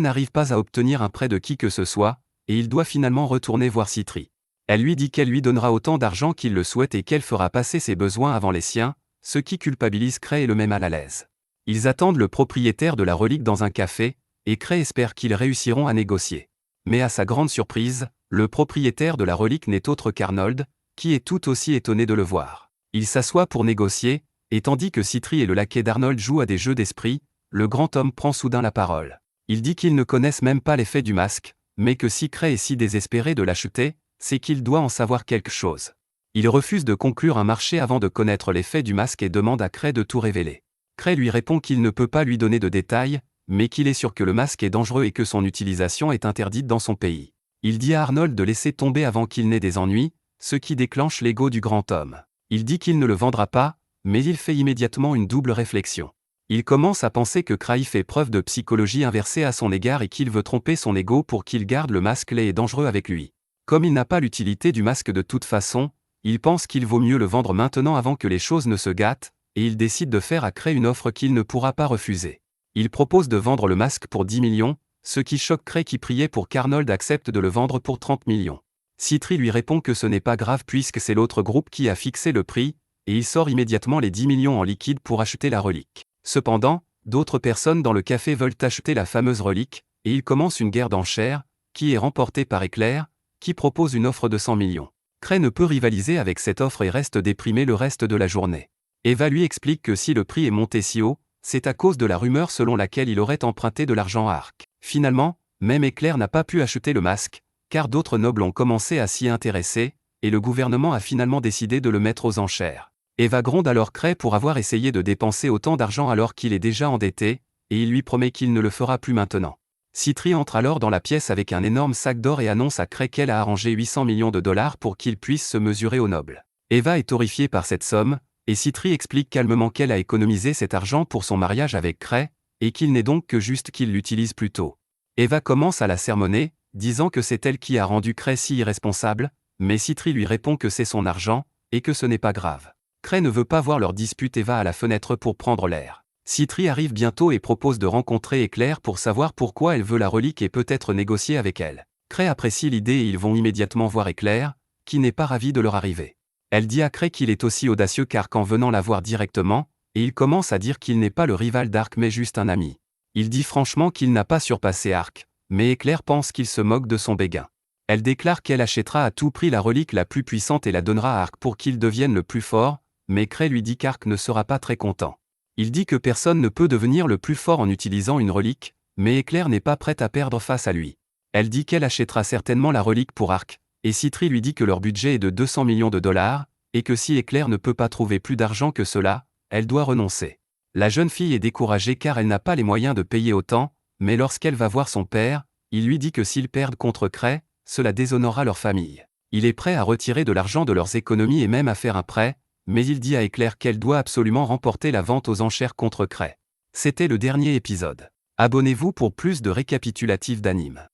n'arrive pas à obtenir un prêt de qui que ce soit, et il doit finalement retourner voir Citri. Elle lui dit qu'elle lui donnera autant d'argent qu'il le souhaite et qu'elle fera passer ses besoins avant les siens, ce qui culpabilise Cray et le met mal à l'aise. Ils attendent le propriétaire de la relique dans un café, et Cray espère qu'ils réussiront à négocier. Mais à sa grande surprise, le propriétaire de la relique n'est autre qu'Arnold, qui est tout aussi étonné de le voir. Il s'assoit pour négocier, et tandis que Citri et le laquais d'Arnold jouent à des jeux d'esprit, le grand homme prend soudain la parole. Il dit qu'ils ne connaissent même pas l'effet du masque, mais que si Cray est si désespéré de l'acheter, c'est qu'il doit en savoir quelque chose. Il refuse de conclure un marché avant de connaître l'effet du masque et demande à Cray de tout révéler. Cray lui répond qu'il ne peut pas lui donner de détails, mais qu'il est sûr que le masque est dangereux et que son utilisation est interdite dans son pays. Il dit à Arnold de laisser tomber avant qu'il n'ait des ennuis, ce qui déclenche l'ego du grand homme. Il dit qu'il ne le vendra pas, mais il fait immédiatement une double réflexion. Il commence à penser que Cray fait preuve de psychologie inversée à son égard et qu'il veut tromper son ego pour qu'il garde le masque laid et dangereux avec lui. Comme il n'a pas l'utilité du masque de toute façon, il pense qu'il vaut mieux le vendre maintenant avant que les choses ne se gâtent, et il décide de faire à Cray une offre qu'il ne pourra pas refuser. Il propose de vendre le masque pour 10 millions, ce qui choque Cray qui priait pour qu'Arnold accepte de le vendre pour 30 millions. Citri lui répond que ce n'est pas grave puisque c'est l'autre groupe qui a fixé le prix, et il sort immédiatement les 10 millions en liquide pour acheter la relique. Cependant, d'autres personnes dans le café veulent acheter la fameuse relique, et il commence une guerre d'enchères, qui est remportée par Éclair, qui propose une offre de 100 millions. Cray ne peut rivaliser avec cette offre et reste déprimé le reste de la journée. Eva lui explique que si le prix est monté si haut, c'est à cause de la rumeur selon laquelle il aurait emprunté de l'argent à Arc. Finalement, même Éclair n'a pas pu acheter le masque, car d'autres nobles ont commencé à s'y intéresser, et le gouvernement a finalement décidé de le mettre aux enchères. Eva gronde alors Cray pour avoir essayé de dépenser autant d'argent alors qu'il est déjà endetté, et il lui promet qu'il ne le fera plus maintenant. Citri entre alors dans la pièce avec un énorme sac d'or et annonce à Cray qu'elle a arrangé 800 millions de dollars pour qu'il puisse se mesurer aux nobles. Eva est horrifiée par cette somme, et Citri explique calmement qu'elle a économisé cet argent pour son mariage avec Cray, et qu'il n'est donc que juste qu'il l'utilise plus tôt. Eva commence à la sermonner, disant que c'est elle qui a rendu Cray si irresponsable, mais Citri lui répond que c'est son argent, et que ce n'est pas grave. Cray ne veut pas voir leur dispute et va à la fenêtre pour prendre l'air. Citri arrive bientôt et propose de rencontrer Éclair pour savoir pourquoi elle veut la relique et peut-être négocier avec elle. Cray apprécie l'idée et ils vont immédiatement voir Éclair, qui n'est pas ravi de leur arrivée. Elle dit à Cray qu'il est aussi audacieux qu'Arc en venant la voir directement, et il commence à dire qu'il n'est pas le rival d'Arc mais juste un ami. Il dit franchement qu'il n'a pas surpassé Arc, mais Éclair pense qu'il se moque de son béguin. Elle déclare qu'elle achètera à tout prix la relique la plus puissante et la donnera à Arc pour qu'il devienne le plus fort, mais Cray lui dit qu'Arc ne sera pas très content. Il dit que personne ne peut devenir le plus fort en utilisant une relique, mais Éclair n'est pas prête à perdre face à lui. Elle dit qu'elle achètera certainement la relique pour Arc, et Citri lui dit que leur budget est de 200 millions de dollars, et que si Éclair ne peut pas trouver plus d'argent que cela, elle doit renoncer. La jeune fille est découragée car elle n'a pas les moyens de payer autant, mais lorsqu'elle va voir son père, il lui dit que s'ils perdent contre Cray, cela déshonorera leur famille. Il est prêt à retirer de l'argent de leurs économies et même à faire un prêt, mais il dit à Éclair qu'elle doit absolument remporter la vente aux enchères contre Cray. C'était le dernier épisode. Abonnez-vous pour plus de récapitulatifs d'animes.